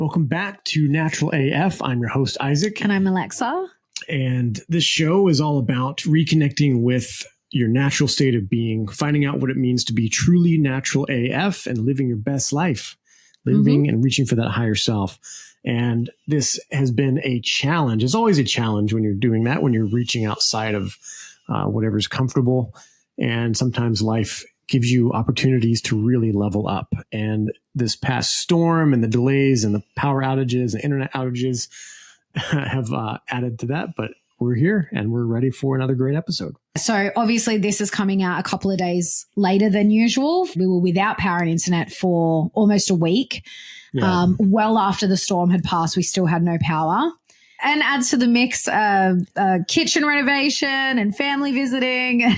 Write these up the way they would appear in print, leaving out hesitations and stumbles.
Welcome back to Natural AF. I'm your host, Isaac. And I'm Alexa. And this show is all about reconnecting with your natural state of being, finding out what it means to be truly natural AF and living your best life, living and reaching for that higher self. And this has been a challenge. It's always a challenge when you're doing that, when you're reaching outside of whatever's comfortable. And sometimes life gives you opportunities to really level up. And this past storm and the delays and the power outages and internet outages have added to that. But we're here and we're ready for another great episode. So obviously this is coming out a couple of days later than usual. We were without power and internet for almost a week. Yeah. Well after the storm had passed, we still had no power. And adds to the mix kitchen renovation and family visiting,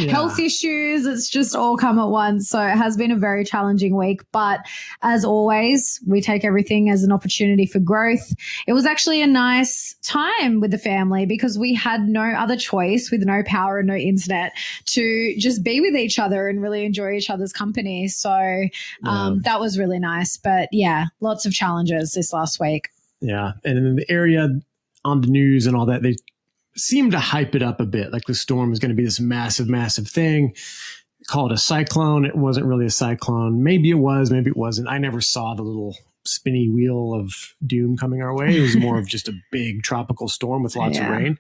health issues. It's just all come at once. So it has been a very challenging week. But as always, we take everything as an opportunity for growth. It was actually a nice time with the family because we had no other choice with no power and no internet to just be with each other and really enjoy each other's company. So that was really nice. But yeah, lots of challenges this last week. Yeah. And in the area on the news and all that, they seem to hype it up a bit. Like the storm is going to be this massive, massive thing. Call it a cyclone. It wasn't really a cyclone. Maybe it was, maybe it wasn't. I never saw the little spinny wheel of doom coming our way. It was more of just a big tropical storm with lots of rain.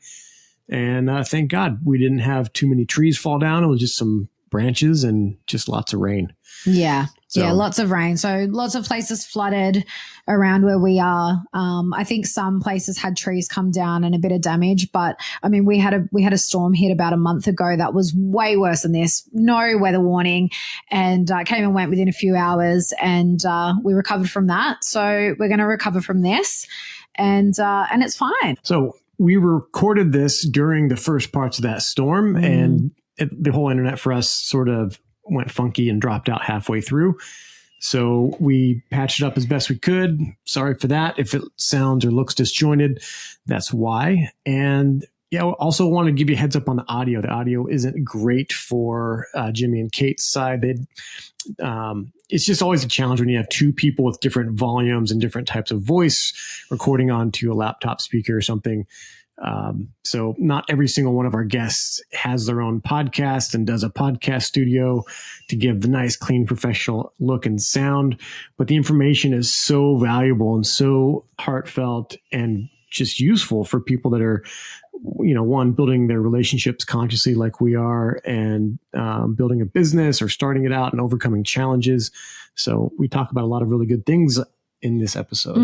And thank God we didn't have too many trees fall down. It was just some branches and just lots of rain. Yeah. Yeah, lots of rain. So lots of places flooded around where we are. I think some places had trees come down and a bit of damage. But I mean, we had a storm hit about a month ago that was way worse than this. No weather warning, and came and went within a few hours, and we recovered from that. So we're going to recover from this, and it's fine. So we recorded this during the first parts of that storm, and the whole internet for us sort of went funky and dropped out halfway through. So we patched it up as best we could. Sorry for that. If it sounds or looks disjointed, that's why. And yeah, also want to give you a heads up on the audio. The audio isn't great for Jimmy and Kate's side. It's just always a challenge when you have two people with different volumes and different types of voice recording onto a laptop speaker or something. So not every single one of our guests has their own podcast and does a podcast studio to give the nice, clean, professional look and sound. But the information is so valuable and so heartfelt and just useful for people that are, one, building their relationships consciously like we are, and building a business or starting it out and overcoming challenges. So we talk about a lot of really good things in this episode.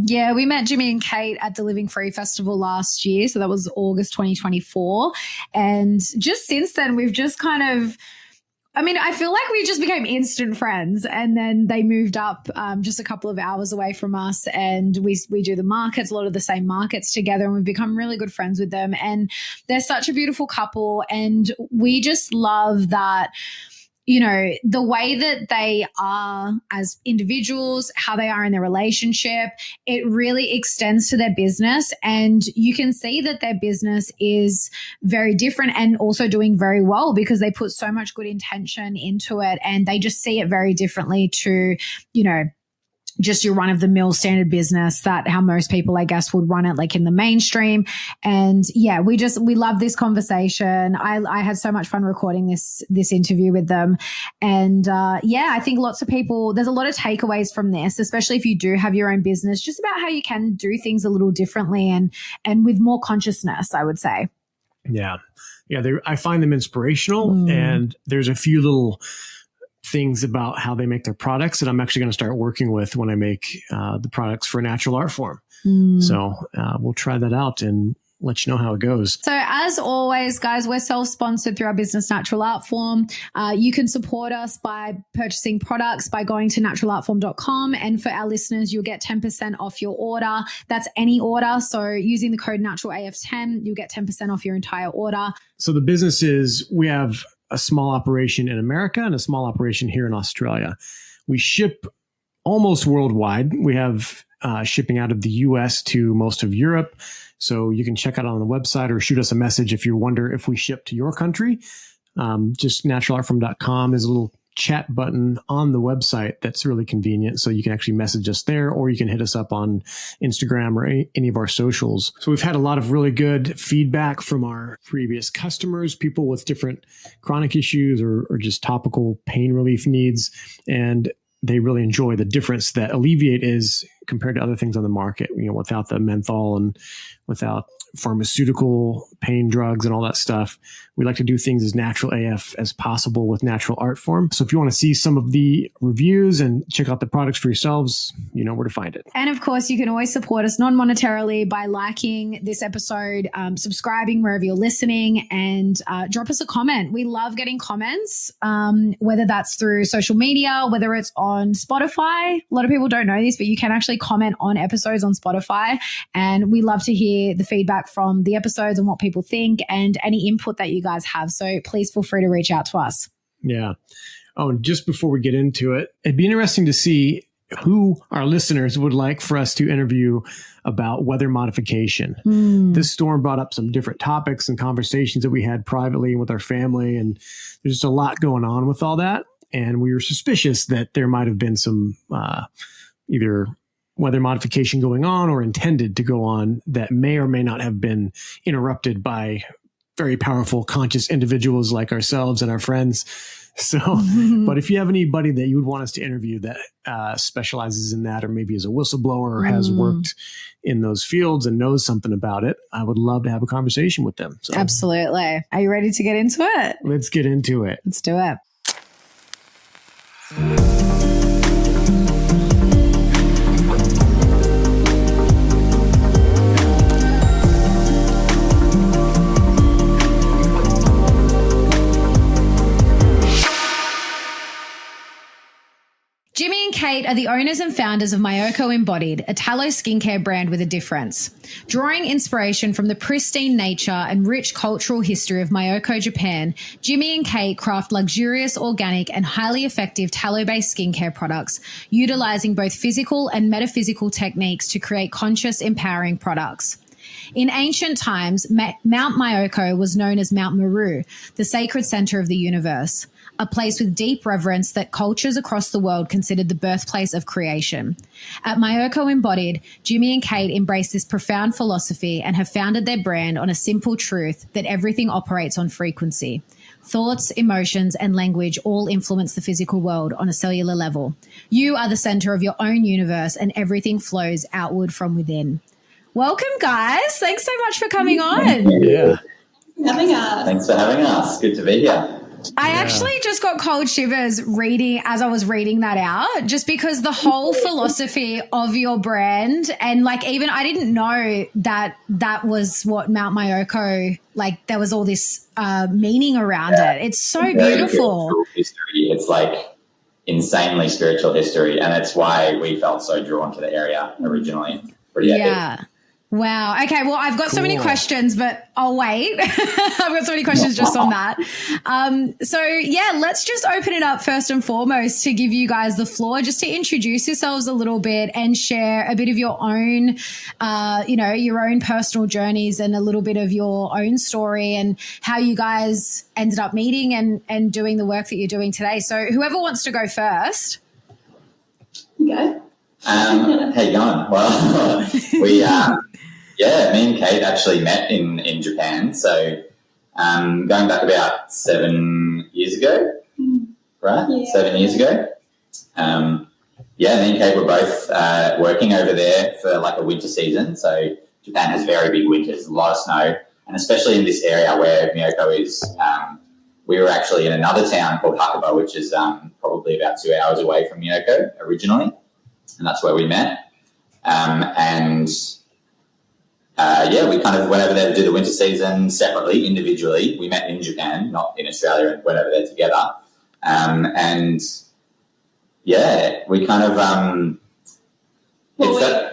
Yeah, we met Jimmy and Kate at the Living Free Festival last year. So that was August 2024. And just since then, we've just I feel like we just became instant friends, and then they moved up just a couple of hours away from us, and we do the markets, a lot of the same markets together, and we've become really good friends with them. And they're such a beautiful couple, and we just love that, the way that they are as individuals, how they are in their relationship, it really extends to their business. And you can see that their business is very different and also doing very well because they put so much good intention into it, and they just see it very differently to, just your run-of-the-mill standard business, that how most people, I guess, would run it like in the mainstream. And yeah, we love this conversation. I had so much fun recording this interview with them. And I think lots of people, there's a lot of takeaways from this, especially if you do have your own business, just about how you can do things a little differently and with more consciousness, I would say. Yeah. Yeah. I find them inspirational, and there's a few little things about how they make their products that I'm actually going to start working with when I make the products for Natural Art Form. So we'll try that out and let you know how it goes. So as always, guys, we're self-sponsored through our business, Natural Art Form. You can support us by purchasing products by going to naturalartform.com. And for our listeners, you'll get 10% off your order. That's any order. So using the code NaturalAF10, you'll get 10% off your entire order. So the business is, we have a small operation in America and a small operation here in Australia. We ship almost worldwide. We have shipping out of the US to most of Europe. So you can check out on the website or shoot us a message if you wonder if we ship to your country. Just naturalartform.com is a little chat button on the website that's really convenient. So you can actually message us there, or you can hit us up on Instagram or any of our socials. So we've had a lot of really good feedback from our previous customers, people with different chronic issues or just topical pain relief needs. And they really enjoy the difference that Alleviate is compared to other things on the market, without the menthol and without pharmaceutical pain drugs and all that stuff. We like to do things as natural AF as possible with natural art form. So if you want to see some of the reviews and check out the products for yourselves, you know where to find it. And of course, you can always support us non-monetarily by liking this episode, subscribing wherever you're listening, and drop us a comment. We love getting comments, whether that's through social media, whether it's on Spotify. A lot of people don't know this, but you can actually comment on episodes on Spotify. And we love to hear the feedback from the episodes and what people think and any input that you guys have. So please feel free to reach out to us. Yeah. Oh, and just before we get into it, it'd be interesting to see who our listeners would like for us to interview about weather modification. This storm brought up some different topics and conversations that we had privately with our family. And there's just a lot going on with all that. And we were suspicious that there might have been some either weather modification going on or intended to go on that may or may not have been interrupted by very powerful, conscious individuals like ourselves and our friends. So, but if you have anybody that you would want us to interview that specializes in that, or maybe is a whistleblower or has worked in those fields and knows something about it, I would love to have a conversation with them. So, absolutely. Are you ready to get into it? Let's get into it. Let's do it. Jimmy and Kate are the owners and founders of Myoko Embodied, a tallow skincare brand with a difference. Drawing inspiration from the pristine nature and rich cultural history of Myoko, Japan, Jimmy and Kate craft luxurious, organic, and highly effective tallow-based skincare products, utilizing both physical and metaphysical techniques to create conscious, empowering products. In ancient times, Mount Myoko was known as Mount Meru, the sacred center of the universe, a place with deep reverence that cultures across the world considered the birthplace of creation. At Myoko Embodied, Jimmy and Kate embrace this profound philosophy and have founded their brand on a simple truth that everything operates on frequency. Thoughts, emotions, and language all influence the physical world on a cellular level. You are the center of your own universe, and everything flows outward from within. Welcome, guys. Thanks so much for coming on. Yeah. Thanks for having us. Good to be here. I actually just got cold shivers as I was reading that out, just because the whole philosophy of your brand, and like even I didn't know that was what Mount Myoko, like there was all this meaning around it. It's so beautiful. History. It's like insanely spiritual history, and it's why we felt so drawn to the area originally. Pretty epic. Wow. Okay. Well, I've got so many questions, but I'll wait. I've got so many questions just on that. Let's just open it up first and foremost to give you guys the floor, just to introduce yourselves a little bit and share a bit of your own, your own personal journeys and a little bit of your own story and how you guys ended up meeting and doing the work that you're doing today. So whoever wants to go first. Okay. How you going? Well, me and Kate actually met in Japan. So going back about 7 years ago, right? Yeah. 7 years ago. Me and Kate were both working over there for like a winter season. So Japan has very big winters, a lot of snow, and especially in this area where Myoko is, we were actually in another town called Hakuba, which is probably about 2 hours away from Myoko originally. And that's where we met. We kind of went over there to do the winter season separately, individually. We met in Japan, not in Australia, and went over there together. We kind of...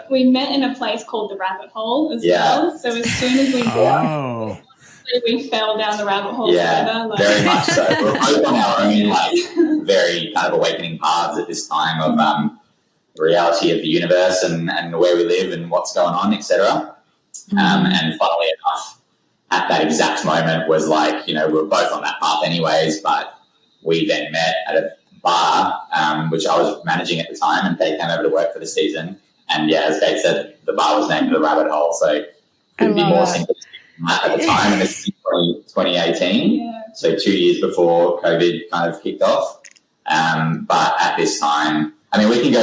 we met in a place called the Rabbit Hole as well. So as soon as we fell down the rabbit hole together. Very much so. We're both on our own, very kind of awakening paths at this time of... the reality of the universe and where we live and what's going on, etc. And funnily enough, at that exact moment was like, we were both on that path anyways, but we then met at a bar, which I was managing at the time, and Kate came over to work for the season. And yeah, as Kate said, the bar was named the Rabbit Hole. So couldn't be more simple at the time. And this is 2018, so 2 years before COVID kind of kicked off. But at this time, I mean, we can go,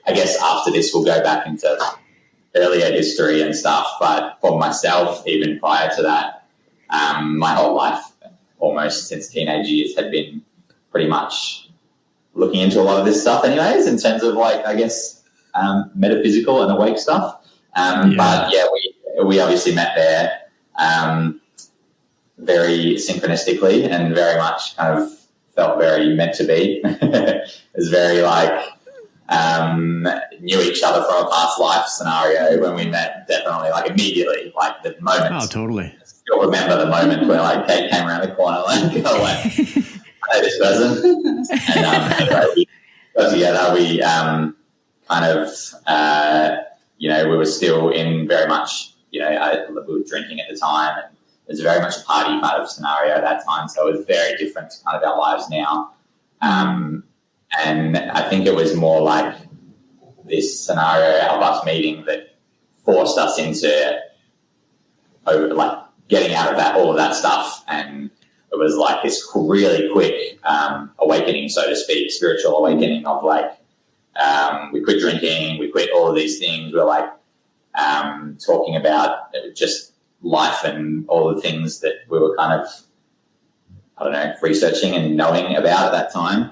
I guess after this, we'll go back into earlier history and stuff. But for myself, even prior to that, my whole life, almost since teenage years, had been pretty much looking into a lot of this stuff anyways, in terms of like, I guess, metaphysical and awake stuff. But yeah, we obviously met there very synchronistically and very much kind of felt very meant to be. It was very like knew each other from a past life scenario when we met, definitely, like immediately, like the moment. Oh, totally. I still remember the moment where like Kate came around the corner, like, oh, wait, I know this person. And anyway, we got together, we kind of, we were still in very much, we were drinking at the time, and it was very much a party kind of scenario at that time. So it was very different to kind of our lives now. And I think it was more like this scenario of us meeting that forced us into like getting out of that, all of that stuff. And it was like this really quick awakening, so to speak, spiritual awakening of like, we quit drinking, we quit all of these things. We're like talking about just life and all the things that we were kind of, I don't know, researching and knowing about at that time.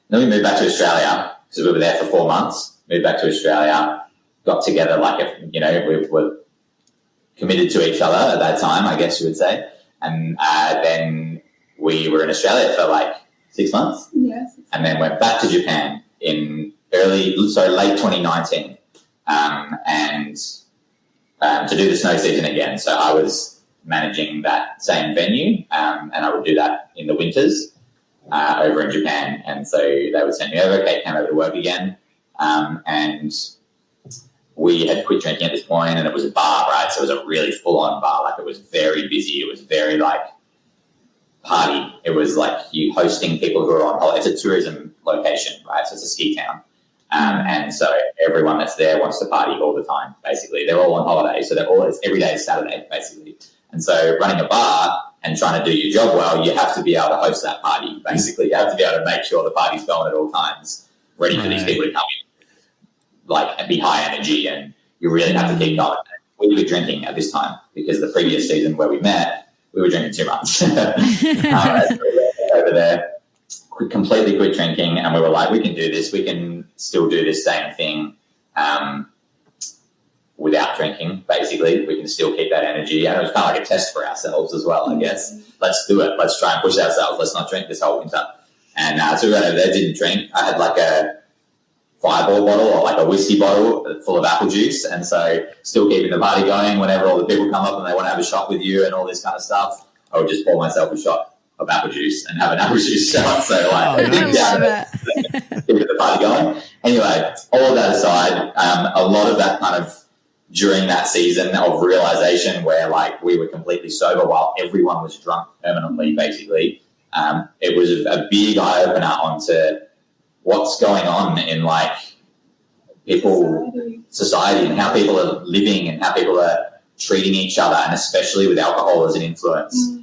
Then we moved back to Australia because we were there for 4 months, moved back to Australia, got together like, we were committed to each other at that time, I guess you would say. And then we were in Australia for like 6 months. Yes. And then went back to Japan in late 2019 and to do the snow season again. So I was managing that same venue and I would do that in the winters over in Japan. And so they would send me over. Kate came over to work again. And we had quit drinking at this point, and it was a bar, right? So it was a really full-on bar. Like, it was very busy. It was very, like, party. It was like you hosting people who are on holiday. It's a tourism location, right? So it's a ski town. And so everyone that's there wants to party all the time, basically. They're all on holiday, so it's every day is Saturday, basically. And so running a bar and trying to do your job well, you have to be able to host that party, basically. You have to be able to make sure the party's going at all times, ready for these people to come in, like, and be high energy, and you really have to keep going. We were drinking at this time because the previous season where we met, we were drinking too much. So we went over there, completely quit drinking, and we were like, we can do this. We can still do this same thing without drinking, basically. We can still keep that energy. And it was kind of like a test for ourselves as well, I guess. Let's do it. Let's try and push ourselves. Let's not drink this whole winter. And so we went over there, didn't drink. I had like a Fireball bottle or like a whiskey bottle full of apple juice, and so still keeping the party going. Whenever all the people come up and they want to have a shot with you and all this kind of stuff, I would just pour myself a shot of apple juice and have an apple juice shot. So like, keep the party going. Anyway, all of that aside, a lot of that kind of during that season of realization where like we were completely sober while everyone was drunk permanently, basically, it was a big eye opener onto what's going on in like society and how people are living and how people are treating each other, and especially with alcohol as an influence.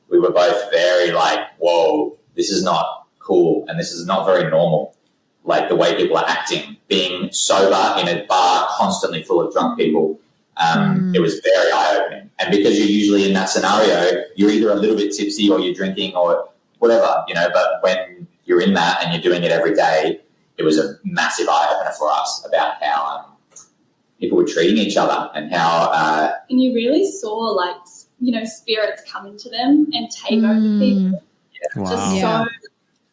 We were both very like, whoa, this is not cool and this is not very normal. Like the way people are acting, being sober in a bar constantly full of drunk people. It was very eye-opening. And because you're usually in that scenario, you're either a little bit tipsy or you're drinking or whatever, but when you're in that and you're doing it every day, it was a massive eye-opener for us about how people were treating each other and how... and you really saw, like, spirits come into them and take over people. Yeah. Wow. So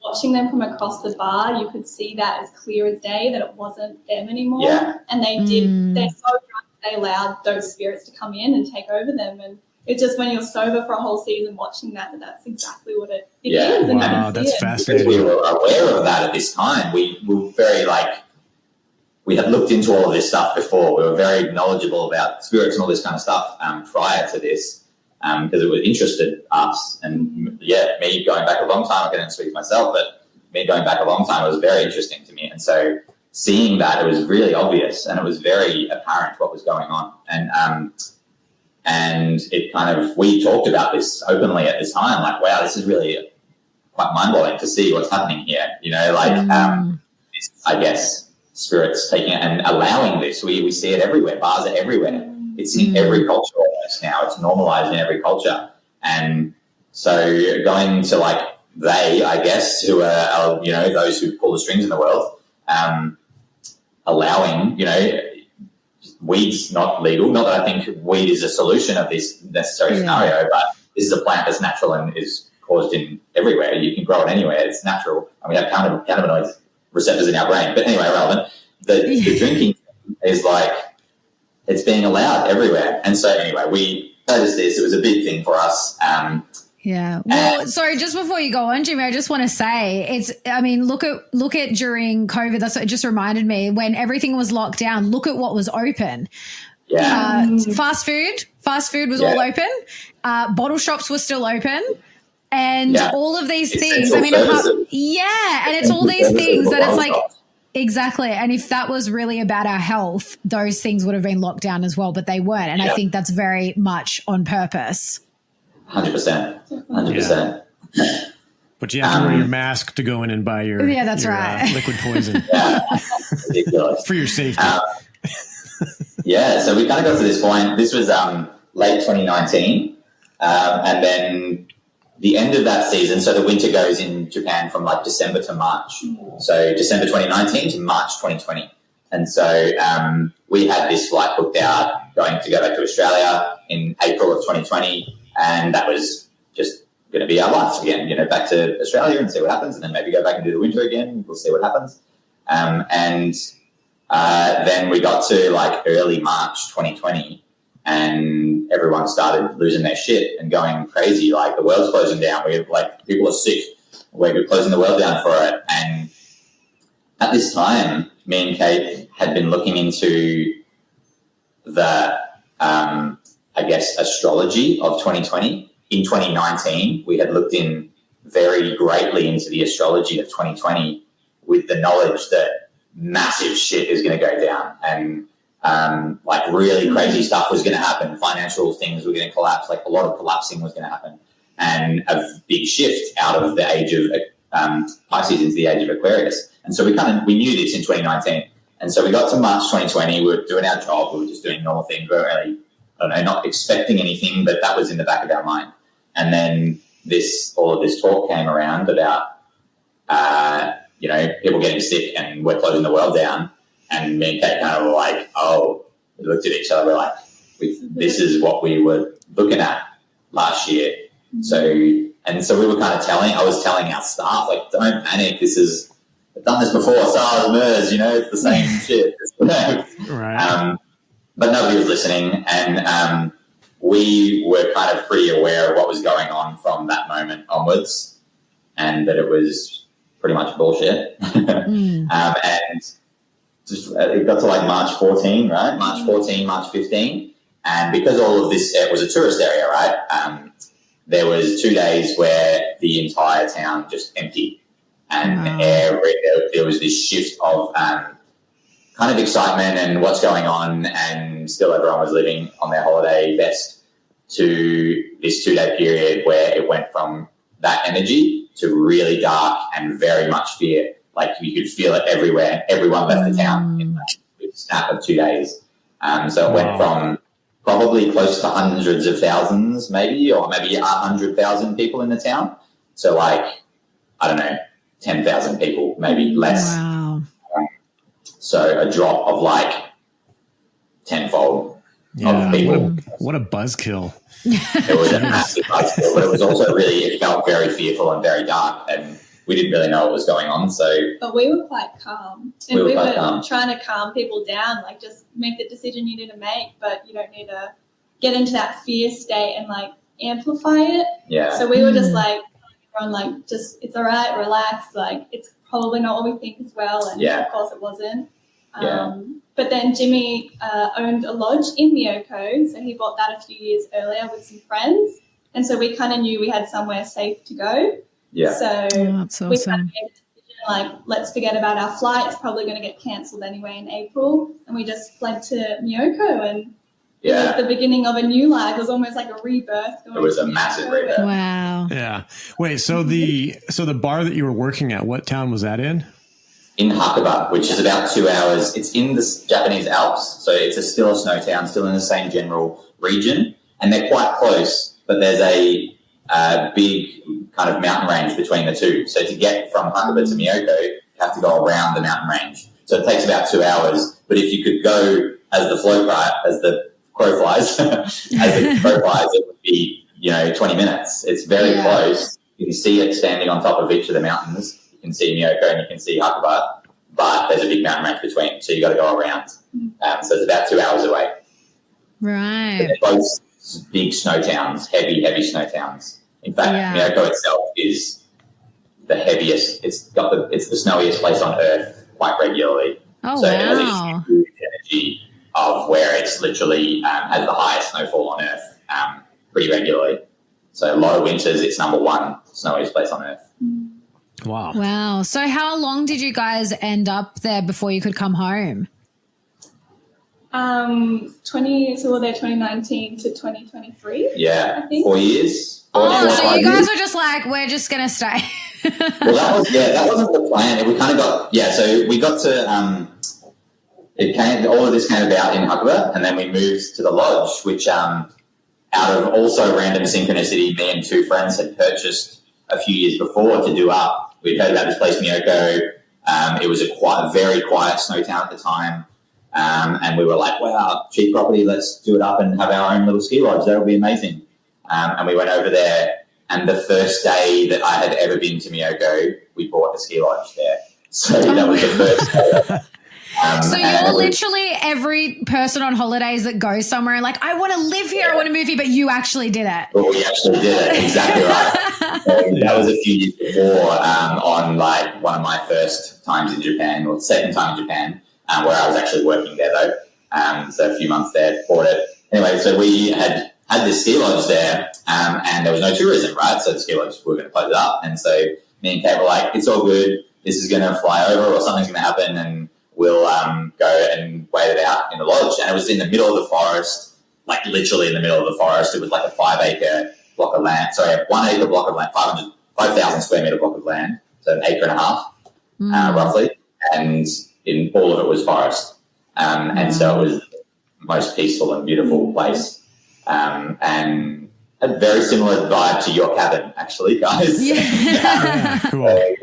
watching them from across the bar, you could see that as clear as day, that it wasn't them anymore. Yeah. And they're so drunk, they allowed those spirits to come in and take over them. And it's just when you're sober for a whole season watching that's exactly what it is. And wow, that's fascinating. Because we were aware of that at this time. We were very we had looked into all of this stuff before. We were very knowledgeable about spirits and all this kind of stuff prior to this because it was interested us. And me going back a long time, I can't speak for myself, but me going back a long time, it was very interesting to me. And so seeing that, it was really obvious and it was very apparent what was going on. And it kind of, we talked about this openly at the time, like, wow, this is really quite mind-blowing to see what's happening here. You know, like, this, I guess, spirits taking it and allowing this. We see it everywhere. Bars are everywhere. It's in every culture almost now. It's normalized in every culture. And so going to, like, they, I guess, who are, you know, those who pull the strings in the world, allowing, you know, weed's not legal. Not that I think weed is a solution of this necessary scenario, but this is a plant that's natural and is caused in everywhere. You can grow it anywhere. It's natural. And we have cannabinoid receptors in our brain. But anyway, relevant. The drinking is like, it's being allowed everywhere. And so anyway, we noticed this. It was a big thing for us. Yeah. Well, sorry, just before you go on, Jimmy, I just want to say look at during COVID, that's what it just reminded me, when everything was locked down, look at what was open. Yeah. Fast food was all open. Bottle shops were still open. And all of these things, I mean, and it's all these things that it's like, exactly. And if that was really about our health, those things would have been locked down as well, but they weren't. And I think that's very much on purpose. 100%. But you have to wear your mask to go in and buy your liquid poison. Ridiculous. For your safety. So we kind of got to this point. This was late 2019, and then the end of that season. So the winter goes in Japan from like December to March. So December 2019 to March 2020. And so we had this flight booked out going to go back to Australia in April of 2020. And that was just going to be our life again, you know, back to Australia and see what happens, and then maybe go back and do the winter again. We'll see what happens. And then we got to like early March 2020, and everyone started losing their shit and going crazy. Like, the world's closing down. People are sick. We're closing the world down for it. And at this time, me and Kate had been looking into the I guess, astrology of 2020. In 2019, we had looked in very greatly into the astrology of 2020 with the knowledge that massive shit is going to go down, and like really crazy stuff was going to happen. Financial things were going to collapse. Like, a lot of collapsing was going to happen, and a big shift out of the age of Pisces into the age of Aquarius. And so we knew this in 2019. And so we got to March 2020. We were doing our job. We were just doing normal things. We weren't really, I don't know, not expecting anything, but that was in the back of our mind. And then all of this talk came around about, you know, people getting sick and we're closing the world down. And me and Kate kind of were like, we looked at each other. We're like, this is what we were looking at last year. So we were kind of I was telling our staff, like, don't panic. I've done this before, SARS, MERS, you know, it's the same shit. Right. But nobody was listening, and we were kind of pretty aware of what was going on from that moment onwards, and that it was pretty much bullshit. And just it got to like March 14, right? March 14, March 15, and because all of this, it was a tourist area, right? There was 2 days where the entire town just emptied, and there was this shift of kind of excitement and what's going on, and still everyone was living on their holiday best, to this 2 day period where it went from that energy to really dark and very much fear. Like, you could feel it everywhere. Everyone left the town in a snap of 2 days. So it went from probably close to hundreds of thousands, maybe 100,000 people in the town. So like, I don't know, 10,000 people, maybe less. Wow. So a drop of like tenfold of people. What a buzzkill. It was a massive buzzkill, but it was also it felt very fearful and very dark, and we didn't really know what was going on. But we were quite calm, and we were trying to calm people down, like, just make the decision you need to make, but you don't need to get into that fear state and like amplify it. Yeah. So we were just like, everyone, like, just, it's all right, relax, like, it's probably not what we think as well, and of course it wasn't. But then Jimmy owned a lodge in Myoko, so he bought that a few years earlier with some friends, and so we kind of knew we had somewhere safe to go. Yeah. So that's awesome. we kind of made the like, let's forget about our flight. It's probably going to get cancelled anyway in April. And we just fled to Myoko, and it was the beginning of a new life. It was almost like a rebirth. It was a massive rebirth. Wow. Yeah. Wait, so the bar that you were working at, what town was that in? In Hakuba, which is about 2 hours. It's in the Japanese Alps, so it's still a snow town, still in the same general region, and they're quite close, but there's a big kind of mountain range between the two. So to get from Hakuba to Myoko, you have to go around the mountain range. So it takes about 2 hours, but if you could go as the crow flies, it would be, 20 minutes. It's very close. You can see it standing on top of each of the mountains. You can see Myoko and you can see Hakuba, but there's a big mountain range between, so you got to go around. So it's about 2 hours away. Right. But they're both big snow towns, heavy snow towns. In fact, Myoko itself is the heaviest. It's the snowiest place on Earth quite regularly. Oh, so wow. it has a huge energy of where it's literally has the highest snowfall on Earth pretty regularly. So a lot of winters, it's number one snowiest place on Earth. Wow. Wow. So how long did you guys end up there before you could come home? So we were there 2019 to 2023. Yeah, I think. 4 years. So you guys were just like, we're just going to stay. Well, that wasn't the plan. We kind of got, so we got to, all of this came about in Hakuba, and then we moved to the lodge, which out of also random synchronicity, me and two friends had purchased a few years before to do up. We'd heard about this place, Myoko. It was a very quiet snow town at the time. And we were like, wow, cheap property, let's do it up and have our own little ski lodge. That'll be amazing. And we went over there, and the first day that I had ever been to Myoko, we bought a ski lodge there. So that was the first day. So you're literally every person on holidays that goes somewhere and like, I want to live here, I want to move here, but you actually did it. Well, we actually did it, exactly right. So that was a few years before on like one of my first times in Japan, or second time in Japan, where I was actually working there though. So a few months there, bought it. Anyway, so we had this ski lodge there, and there was no tourism, right? So the ski lodge, we were going to close it up. And so me and Kate were like, it's all good. This is going to fly over, or something's going to happen, and we'll go and wait it out in the lodge. And it was in the middle of the forest, like literally in the middle of the forest. It was like a 1 acre block of land, 5,000 square metre block of land, so an acre and a half, roughly. And in all of it was forest. And so it was the most peaceful and beautiful place. And a very similar vibe to your cabin, actually, guys. Yeah. Cool. So,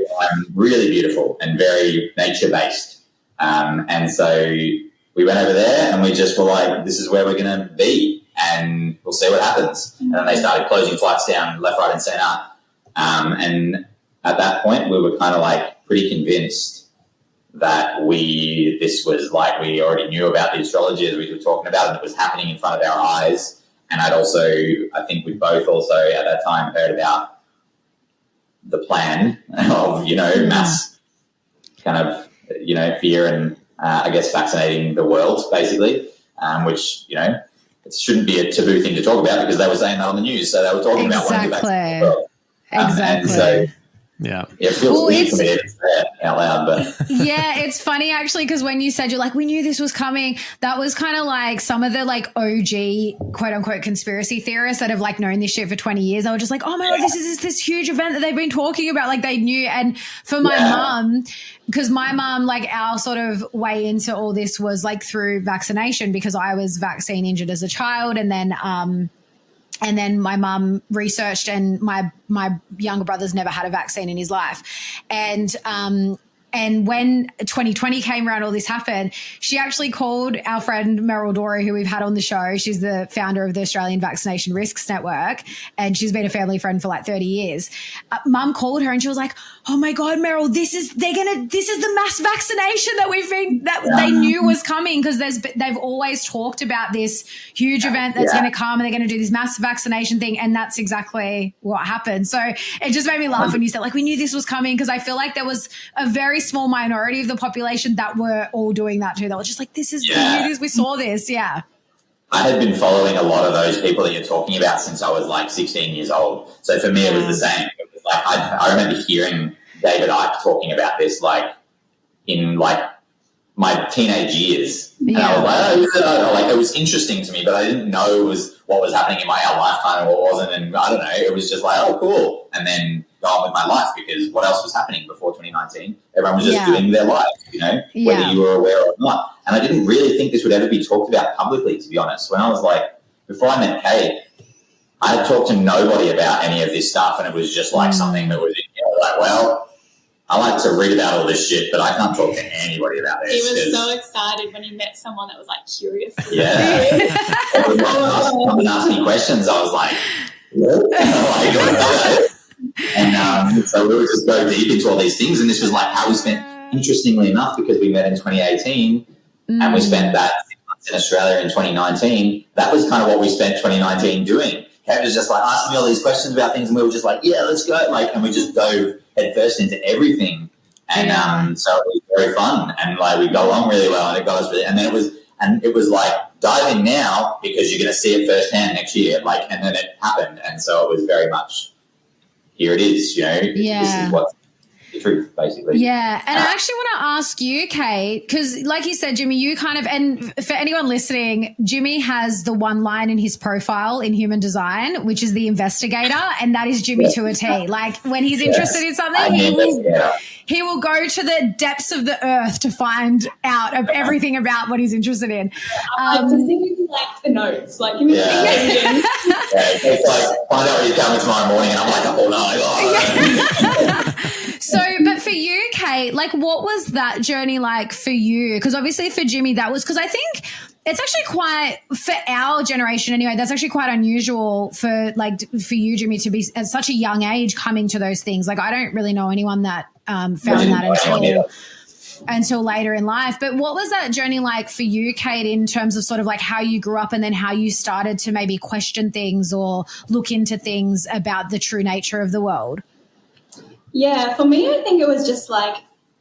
really beautiful and very nature-based. And so we went over there and we just were like, this is where we're going to be, and we'll see what happens. And then they started closing flights down left, right, and centre. And at that point, we were kind of like pretty convinced that this was like, we already knew about the astrology as we were talking about, and it was happening in front of our eyes. And I think we both also at that time heard about the plan of, mass kind of, fear and I guess vaccinating the world, basically, which, it shouldn't be a taboo thing to talk about because they were saying that on the news. So they were talking about wanting to vaccinate the world. Exactly. And so, it feels weird for me to say it out loud, but yeah, it's funny actually, because when you said you're like, we knew this was coming, that was kind of like some of the like OG quote unquote conspiracy theorists that have like known this shit for 20 years. They were just like, oh my God, this is this huge event that they've been talking about. Like they knew. And for my mum, because my mum, like our sort of way into all this was like through vaccination, because I was vaccine injured as a child. And then my mum researched, and my younger brother's never had a vaccine in his life. And when 2020 came around, all this happened, she actually called our friend Meryl Dorey, who we've had on the show. She's the founder of the Australian Vaccination Risks Network, and she's been a family friend for like 30 years. Mum called her and she was like, oh my God, Meryl, this is the mass vaccination that they knew was coming, because they've always talked about this huge event that's going to come, and they're going to do this mass vaccination thing. And that's exactly what happened. So it just made me laugh when you said like, we knew this was coming, because I feel like there was a very small minority of the population that were all doing that too. They were just like, we knew this, we saw this. Yeah. I had been following a lot of those people that you're talking about since I was like 16 years old. So for me, it was the same. It was like, I remember hearing David Icke talking about this, like, in, like, my teenage years. And I was like, it was interesting to me, but I didn't know it was what was happening in my lifetime or what wasn't. And I don't know, it was just like, oh, cool. And then go on with my life, because what else was happening before 2019? Everyone was just doing their life, you know, whether you were aware or not. And I didn't really think this would ever be talked about publicly, to be honest. When I was like, before I met Kate, I had talked to nobody about any of this stuff, and it was just like something that was, you know, like, well, I like to read about all this shit, but I can't talk to anybody about this. He was so excited when he met someone that was like curious. Yeah. Someone asked me questions. I was like, what? And so we would just go deep into all these things. And this was like how we spent, interestingly enough, because we met in 2018 and we spent that 6 months in Australia in 2019. That was kind of what we spent 2019 doing. Kate was just like asking me all these questions about things, and we were just like, yeah, let's go. Like, and we just dove headfirst into everything. And so it was very fun, and like we got along really well, and it got us really, and it was like dive in now because you're going to see it firsthand next year. Like, and then it happened. And so it was very much, here it is, you know, this is what's the truth, basically. Yeah. And I actually want to ask you, Kate, because like you said, Jimmy, you kind of, and for anyone listening, Jimmy has the one line in his profile in Human Design, which is the investigator, and that is Jimmy to a T. Like, when he's interested in something, he will go to the depths of the earth to find out of everything about what he's interested in. I just think you like the notes. Like, give me it's like, find out what you're coming tomorrow morning, and I'm like, oh, no. So, but for you, Kate, like, what was that journey like for you? Because obviously for Jimmy, that was, because I think it's actually quite, for our generation anyway, that's actually quite unusual for you, Jimmy, to be at such a young age coming to those things. Like, I don't really know anyone that found that until later in life. But what was that journey like for you, Kate, in terms of sort of like how you grew up and then how you started to maybe question things or look into things about the true nature of the world? Yeah, for me, I think it was just like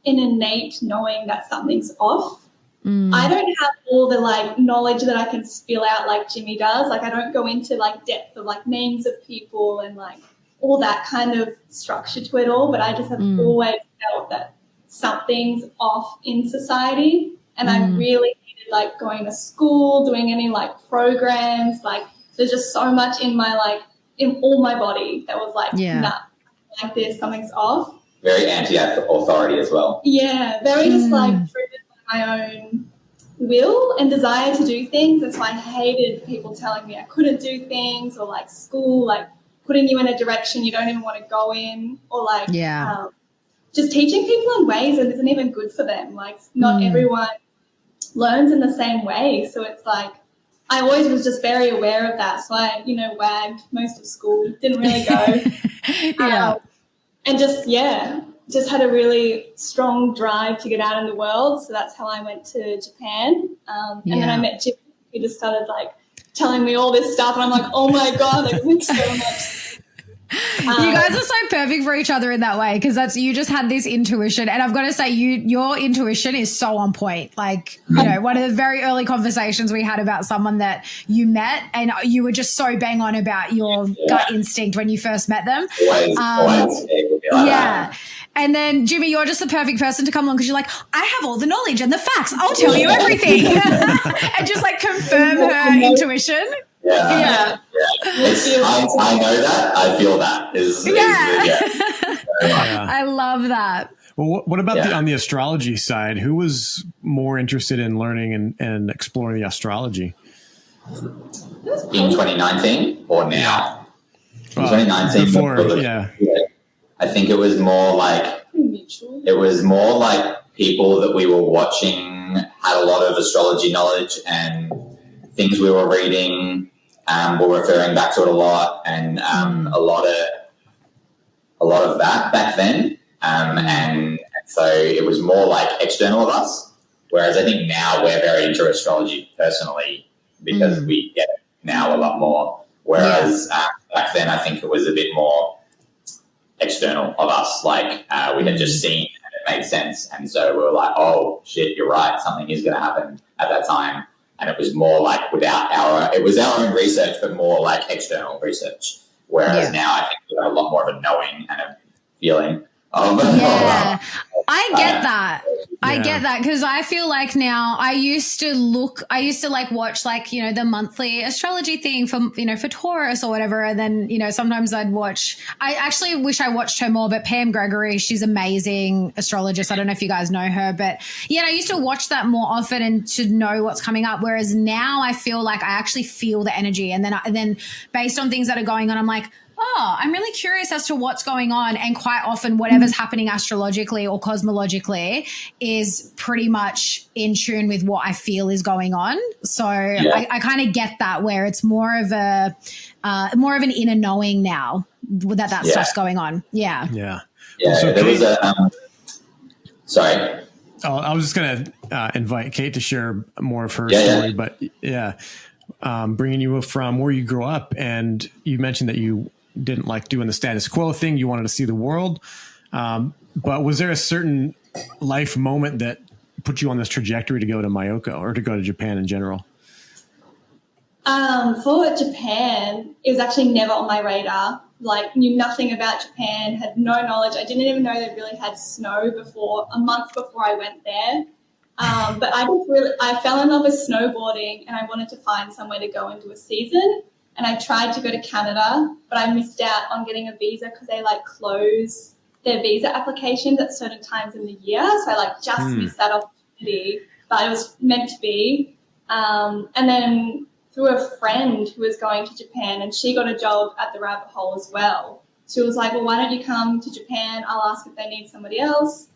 an innate knowing that something's off. I don't have all the like knowledge that I can spill out like Jimmy does. Like, I don't go into like depth of like names of people and like all that kind of structure to it all. But I just have always felt that something's off in society, and I really hated like going to school, doing any like programs. Like, there's just so much in my like in all my body that was like, nah, like this, something's off. Very anti-authority as well. Yeah, very just like driven by my own will and desire to do things. That's why I hated people telling me I couldn't do things, or like school, like putting you in a direction you don't even want to go in, or like just teaching people in ways that isn't even good for them. Like, not everyone learns in the same way. So it's like, I always was just very aware of that. So I, you know, wagged most of school, didn't really go. And just had a really strong drive to get out in the world. So that's how I went to Japan. And then I met Jimmy, who just started like telling me all this stuff. And I'm like, oh my God, like, it makes so much. You guys are so perfect for each other in that way, because you just had this intuition, and I've got to say your intuition is so on point. Like, you know, one of the very early conversations we had about someone that you met, and you were just so bang on about your gut instinct when you first met them. And then, Jimmy, you're just the perfect person to come along, because you're like, I have all the knowledge and the facts. I'll tell you everything. And just like confirm her intuition. I know that. I feel that. I love that. Well, what about on the astrology side? Who was more interested in learning and exploring the astrology? In 2019 or now? In 2019. Before, I think it was more like people that we were watching had a lot of astrology knowledge, and things we were reading were referring back to it a lot, and a lot of that back then. And so it was more like external of us, whereas I think now we're very into astrology personally, because we get it now a lot more. Whereas back then I think it was a bit more external of us. Like we had just seen and it made sense. And so we were like, oh shit, you're right. Something is going to happen at that time. And it was more like it was our own research, but more like external research. Whereas now I think we have a lot more of a knowing and a feeling. Yeah, I get that. I get that because I feel like now I used to like watch like, you know, the monthly astrology thing for, you know, for Taurus or whatever. And then, you know, sometimes I actually wish I watched her more, but Pam Gregory, she's amazing astrologist. I don't know if you guys know her, but yeah, I used to watch that more often and to know what's coming up. Whereas now I feel like I actually feel the energy. And then based on things that are going on, I'm like, oh, I'm really curious as to what's going on. And quite often whatever's happening astrologically or cosmologically is pretty much in tune with what I feel is going on. So I kind of get that, where it's more of an inner knowing now that stuff's going on. Yeah. Yeah. Yeah. So there Kate, was a, sorry. Oh, I was just going to invite Kate to share more of her story, but bringing you from where you grew up, and you mentioned that you didn't like doing the status quo thing. You wanted to see the world. But was there a certain life moment that put you on this trajectory to go to Myoko or to go to Japan in general? For Japan, it was actually never on my radar. Like, knew nothing about Japan, had no knowledge. I didn't even know they really had snow a month before I went there. But I fell in love with snowboarding, and I wanted to find somewhere to go and do a season. And I tried to go to Canada, but I missed out on getting a visa because they like close their visa applications at certain times in the year. So I like just missed that opportunity, but it was meant to be. And then through a friend who was going to Japan, and she got a job at the Rabbit Hole as well. She was like, well, why don't you come to Japan? I'll ask if they need somebody else.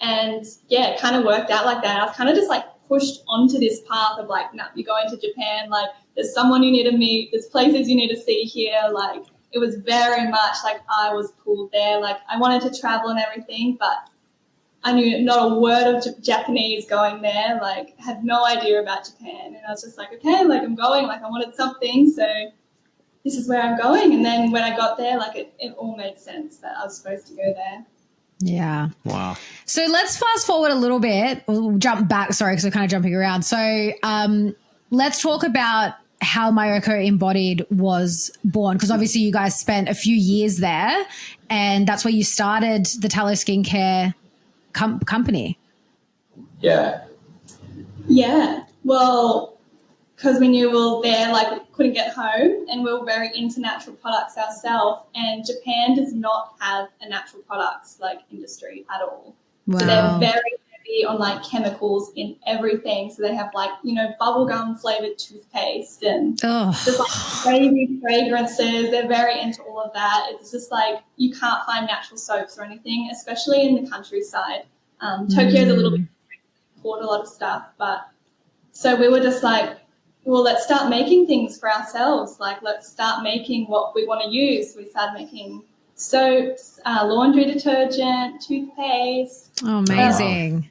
And yeah, it kind of worked out like that. I was kind of just like pushed onto this path of like, nah, you're going to Japan. Like, there's someone you need to meet. There's places you need to see here. Like, it was very much like I was pulled there. Like, I wanted to travel and everything, but I knew not a word of Japanese going there. Like, had no idea about Japan. And I was just like, okay, like I'm going. Like, I wanted something, so this is where I'm going. And then when I got there, like it all made sense that I was supposed to go there. Yeah. Wow. So let's fast forward a little bit. We'll jump back. Sorry, because we're kind of jumping around. So let's talk about how Myoko Embodied was born, because obviously you guys spent a few years there, and that's where you started the tallow skincare company. Yeah. Yeah. Well, because we knew we were there, like we couldn't get home, and we were very into natural products ourselves, and Japan does not have a natural products like industry at all. Wow. So they're very heavy on like chemicals in everything. So they have like, you know, bubblegum flavored toothpaste and just like crazy fragrances. They're very into all of that. It's just like you can't find natural soaps or anything, especially in the countryside. Tokyo is a little bit, import a lot of stuff, but so we were just like, well, let's start making things for ourselves. Like, let's start making what we want to use. We started making soaps, laundry detergent, toothpaste. Oh, amazing.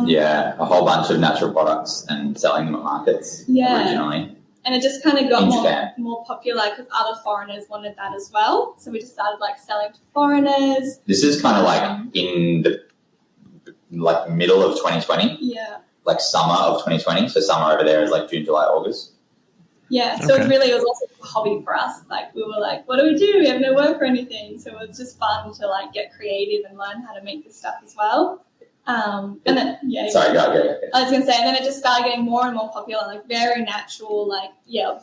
Yeah, a whole bunch of natural products and selling them at markets originally. And it just kind of got more popular because other foreigners wanted that as well. So we just started like selling to foreigners. This is kind of like in the middle of 2020. Yeah. Like summer of 2020. So summer over there is like June, July, August. Yeah. So it was also a hobby for us. Like we were like, what do we do? We have no work or anything. So it was just fun to like get creative and learn how to make this stuff as well. And then, Sorry, go. I was going to say, and then it just started getting more and more popular, like very natural, like,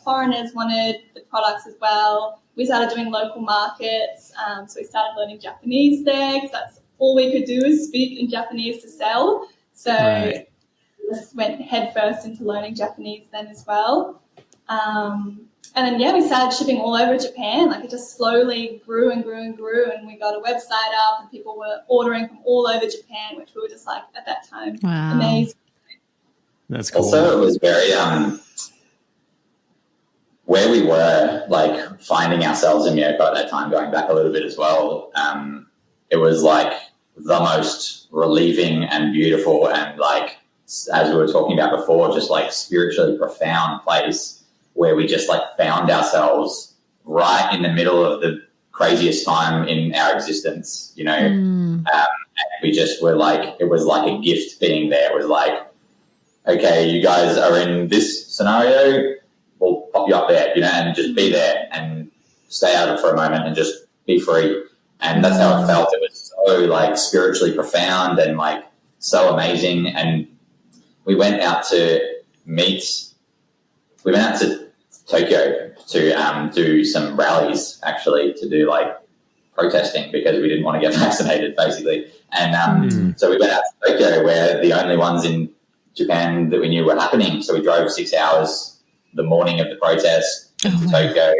foreigners wanted the products as well. We started doing local markets. So we started learning Japanese there because that's all we could do is speak in Japanese to sell. So we just went head first into learning Japanese then as well. And then, we started shipping all over Japan. Like, it just slowly grew and grew and grew, and we got a website up, and people were ordering from all over Japan, which we were just like, at that time, amazing. That's cool. Also, it was very, where we were, like, finding ourselves in Myoko at that time, going back a little bit as well, it was, like, the most relieving and beautiful and, like, as we were talking about before, just, like, spiritually profound place where we just like found ourselves right in the middle of the craziest time in our existence, you know. And we just were like, it was like a gift being there. It was like, okay, you guys are in this scenario, we'll pop you up there, you know, and just be there and stay out of it for a moment and just be free. And that's how it felt. It was so like spiritually profound and like so amazing. And we went out to Tokyo to do some rallies, actually, to do like protesting because we didn't want to get vaccinated, basically. And so we went out to Tokyo, where the only ones in Japan that we knew were happening. So we drove 6 hours the morning of the protest to Tokyo,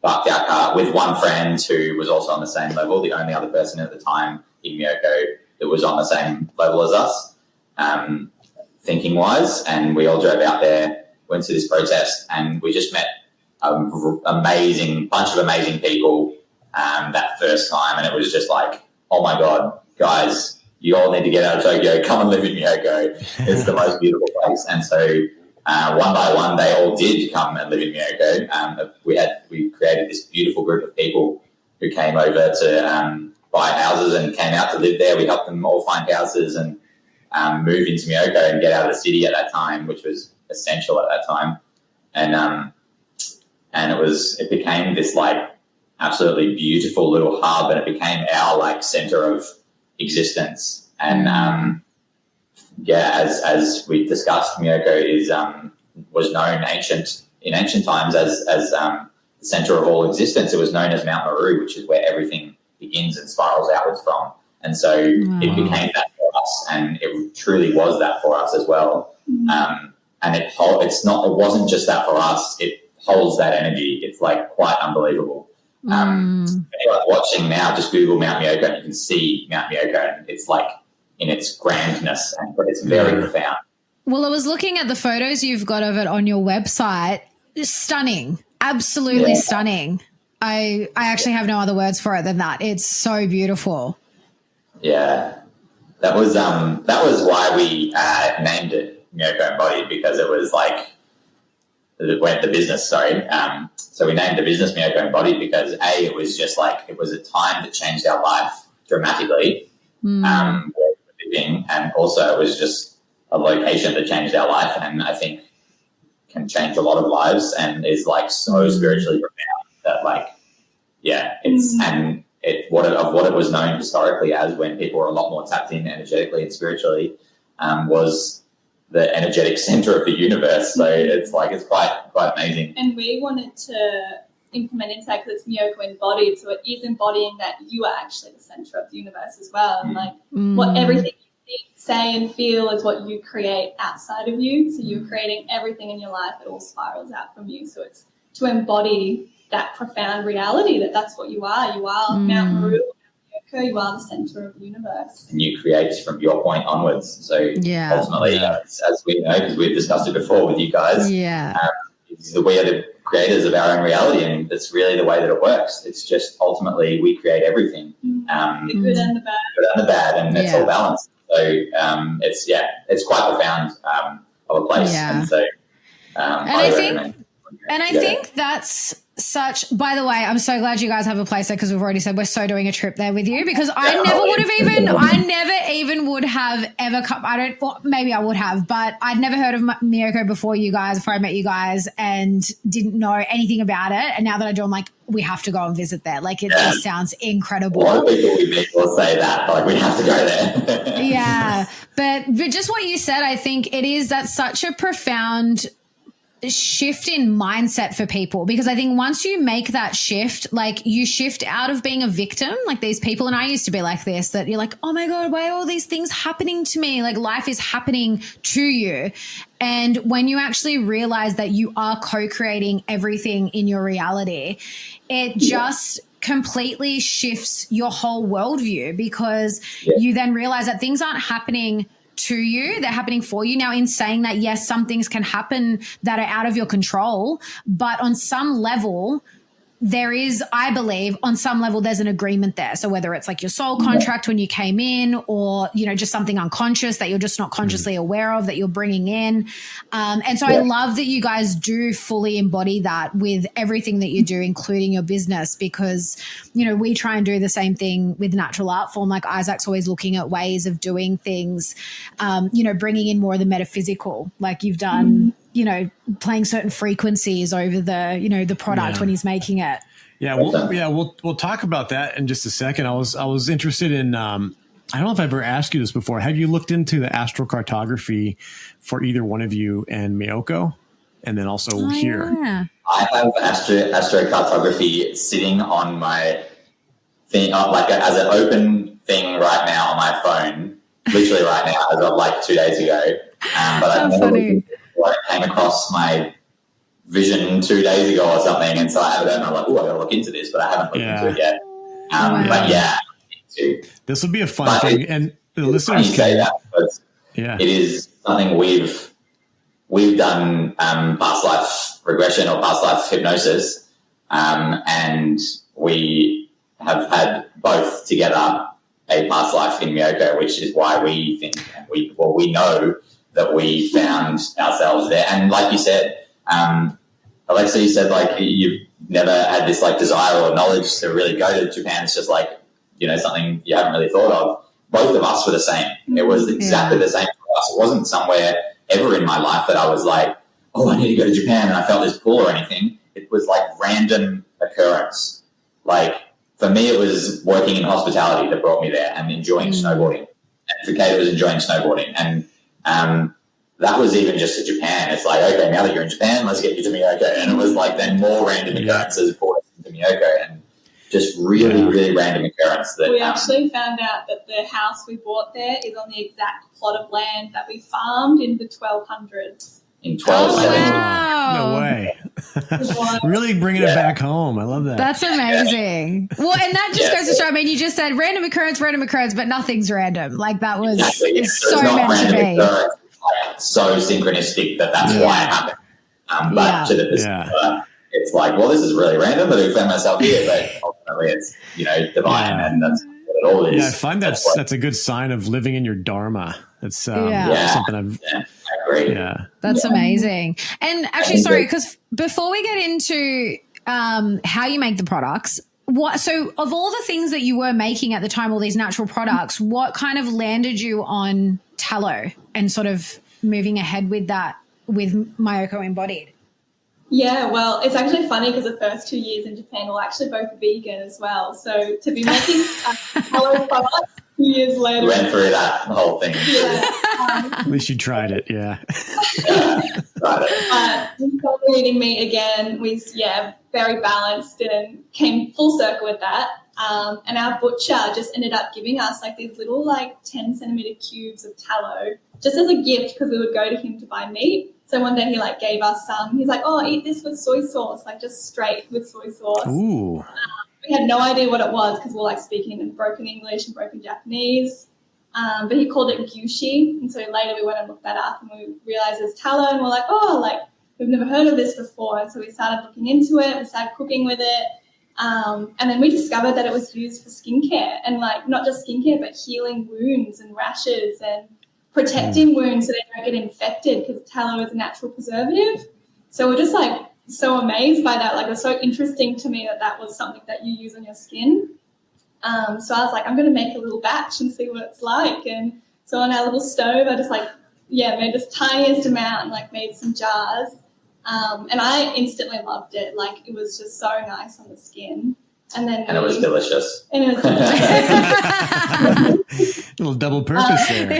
parked our car with one friend who was also on the same level, the only other person at the time in Myoko that was on the same level as us, thinking-wise. And we all drove out there, went to this protest, and we just met an amazing bunch of amazing people that first time. And it was just like, oh my God, guys, you all need to get out of Tokyo, come and live in Myoko. It's the most beautiful place. And so one by one, they all did come and live in Myoko. We created this beautiful group of people who came over to buy houses and came out to live there. We helped them all find houses and move into Myoko and get out of the city at that time, which was essential at that time. And it became this like absolutely beautiful little hub, and it became our like center of existence. And as we discussed, Myoko was known in ancient times as the center of all existence. It was known as Mount Meru, which is where everything begins and spirals outwards from. And so it became that for us, and it truly was that for us as well. And it wasn't just that for us. It holds that energy. It's like quite unbelievable. Anyone watching now, just Google Mount Myoko and you can see Mount Myoko, and it's like in its grandness, but it's very profound. Well, I was looking at the photos you've got of it on your website. Stunning, absolutely stunning. I actually have no other words for it than that. It's so beautiful. Yeah, that was why we named it Myoko Embodied, because it was like the business. So we named the business Myoko Embodied because it was just like it was a time that changed our life dramatically, where we were living, and also it was just a location that changed our life, and I think can change a lot of lives, and is like so spiritually profound that like it's and what it was known historically as, when people were a lot more tapped in energetically and spiritually, was the energetic center of the universe. So it's quite amazing. And we wanted to implement into that because it's Myoko Embodied, so it is embodying that you are actually the center of the universe as well. And like what everything you think, say and feel is what you create outside of you. So you're creating everything in your life, it all spirals out from you. So it's to embody that profound reality that's what you are. You are Mount Meru, you are the center of the universe. And you create from your point onwards. So ultimately, as we know, because we've discussed it before with you guys, we are the creators of our own reality, and that's really the way that it works. It's just ultimately we create everything. The good and the bad. Good and the bad, and it's all balanced. So it's quite profound of a place. Yeah. And so I think that's such, by the way, I'm so glad you guys have a place there, because we've already said we're so doing a trip there with you, because I never even would have ever come. Maybe I would have, but I'd never heard of Myoko before I met you guys, and didn't know anything about it. And now that I do, I'm like, we have to go and visit there. Like, it just sounds incredible. A lot of people we meet will say that, like, we have to go there. Yeah. But just what you said, I think that's such a profound shift in mindset for people, because I think once you make that shift, like, you shift out of being a victim, like these people, and I used to be like this, that you're like, oh my God, why are all these things happening to me? Like, life is happening to you. And when you actually realize that you are co-creating everything in your reality, it just completely shifts your whole worldview, because you then realize that things aren't happening to you, they're happening for you. Now, in saying that, yes, some things can happen that are out of your control, but on some level, there is, I believe, on some level, there's an agreement there. So whether it's like your soul contract when you came in, or, just something unconscious that you're just not consciously aware of that you're bringing in. And so I love that you guys do fully embody that with everything that you do, including your business, because, we try and do the same thing with natural art form. Like, Isaac's always looking at ways of doing things, bringing in more of the metaphysical, like you've done, playing certain frequencies over the, the product when he's making it. We'll talk about that in just a second. I was interested in I don't know if I've ever asked you this before. Have you looked into the astrocartography for either one of you and Myoko? And then also here. Yeah. I have astrocartography sitting on my thing, like as an open thing right now on my phone, literally right now, as of like 2 days ago. But I came across my vision 2 days ago or something, and so I have it and I'm like, oh, I got to look into this, but I haven't looked into it yet. But yeah. This will be a fun thing, and the listeners can say that, it is something we've done past life regression or past life hypnosis, and we have had both together a past life in Myoko, which is why we think we know that we found ourselves there. And like you said, Alexa, you said like you've never had this like desire or knowledge to really go to Japan. It's just like, something you haven't really thought of. Both of us were the same. It was exactly the same for us. It wasn't somewhere ever in my life that I was like, oh, I need to go to Japan and I felt this pull or anything. It was like random occurrence. Like for me, it was working in hospitality that brought me there and enjoying snowboarding. And for Kate, it was enjoying snowboarding. And that was even just to Japan. It's like, okay, now that you're in Japan, let's get you to Myoko. And it was like then more random occurrences brought us to Myoko, and just really, really random occurrence. That we actually found out that the house we bought there is on the exact plot of land that we farmed in the 1200s. In 1270. No way. Really bringing it back home. I love that. That's amazing. Well, and that just goes to show, I mean, you just said random occurrence, but nothing's random. Like that was so meant to be. Like, so synchronistic that's why it happened. But to the perspective, it's like, well, this is really random, but I found myself here. But ultimately, it's divine, and that's what it all is. Yeah, I find that's a good sign of living in your dharma. That's something I've. I agree. Yeah, that's amazing. And actually, sorry, because before we get into how you make the products, so of all the things that you were making at the time, all these natural products, what kind of landed you on tallow and sort of moving ahead with that with Myoko Embodied? Yeah, well, it's actually funny because the first 2 years in Japan were actually both vegan as well. So to be making tallow products 2 years later. Went through that whole thing. Yeah. At least you tried it, tried it. Eating meat again was, very balanced and came full circle with that. And our butcher just ended up giving us like these little 10 centimeter cubes of tallow just as a gift because we would go to him to buy meat. So one day he gave us some. He's like, oh, eat this with soy sauce, just straight with soy sauce. Ooh. We had no idea what it was because we're speaking in broken English and broken Japanese. But he called it gyushi. And so later we went and looked that up and we realized it's tallow and we're like, oh, we've never heard of this before. And so we started looking into it. We started cooking with it. And then we discovered that it was used for skincare and not just skincare, but healing wounds and rashes and protecting wounds so they don't get infected because tallow is a natural preservative. So we're just so amazed by that. It was so interesting to me that was something that you use on your skin. So I was like, I'm going to make a little batch and see what it's like. And so on our little stove, I just made this tiniest amount and made some jars. And I instantly loved it. It was just so nice on the skin. And it was delicious. And it was delicious. A little double purpose there.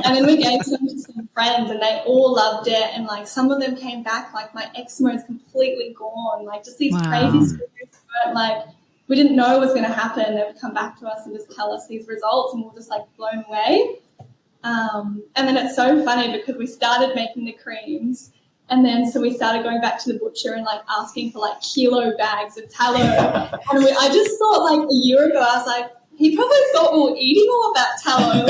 And then we gave some to some friends and they all loved it. And some of them came back, my eczema is completely gone. Just these crazy stories. We didn't know it was going to happen. They would come back to us and just tell us these results and we were just blown away. And then it's so funny because we started making the creams and then so we started going back to the butcher and asking for kilo bags of tallow. And I just thought a year ago, I was like, he probably thought we were eating all of that tallow.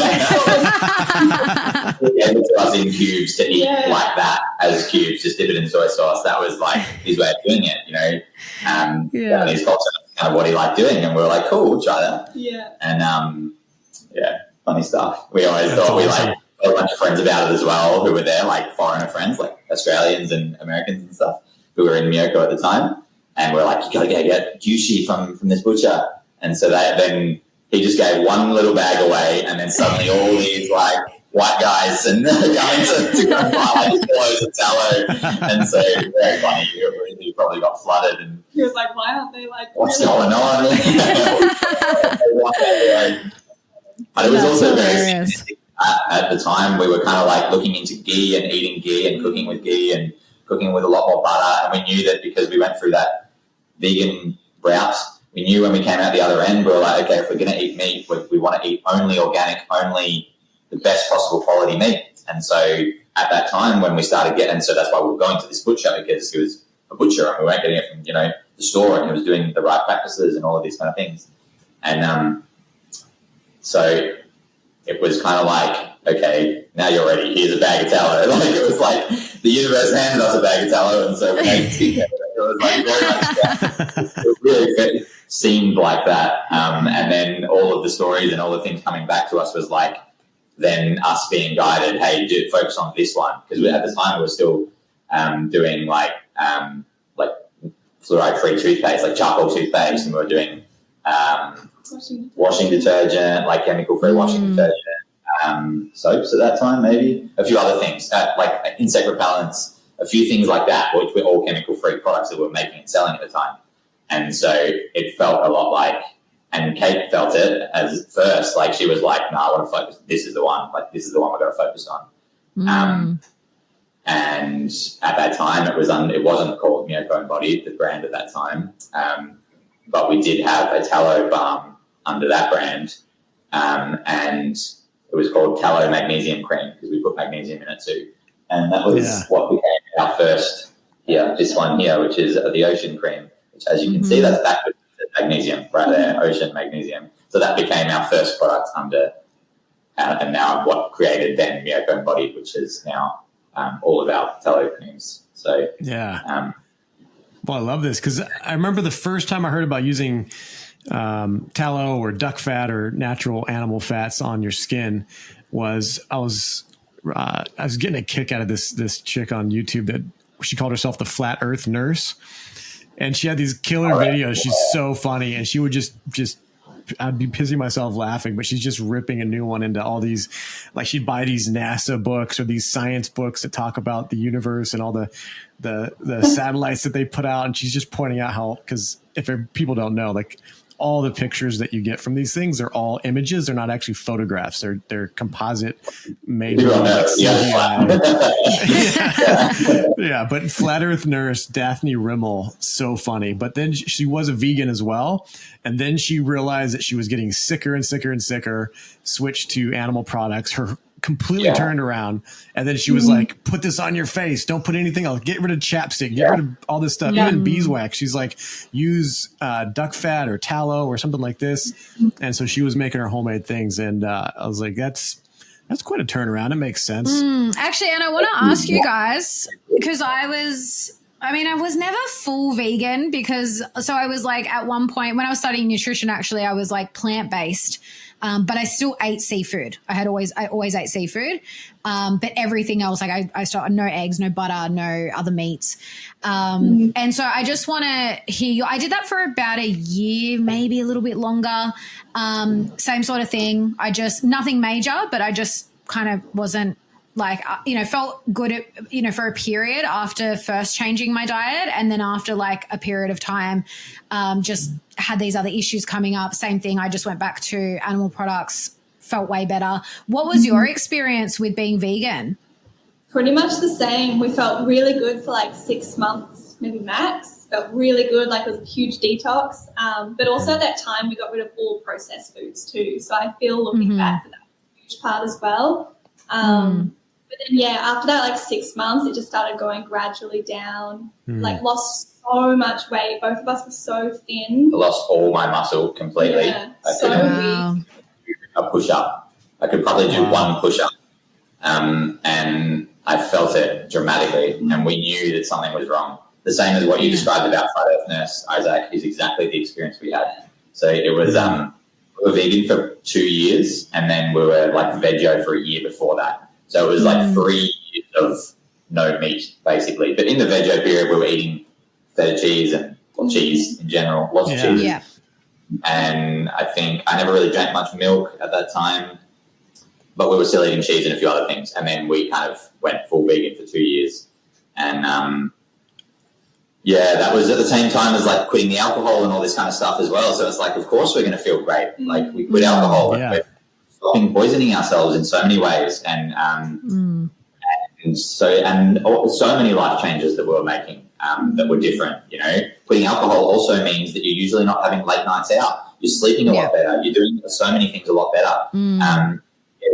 He gave it to us in cubes to eat like that as cubes, just dip it in soy sauce. That was his way of doing it, Japanese culture, kind of what he liked doing. And we were like, cool, we'll try that. Yeah. And funny stuff. We always thought we got a bunch of friends about it as well who were there, foreigner friends, Australians and Americans and stuff who were in Myoko at the time. And we're like, you got to get gyushi from this butcher. And so then he just gave one little bag away and then suddenly all these white guys and coming to go buy like kilos of tallow. And so very funny. He probably got flooded and he was like, why aren't they like, what's going on? But it was also very at the time we were kind of like looking into ghee and eating ghee and cooking with ghee and cooking with a lot more butter. And we knew that because we went through that vegan route, we knew when we came out the other end, we were like, okay, if we're going to eat meat, we want to eat only organic, only the best possible quality meat. And so at that time when we started getting, so that's why we were going to this butcher, because he was a butcher and we weren't getting it from, the store, and he was doing the right practices and all of these kind of things. And so it was kind of like, okay, now you're ready. Here's a bag of tallow. Like it was like the universe handed us a bag of tallow, and so we made it was like very much that. It really seemed like that. And then all of the stories and all the things coming back to us was like then us being guided, hey, focus on this one. Because at the time we were still doing like fluoride-free toothpaste, like charcoal toothpaste, and we were doing washing detergent, like chemical-free washing detergent, soaps at that time, maybe a few other things, like insect repellents, a few things like that, which were all chemical-free products that we were making and selling at the time. And so it felt a lot like, and Kate felt it as first, like she was like, no, I want to focus. This is the one. Like this is the one we're going to focus on. And at that time, it wasn't called Myoko Embodied, the brand at that time, but we did have a tallow balm under that brand, and it was called tallow magnesium cream because we put magnesium in it too, and that was what became our first. Yeah, this one here, which is the ocean cream, which as you can see, that's backwards to magnesium right there, ocean magnesium. So that became our first product under, and now what created then Myoko Embodied, which is now. All of our tallow creams. So well, I love this because I remember the first time I heard about using tallow or duck fat or natural animal fats on your skin was I was getting a kick out of this chick on YouTube that she called herself the Flat Earth Nurse, and she had these killer videos. She's so funny, and she would just I'd be pissing myself laughing, but she's just ripping a new one into all these, like she'd buy these NASA books or these science books that talk about the universe and all the satellites that they put out. And she's just pointing out how, because if people don't know, like all the pictures that you get from these things, they're all images. They're not actually photographs. They're composite made. Yeah, but Flat Earth Nurse, Daphne Rimmel, so funny. But then she was a vegan as well. And then she realized that she was getting sicker and sicker and sicker, switched to animal products. Her completely turned around. And then she was like, put this on your face. Don't put anything else. Get rid of chapstick. Get rid of all this stuff. Even beeswax. She's like, use duck fat or tallow or something like this. And so she was making her homemade things. And I was like, that's quite a turnaround. It makes sense. Actually, and I want to ask you guys, because I was never full vegan so I was like at one point when I was studying nutrition, actually, I was like plant-based, but I still ate seafood. I always ate seafood, but everything else, like I started no eggs, no butter, no other meats. And so I just want to hear you. I did that for about a year, maybe a little bit longer. Same sort of thing. Nothing major, but I just kind of wasn't like, felt good, for a period after first changing my diet. And then after like a period of time, just had these other issues coming up. Same thing. I just went back to animal products, felt way better. What was your experience with being vegan? Pretty much the same. We felt really good for like 6 months, maybe max. Felt really good, like it was a huge detox. But also at that time, we got rid of all processed foods too. So I feel looking back, that was a huge part as well. But then, after that, like 6 months, it just started going gradually down, like lost so much weight. Both of us were so thin. I lost all my muscle completely. Yeah, so weak. A push-up. I could probably do one push-up. And I felt it dramatically, and we knew that something was wrong. The same as what you described about Flat Earth Nurse, Isaac, is exactly the experience we had. So it was, we were vegan for 2 years, and then we were like veggie for a year before that. So it was like 3 years of no meat, basically. But in the veggie period, we were eating feta cheese or cheese in general, lots of cheese. Yeah. And I think I never really drank much milk at that time. but we were still eating cheese and a few other things. And then we kind of went full vegan for 2 years. And that was at the same time as like quitting the alcohol and all this kind of stuff as well. So it's like, of course we're going to feel great. Like we quit alcohol and we're stopping poisoning ourselves in so many ways. And so many life changes that we were making that were different, you know. Quitting alcohol also means that you're usually not having late nights out. You're sleeping a lot better. You're doing so many things a lot better.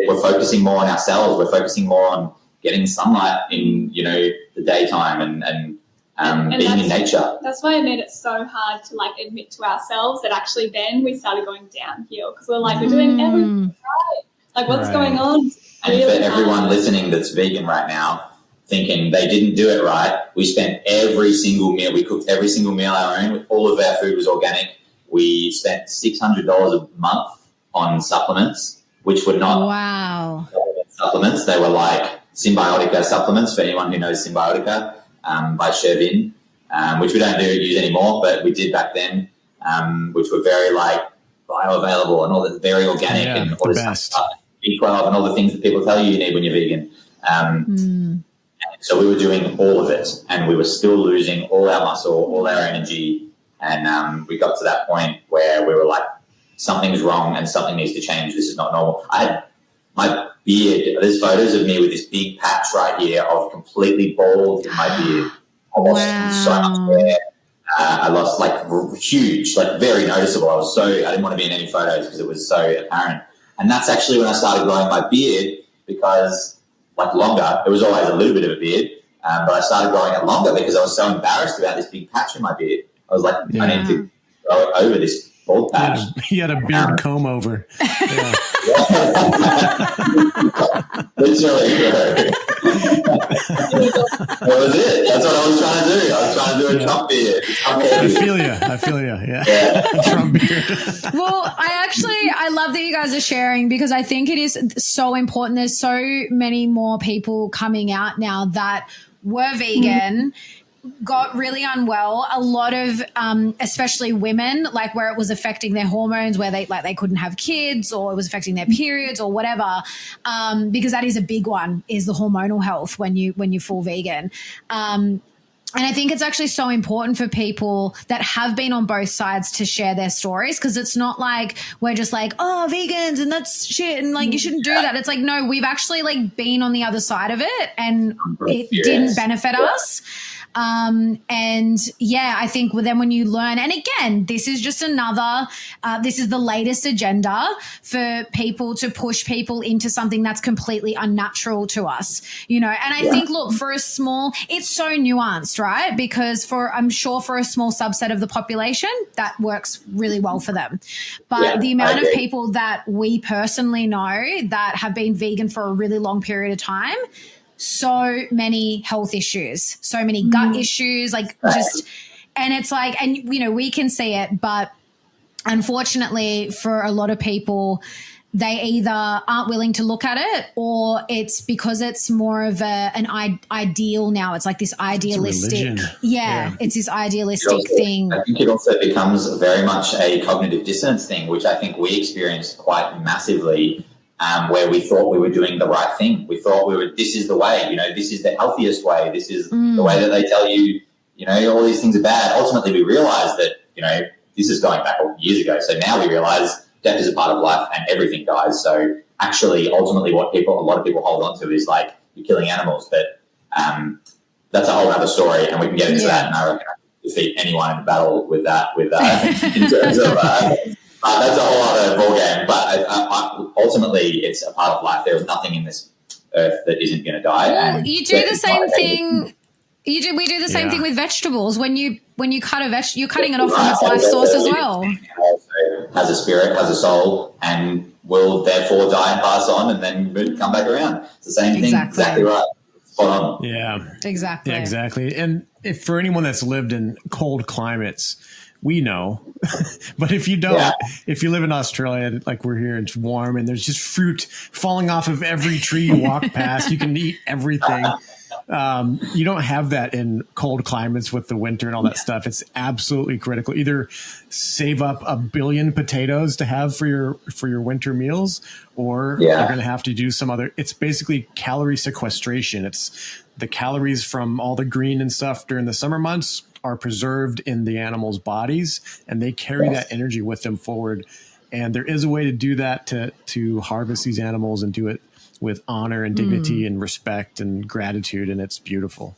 We're focusing more on ourselves. We're focusing more on getting sunlight in, you know, the daytime and being in nature. That's why it made it so hard to like admit to ourselves that actually then we started going downhill because we're like, we're doing everything right. Like what's going on? And really for everyone listening that's vegan right now, thinking they didn't do it right, we spent every single meal, we cooked every single meal our own. All of our food was organic. We spent $600 a month on supplements, which were not supplements. They were like Symbiotica supplements, for anyone who knows Symbiotica, by Shervin, which we don't use anymore, but we did back then, which were very like bioavailable and all that, very organic and all this stuff, B12 and all the things that people tell you need when you're vegan. So we were doing all of it and we were still losing all our muscle, all our energy. And we got to that point where we were like, something's wrong and something needs to change. This is not normal. I had my beard. There's photos of me with this big patch right here of completely bald in my beard. I lost so much hair. I lost like huge, like very noticeable. I didn't want to be in any photos because it was so apparent. And that's actually when I started growing my beard because like longer, it was always a little bit of a beard, but I started growing it longer because I was so embarrassed about this big patch in my beard. I was like, I need to go over this bald patch. He had a beard comb over. Yeah. Literally. That was it. That's what I was trying to do. I was trying to do a Trump beard. I feel you. Yeah. Trump beard. Well, I love that you guys are sharing because I think it is so important. There's so many more people coming out now that were vegan, got really unwell. A lot of, especially women, like where it was affecting their hormones, where they couldn't have kids or it was affecting their periods or whatever. Because that is a big one, is the hormonal health when you're full vegan. And I think it's actually so important for people that have been on both sides to share their stories because it's not like we're just like, oh, vegans and that's shit and like you shouldn't do that. It's like, no, we've actually like been on the other side of it and it didn't benefit us. And yeah, I think then when you learn, and again, this is just this is the latest agenda for people to push people into something that's completely unnatural to us, you know? And I think, look, it's so nuanced, right? Because I'm sure for a small subset of the population, that works really well for them. But the amount of people that we personally know that have been vegan for a really long period of time, so many health issues, so many gut issues, and it's like, and you know, we can see it, but unfortunately for a lot of people, they either aren't willing to look at it or it's because it's more of an ideal now. It's like this idealistic, it's this idealistic thing. I think it also becomes very much a cognitive dissonance thing, which I think we experienced quite massively. Where we thought we were doing the right thing. We thought this is the way, you know, this is the healthiest way. This is the way that they tell you, you know, all these things are bad. Ultimately, we realized that, you know, this is going back years ago. So now we realize death is a part of life and everything dies. So actually, ultimately, what a lot of people hold on to is like, you're killing animals. But that's a whole other story and we can get into that. And I reckon I can defeat anyone in a battle with that in terms of... that's a whole other ballgame, but ultimately it's a part of life. There is nothing in this earth that isn't going to die. Well, you do the same thing. We do the same thing with vegetables. When you cut a vegetable, you're cutting it off from its life source as well. Has a spirit, has a soul, and will therefore die and pass on, and then come back around. It's the same thing. Exactly right. Spot on. Yeah. Exactly. Yeah, exactly. And for anyone that's lived in cold climates, we know, but if you don't, if you live in Australia, like we're here, it's warm and there's just fruit falling off of every tree you walk past. You can eat everything. You don't have that in cold climates with the winter and all that stuff. It's absolutely critical. Either save up 1 billion potatoes to have for your winter meals, or you're going to have to do some other. It's basically calorie sequestration. It's the calories from all the green and stuff during the summer months are preserved in the animals' bodies, and they carry that energy with them forward. And there is a way to do that, to harvest these animals and do it with honor and dignity and respect and gratitude. And it's beautiful,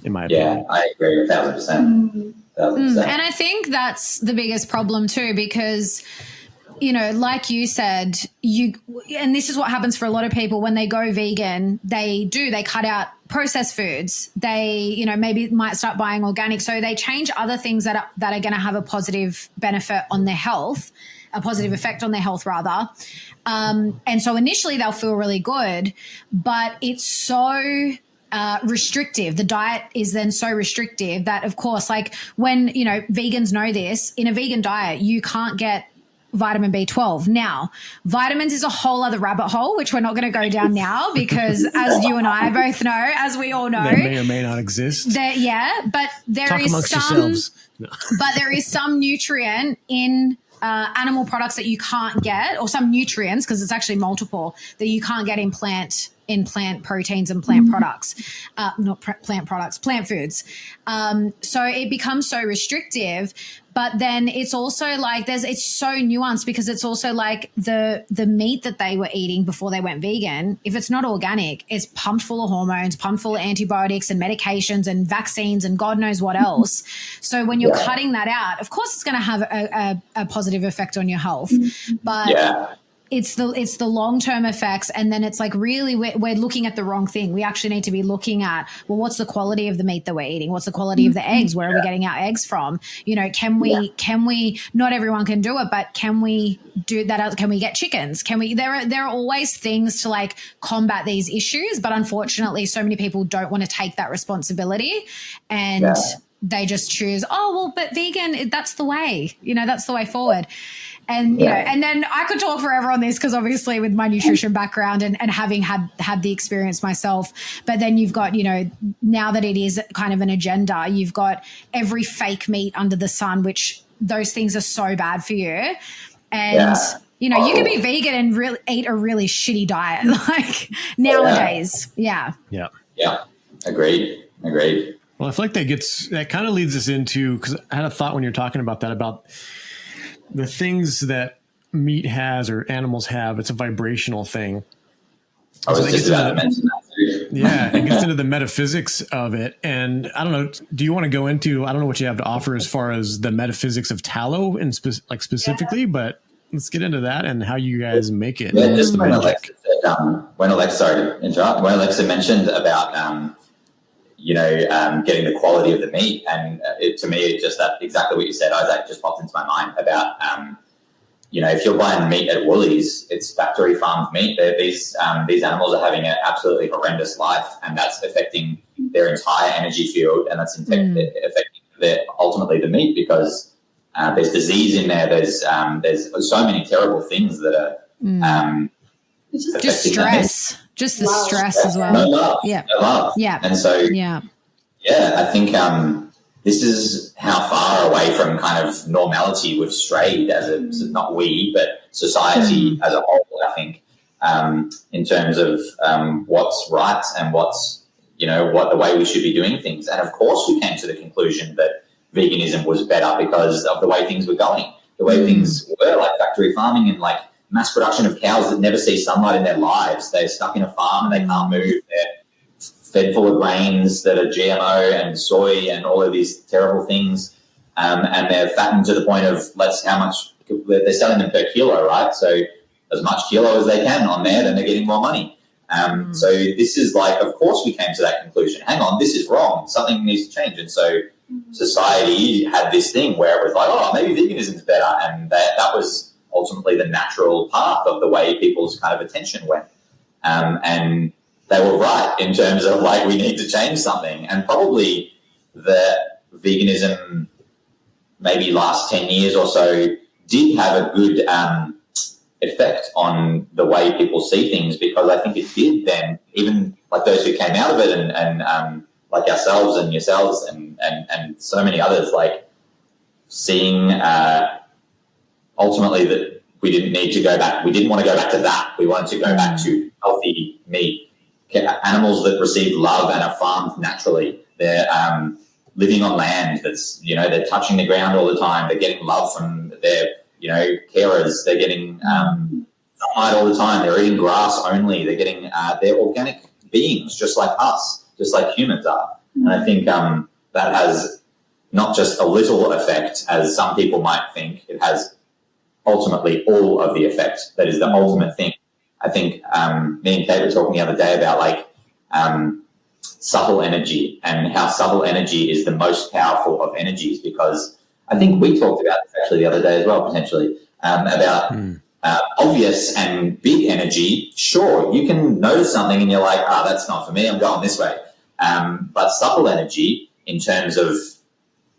in my opinion. Yeah, I agree 1,000%. 1,000%. And I think that's the biggest problem too, because, you know, like you said, and this is what happens for a lot of people when they go vegan, they cut out processed foods. They, you know, maybe might start buying organic. So they change other things that are going to have a positive benefit on their health, a positive effect on their health rather. And so initially they'll feel really good, but it's so restrictive. The diet is then so restrictive that, of course, like when, you know, vegans know this, in a vegan diet, you can't get vitamin B12. Now, vitamins is a whole other rabbit hole, which we're not going to go down now because as you and I both know, as we all know, they may or may not exist. But there Talk is amongst some, yourselves. No. But there is some nutrient in animal products that you can't get, or some nutrients, because it's actually multiple, that you can't get in plant proteins and plant products, plant foods. So it becomes so restrictive, but then it's also like it's so nuanced because it's also like the meat that they were eating before they went vegan, if it's not organic, it's pumped full of hormones, pumped full of antibiotics and medications and vaccines and God knows what else. So when you're cutting that out, of course it's going to have a positive effect on your health, but it's the long-term effects. And then it's like, really, we're looking at the wrong thing. We actually need to be looking at, well, what's the quality of the meat that we're eating? What's the quality of the eggs? Where are we getting our eggs from? You know, can we, not everyone can do it, but can we do that? Can we get chickens? There are always things to like combat these issues, but unfortunately so many people don't want to take that responsibility and they just choose, oh, well, but vegan, that's the way, you know, that's the way forward. And, you know, and then I could talk forever on this because obviously with my nutrition background and having had the experience myself, but then you've got, you know, now that it is kind of an agenda, you've got every fake meat under the sun, which those things are so bad for you. And, you know, you can be vegan and really eat a really shitty diet like nowadays. Yeah. Agreed. Well, I feel like that kind of leads us into, because I had a thought when you're talking about that, about the things that meat has or animals have. It's a vibrational thing. I was just about to mention that too. Yeah, it gets into the metaphysics of it. And I don't know, do you want to go into, I don't know what you have to offer as far as the metaphysics of tallow and specifically, but let's get into that and how you guys make it. Yeah, just when Alexa mentioned about, getting the quality of the meat, and to me, it just that exactly what you said, Isaac, just popped into my mind about, if you're buying meat at Woolies, it's factory farmed meat. These animals are having an absolutely horrendous life, and that's affecting their entire energy field, and that's affecting ultimately the meat because there's disease in there. There's so many terrible things that are just stress. Just the stress as well. No love. Yeah. No love. Yeah. And so, I think this is how far away from kind of normality we've strayed not we, but society as a whole, I think, in terms of what's right and what's, what the way we should be doing things. And of course we came to the conclusion that veganism was better because of the way things were going, the way things were, like factory farming and like mass production of cows that never see sunlight in their lives. They're stuck in a farm and they can't move. They're fed full of grains that are GMO and soy and all of these terrible things. And they're fattened to the point of how much they're selling them per kilo, right? So as much kilo as they can on there, then they're getting more money. So this is like, of course we came to that conclusion. Hang on, this is wrong. Something needs to change. And so society had this thing where it was like, oh, maybe veganism is better. And that was ultimately the natural path of the way people's kind of attention went. And they were right in terms of like, we need to change something. And probably the veganism maybe last 10 years or so did have a good effect on the way people see things, because I think it did then, even like those who came out of it and like ourselves and yourselves and so many others, like seeing ultimately that we didn't need to go back. We didn't want to go back to that. We wanted to go back to healthy meat, animals that receive love and are farmed naturally. They're living on land that's, they're touching the ground all the time. They're getting love from their, carers. They're getting sunlight all the time. They're eating grass only. They're getting, they're organic beings just like us, just like humans are. And I think that has not just a little effect, as some people might think. It has ultimately all of the effect. That is the ultimate thing. I think me and Kate were talking the other day about like subtle energy, and how subtle energy is the most powerful of energies, because I think we talked about this actually the other day as well, potentially, about obvious and big energy. Sure, you can notice something and you're like, that's not for me, I'm going this way. But subtle energy, in terms of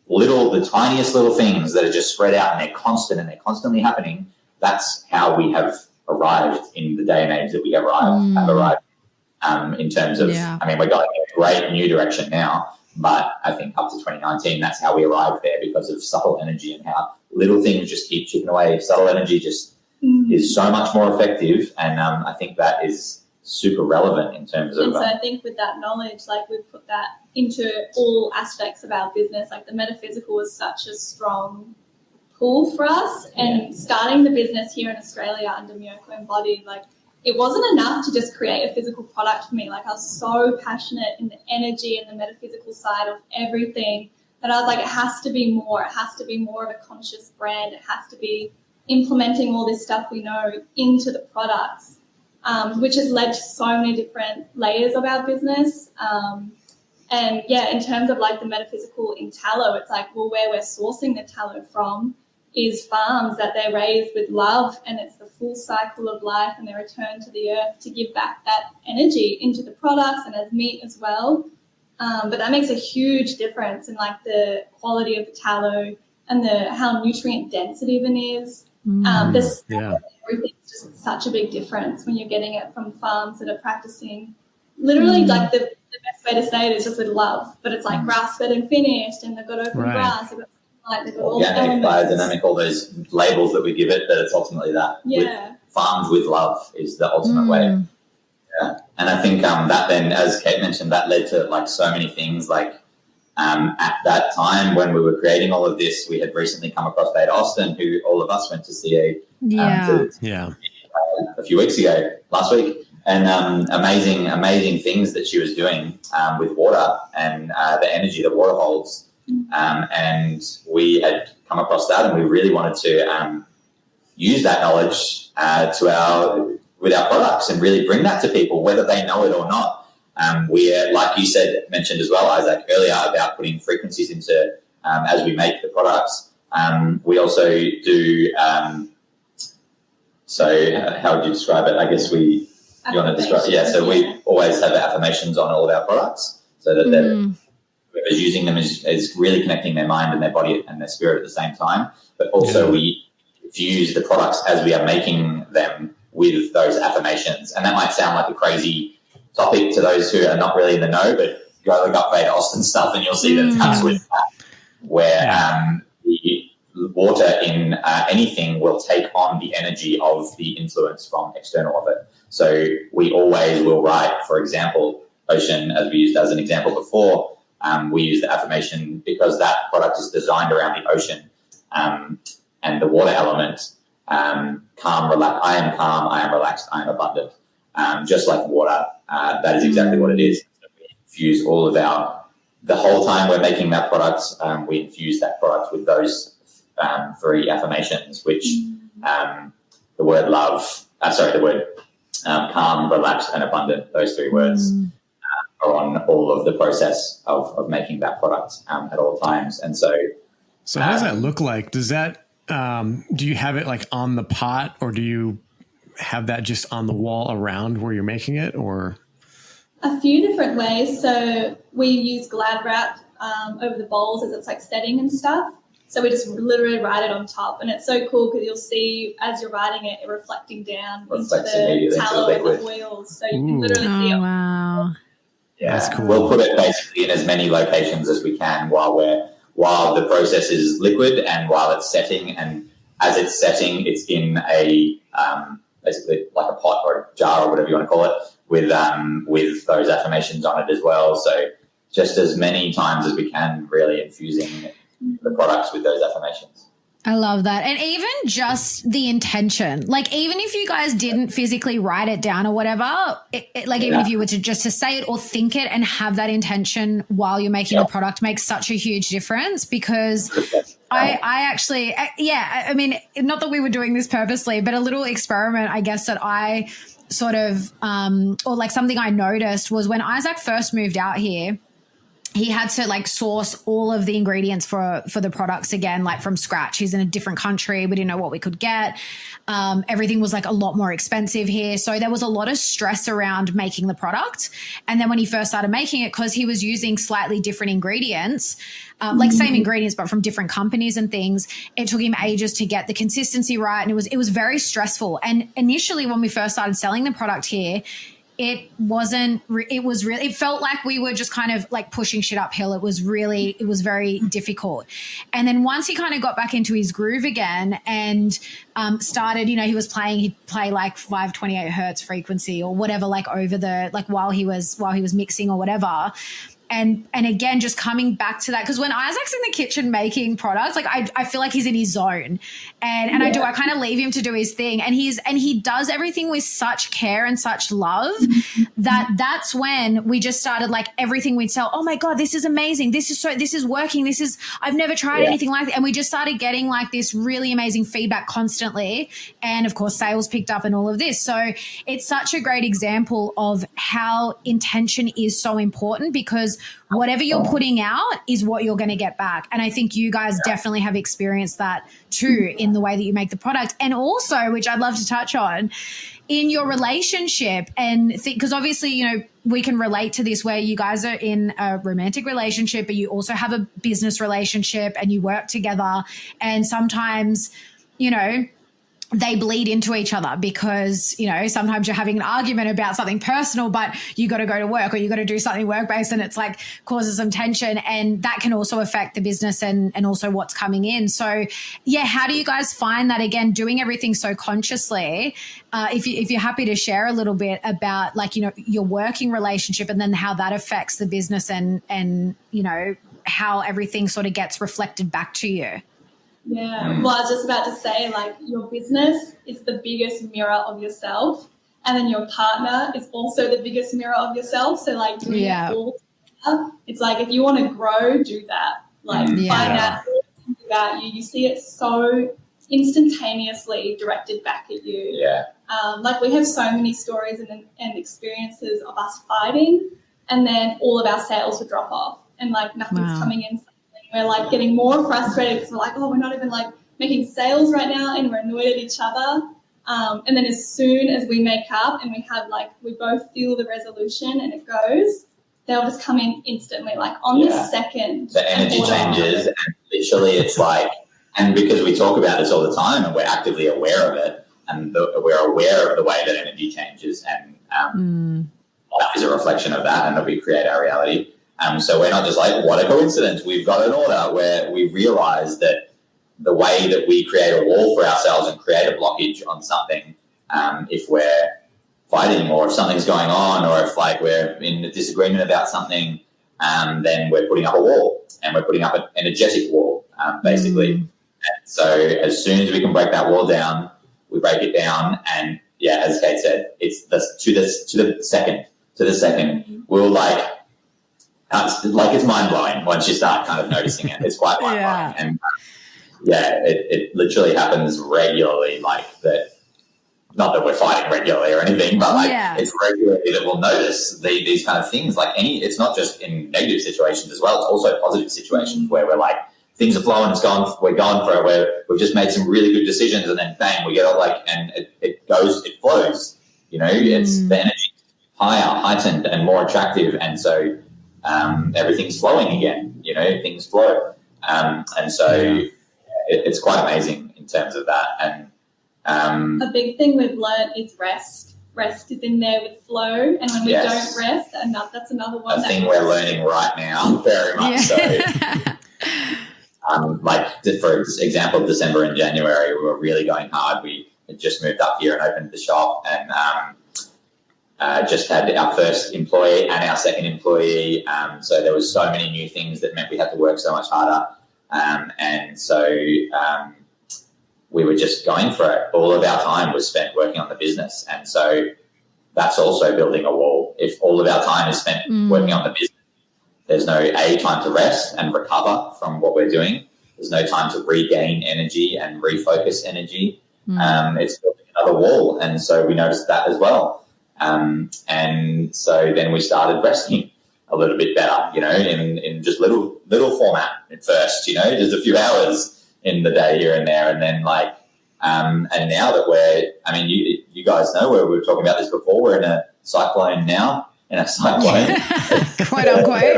the tiniest little things that are just spread out and they're constant and they're constantly happening, that's how we have arrived in the day and age that we have arrived in terms of, I mean, we're going in a great new direction now, but I think up to 2019, that's how we arrived there, because of subtle energy and how little things just keep chipping away. Subtle energy just is so much more effective, and I think that is super relevant in terms of... And so I think with that knowledge, like we've put that into all aspects of our business. Like the metaphysical was such a strong pull for us, and starting the business here in Australia under Myoko Embodied, like it wasn't enough to just create a physical product for me. Like I was so passionate in the energy and the metaphysical side of everything that I was like, it has to be more. It has to be more of a conscious brand. It has to be implementing all this stuff we know into the products, which has led to so many different layers of our business. And in terms of like the metaphysical in tallow, it's like, well, where we're sourcing the tallow from is farms that they're raised with love, and it's the full cycle of life, and they return to the earth to give back that energy into the products and as meat as well. But that makes a huge difference in like the quality of the tallow and how nutrient dense it even is. Everything's just such a big difference when you're getting it from farms that are practicing literally like the best way to say it is just with love, but it's like grass-fed and finished, and they've got open grass, they've got sunlight, they've got all the elements. Biodynamic, all those labels that we give it, but it's ultimately that. Farmed with love is the ultimate way. Yeah. And I think that then, as Kate mentioned, that led to like so many things. Like at that time when we were creating all of this, we had recently come across Beta Austin, who all of us went to see a few weeks ago, last week. And amazing things that she was doing with water and the energy that water holds. And we had come across that, and we really wanted to use that knowledge with our products and really bring that to people, whether they know it or not. We're, like you mentioned as well, Isaac, earlier, about putting frequencies into as we make the products. We also do. So how would you describe it? I guess you want to describe it? Yeah, so we always have affirmations on all of our products, so that whoever's using them is really connecting their mind and their body and their spirit at the same time. But also we fuse the products as we are making them with those affirmations. And that might sound like a crazy topic to those who are not really in the know, but go look up Beta Austin stuff and you'll see that it's absolutely that, where the water in anything will take on the energy of the influence from external of it. So we always will write, for example, ocean, as we used as an example before, we use the affirmation because that product is designed around the ocean and the water element. Calm, relax. I am calm, I am relaxed, I am abundant. Just like water, that is exactly what it is. So we infuse all of the whole time we're making that product, we infuse that product with those 3 affirmations, which the word calm, relaxed, and abundant, those 3 words are on all of the process of making that product at all times. And so how does that look like? Does that, do you have it like on the pot, or do you have that just on the wall around where you're making it, or? A few different ways. So we use Glad wrap over the bowls as it's like setting and stuff. So we just literally write it on top, and it's so cool because you'll see as you're writing it reflecting down into the tallow and the oils. So you can literally see it. Wow. Yeah, that's cool. We'll put it basically in as many locations as we can while the process is liquid and while it's setting. And as it's setting, it's in a basically like a pot or a jar or whatever you want to call it with those affirmations on it as well. So just as many times as we can, really infusing the products with those affirmations. I love that. And even just the intention, like even if you guys didn't physically write it down or whatever, even if you were to say it or think it and have that intention while you're making the product makes such a huge difference because I actually, I mean, not that we were doing this purposely, but a little experiment, I guess, that I sort of, or like something I noticed was when Isaac first moved out here, he had to like source all of the ingredients for the products again, like from scratch. He's in a different country. We didn't know what we could get. Everything was like a lot more expensive here. So there was a lot of stress around making the product. And then when he first started making it, because he was using slightly different ingredients, like same ingredients, but from different companies and things, it took him ages to get the consistency right. And it was very stressful. And initially when we first started selling the product here, it felt like we were just kind of like pushing shit uphill. It was very difficult. And then once he kind of got back into his groove again and started, he'd play like 528 hertz frequency or whatever, like over the, like while he was mixing or whatever. And again, just coming back to that, because when Isaac's in the kitchen making products, like I feel like he's in his zone, and I kind of leave him to do his thing, and he does everything with such care and such love that's when we just started like everything we'd sell. Oh my God, this is amazing! This is working. I've never tried anything like that, and we just started getting like this really amazing feedback constantly, and of course sales picked up and all of this. So it's such a great example of how intention is so important because whatever you're putting out is what you're going to get back. And I think you guys definitely have experienced that too in the way that you make the product. And also, which I'd love to touch on, in your relationship, and because obviously, we can relate to this where you guys are in a romantic relationship, but you also have a business relationship and you work together. And sometimes, they bleed into each other because, sometimes you're having an argument about something personal, but you got to go to work or you got to do something work-based, and it's like causes some tension, and that can also affect the business and also what's coming in. So how do you guys find that, again, doing everything so consciously? If you're happy to share a little bit about like, your working relationship and then how that affects the business and how everything sort of gets reflected back to you. Yeah, well, I was just about to say, like, your business is the biggest mirror of yourself, and then your partner is also the biggest mirror of yourself. So, like, doing it all together, it's like if you want to grow, do that. Like, find out about you. You see it so instantaneously directed back at you. Yeah. Like, we have so many stories and experiences of us fighting, and then all of our sales would drop off, and, like, nothing's coming in. We're like getting more frustrated because we're like, we're not even like making sales right now, and we're annoyed at each other. And then as soon as we make up and we both feel the resolution and it goes, they'll just come in instantly, like on the second. The energy changes, and literally it's like, and because we talk about this all the time and we're actively aware of it, and we're aware of the way that energy changes, and life is a reflection of that, and that we create our reality. So we're not just like, what a coincidence, we've got an order, where we realize that the way that we create a wall for ourselves and create a blockage on something, if we're fighting or if something's going on or if like we're in a disagreement about something, then we're putting up a wall, and we're putting up an energetic wall, basically. And so as soon as we can break that wall down, we break it down, and as Kate said, it's to the second, we'll it's mind-blowing once you start kind of noticing it. It's quite mind-blowing. And it literally happens regularly, like that. Not that we're fighting regularly or anything, but it's regularly that we'll notice these kind of things. Like it's not just in negative situations as well. It's also positive situations where we're like, things are flowing, we're going for it, where we've just made some really good decisions, and then bang, we get all and it flows. It's the energy higher, heightened, and more attractive, and so everything's flowing again. Things flow, and so it's quite amazing in terms of that. And a big thing we've learned is rest. Rest is in there with flow, and when we don't rest, that's another one. A thing we're learning right now, very much so. Like for example, December and January, we were really going hard. We had just moved up here and opened the shop, and just had our first employee and our second employee. So there was so many new things that meant we had to work so much harder. And so we were just going for it. All of our time was spent working on the business. And so that's also building a wall. If all of our time is spent working on the business, there's no time to rest and recover from what we're doing. There's no time to regain energy and refocus energy. It's building another wall. And so we noticed that as well. And so then we started resting a little bit better, in just little format at first, just a few hours in the day here and there. And then and now that you guys know where we were talking about this before, we're in a cyclone now, quite unquote.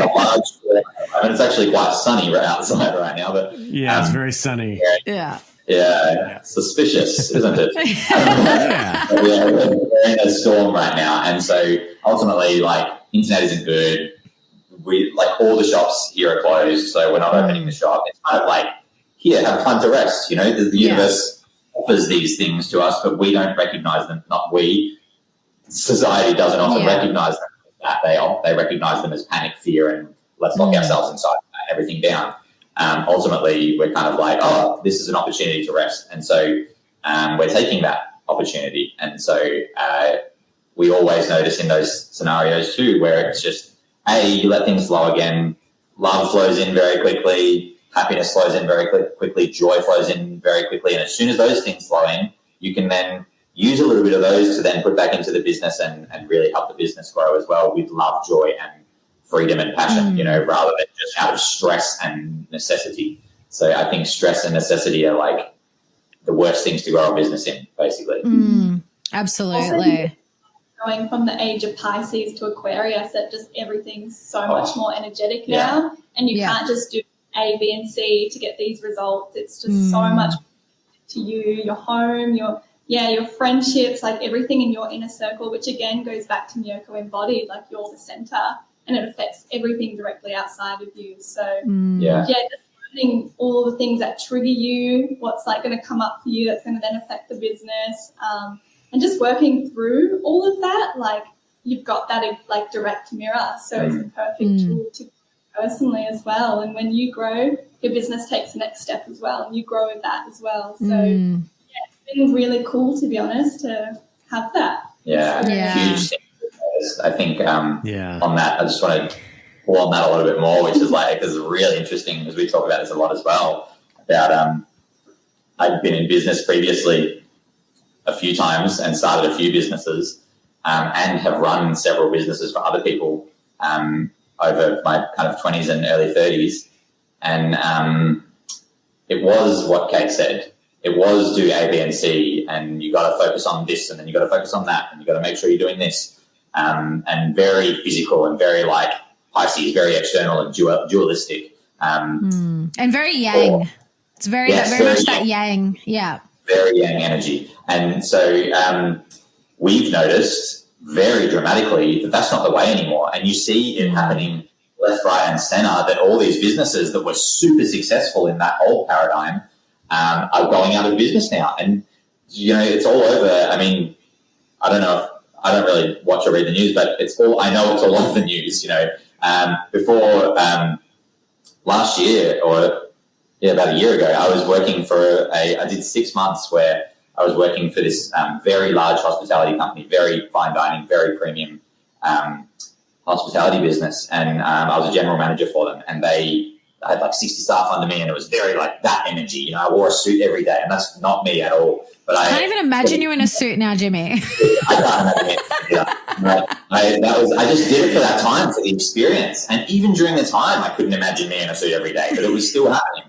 It's actually quite sunny right outside right now, but it's very sunny. Yeah, suspicious, isn't it? We're in a storm right now, and so ultimately, internet isn't good. We all the shops here are closed, so we're not opening the shop. It's kind of here, have time to rest. The universe offers these things to us, but we don't recognize them. Not we. Society doesn't often recognize them as that. They recognize them as panic, fear, and let's lock ourselves inside, everything down. Ultimately, we're kind of this is an opportunity to rest. And so we're taking that opportunity. And so we always notice in those scenarios too, where it's just, you let things flow again. Love flows in very quickly. Happiness flows in very quickly. Joy flows in very quickly. And as soon as those things flow in, you can then use a little bit of those to then put back into the business and really help the business grow as well with love, joy, and freedom and passion, rather than just out of stress and necessity. So I think stress and necessity are the worst things to grow a business in, basically. Absolutely. Also, going from the age of Pisces to Aquarius, that just everything's so much more energetic now, and you can't just do A, B, and C to get these results. It's just so much to you, your home, your friendships, everything in your inner circle, which again goes back to Myoko Embodied, you're the center. And it affects everything directly outside of you. So, just learning all the things that trigger you, what's going to come up for you that's going to then affect the business, and just working through all of that, you've got that direct mirror. So it's a perfect tool to grow personally as well. And when you grow, your business takes the next step as well, and you grow with that as well. So, it's been really cool, to be honest, to have that. Huge thing. I think on that, I just want to pull on that a little bit more, which is because it's really interesting, because we talk about this a lot as well, about I'd been in business previously a few times and started a few businesses and have run several businesses for other people over my kind of 20s and early 30s. And it was what Kate said. It was do A, B, and C, and you got to focus on this, and then you got to focus on that, and you got to make sure you're doing this. And very physical and very Pisces, very external and dualistic. And very yang. It's very much that yang. Yeah. Very yang energy. And so we've noticed very dramatically that that's not the way anymore. And you see it happening left, right, and center, that all these businesses that were super successful in that old paradigm are going out of business now. And, it's all over. I mean, I don't know if I don't really watch or read the news, but I know it's all over the news. Before last year, or about a year ago, I was working I did 6 months where I was working for this very large hospitality company, very fine dining, very premium hospitality business, and I was a general manager for them, and I had 60 staff under me, and it was very that energy. I wore a suit every day, and that's not me at all. But I can't even imagine you in a suit now, Jimmy. I can't imagine it. I just did it for that time, for the experience. And even during the time, I couldn't imagine me in a suit every day, but it was still happening.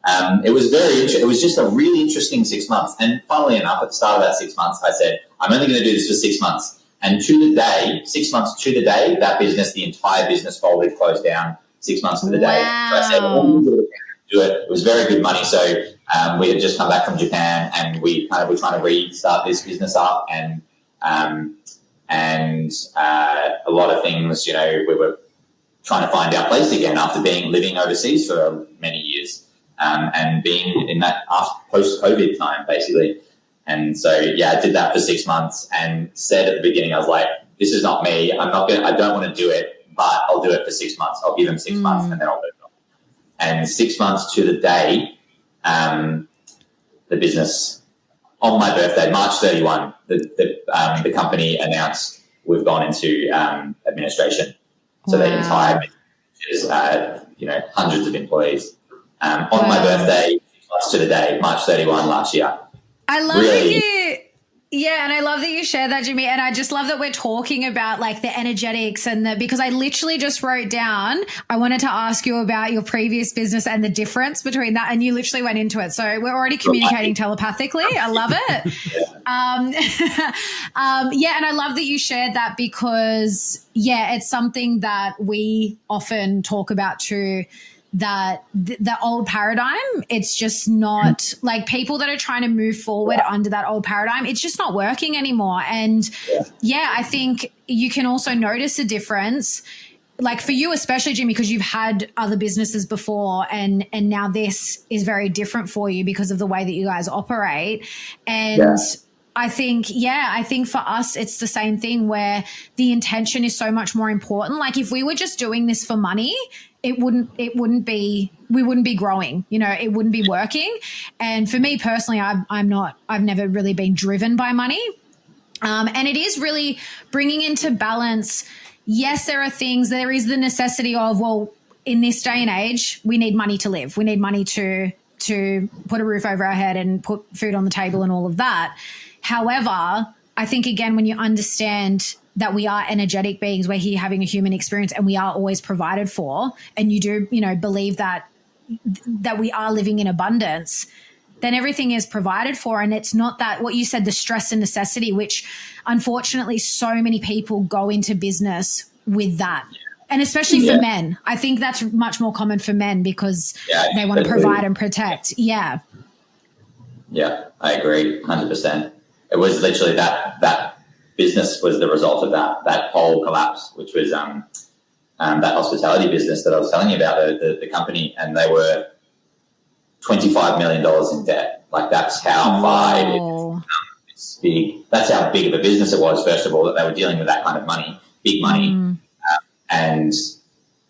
And it was it was just a really interesting 6 months. And funnily enough, at the start of that 6 months, I said, I'm only going to do this for 6 months. And to the day, 6 months to the day, that business, the entire business folded, closed down. 6 months to the day. So I said, do it. It was very good money. So we had just come back from Japan, and we kind of were trying to restart this business up, and a lot of things, you know, we were trying to find our place again after living overseas for many years, and being in that post-COVID time, basically. And so, yeah, I did that for 6 months and said at the beginning, I was like, this is not me. I don't want to do it, but I'll do it for 6 months. I'll give them 6 months and then I'll move on. And 6 months to the day, the business, on my birthday, March 31, the company announced we've gone into administration. So the entire business is, you know, hundreds of employees. On my birthday, 6 months to the day, March 31 last year. I love that and I love that you share that, Jimmy. And I just love that we're talking about like the energetics because I literally just wrote down, I wanted to ask you about your previous business and the difference between that. And you literally went into it. So we're already communicating telepathically. I love it. And I love that you shared that because, it's something that we often talk about too, that the old paradigm, it's just not like people that are trying to move forward under that old paradigm, it's just not working anymore. And I think you can also notice a difference, like for you especially, Jimmy, because you've had other businesses before and now this is very different for you because of the way that you guys operate. And I think for us, it's the same thing where the intention is so much more important. Like if we were just doing this for money, we wouldn't be growing, you know, it wouldn't be working. And for me personally, I've never really been driven by money. And it is really bringing into balance. Yes, there is the necessity of, well, in this day and age, we need money to live. We need money to put a roof over our head and put food on the table and all of that. However, I think, again, when you understand that we are energetic beings, we're here having a human experience and we are always provided for, and you do, you know, believe that we are living in abundance, then everything is provided for. And it's not that, what you said, the stress and necessity, which unfortunately so many people go into business with that. And especially for men, I think that's much more common for men because they want to provide and protect. Yeah, I agree 100%. It was literally that business was the result of that whole collapse, which was that hospitality business that I was telling you about, the company, and they were $25 million in debt. Like that's how far it's big. That's how big of a business it was, first of all, that they were dealing with that kind of money, big money. And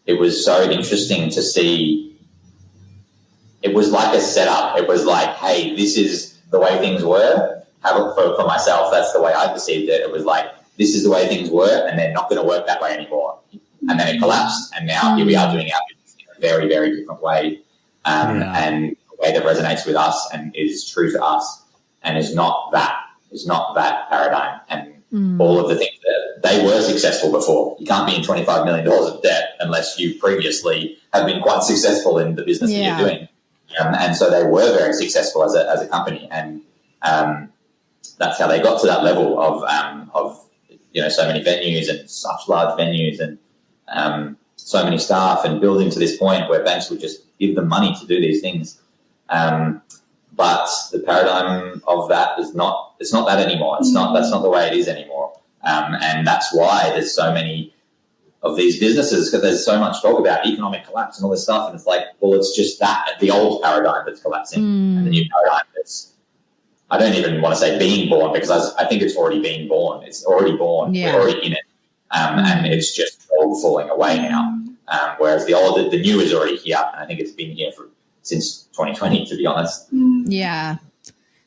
it was so interesting to see. It was like a setup. It was like, hey, this is the way things were. For myself, that's the way I perceived it. It was like, this is the way things were, and they're not going to work that way anymore. And then it collapsed, and now here we are doing our business in a very, very different way, and a way that resonates with us and is true to us, and is not that paradigm. And all of the things that they were successful before. You can't be in $25 million of debt unless you previously have been quite successful in the business that you're doing. And so they were very successful as a company, and that's how they got to that level of you know, so many venues and such large venues and so many staff, and building to this point where banks would just give them money to do these things. But the paradigm of that it's not that anymore. That's not the way it is anymore. And that's why there's so many of these businesses, because there's so much talk about economic collapse and all this stuff. And it's like, well, it's just the old paradigm that's collapsing, and the new paradigm that's, I don't even want to say being born, because I think it's already being born. It's already born. Yeah. We're already in it. And it's just all falling away now. Whereas the new is already here. And I think it's been here since 2020, to be honest. Yeah.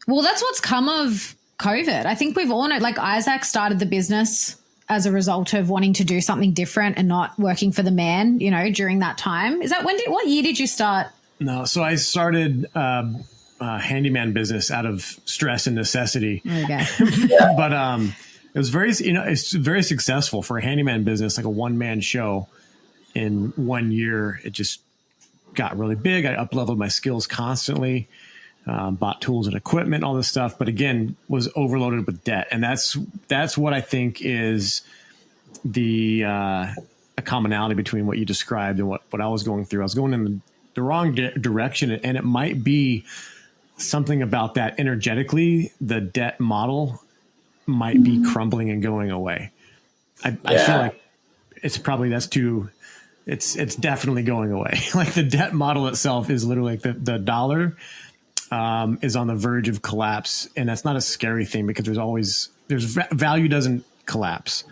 Well, that's what's come of COVID. I think we've all known, like Isaac started the business as a result of wanting to do something different and not working for the man, you know, during that time. Is that what year did you start? No, so I started handyman business out of stress and necessity. Okay. But it was it's very successful for a handyman business, like a one-man show. In 1 year, it just got really big. I up-leveled my skills constantly, bought tools and equipment, all this stuff. But again, was overloaded with debt. And that's what I think is the a commonality between what you described and what I was going through. I was going in the wrong direction, and it might be something about that energetically. The debt model might be crumbling and going away. I feel like it's definitely going away. Like the debt model itself is literally like the dollar is on the verge of collapse. And that's not a scary thing because value doesn't collapse.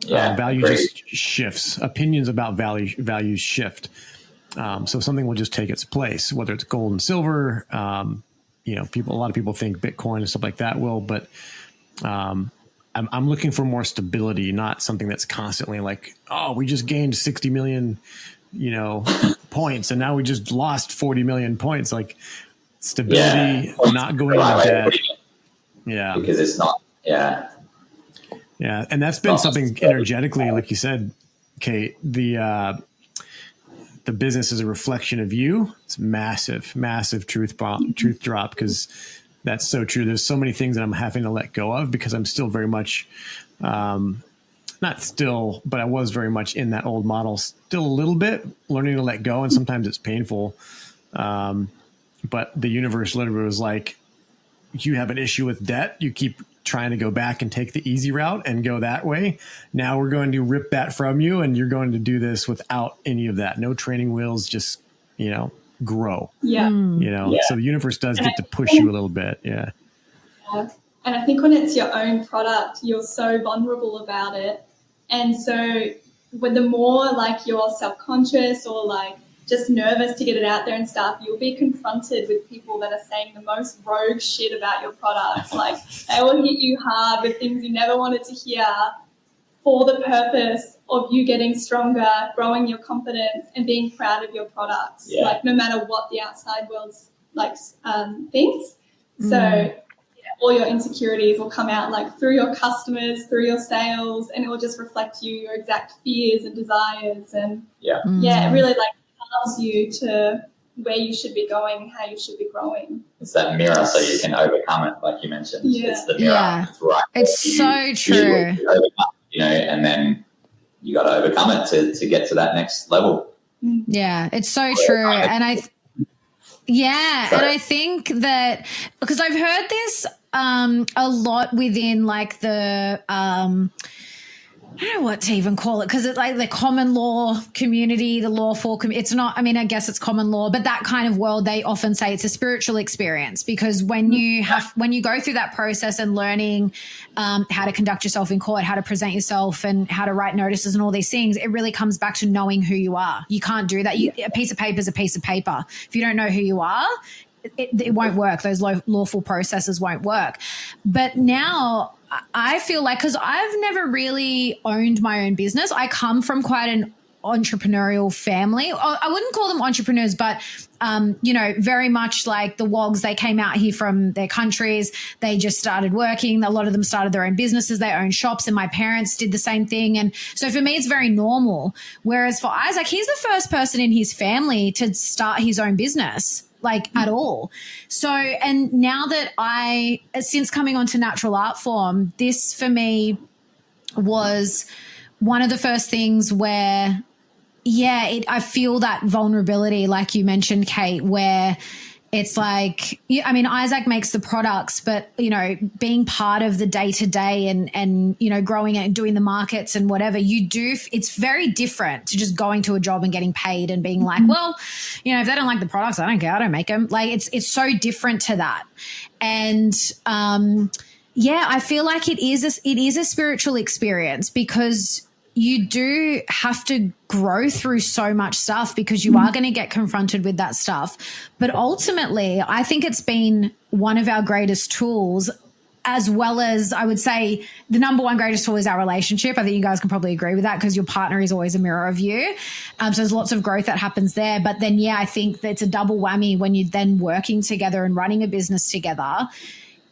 Value just shifts. Opinions about values shift. So something will just take its place, whether it's gold and silver. A lot of people think Bitcoin and stuff like that will, but I'm looking for more stability, not something that's constantly like, oh, we just gained 60 million, points, and now we just lost 40 million points. Like stability, not going into debt. Yeah, because it's not. Yeah, and that's been something energetically, like you said, Kate. The business is a reflection of you. It's massive truth drop because that's so true. There's so many things that I'm having to let go of because I'm still very much, not still, but I was very much in that old model, still a little bit learning to let go. And sometimes it's painful. But the universe literally was like, you have an issue with debt. You keep trying to go back and take the easy route and go that way. Now we're going to rip that from you. And you're going to do this without any of that. No training wheels, just, grow. Yeah. So the universe does get to push you a little bit. Yeah. And I think when it's your own product, you're so vulnerable about it. And so when the more like you're self-conscious or like just nervous to get it out there and stuff, you'll be confronted with people that are saying the most rogue shit about your products. Like they will hit you hard with things you never wanted to hear for the purpose of you getting stronger, growing your confidence and being proud of your products, like no matter what the outside world's like thinks. So all your insecurities will come out like through your customers, through your sales, and it will just reflect your exact fears and desires. And it really like allows you to where you should be going and how you should be growing. It's that mirror so you can overcome it, like you mentioned. It's the mirror. Yeah. It's right. It's so true. You overcome, and then you got to overcome it to get to that next level. Yeah, it's so true. And I think that because I've heard this a lot within like the I don't know what to even call it because it's like the common law community, the lawful it's not, I mean, I guess it's common law, but that kind of world, they often say it's a spiritual experience because when you go through that process and learning how to conduct yourself in court, how to present yourself and how to write notices and all these things, it really comes back to knowing who you are. You can't do that. A piece of paper is a piece of paper. If you don't know who you are, it won't work. Those lawful processes won't work. But now I feel like, because I've never really owned my own business. I come from quite an entrepreneurial family. I wouldn't call them entrepreneurs, but, very much like the Wogs, they came out here from their countries. They just started working. A lot of them started their own businesses. They own shops, and my parents did the same thing. And so for me, it's very normal. Whereas for Isaac, he's the first person in his family to start his own business. Like at all. So, and now that since coming onto Natural Art Form, this for me was one of the first things where, I feel that vulnerability, like you mentioned, Kate, where it's like, Isaac makes the products, but, being part of the day-to-day and growing it and doing the markets and whatever you do, it's very different to just going to a job and getting paid and being like, well, if they don't like the products, I don't care. I don't make them. Like it's so different to that. And, I feel like it is a spiritual experience because you do have to grow through so much stuff because you are going to get confronted with that stuff. But ultimately, I think it's been one of our greatest tools, as well as I would say the number one greatest tool is our relationship. I think you guys can probably agree with that because your partner is always a mirror of you. So there's lots of growth that happens there. But then, I think that it's a double whammy when you're then working together and running a business together.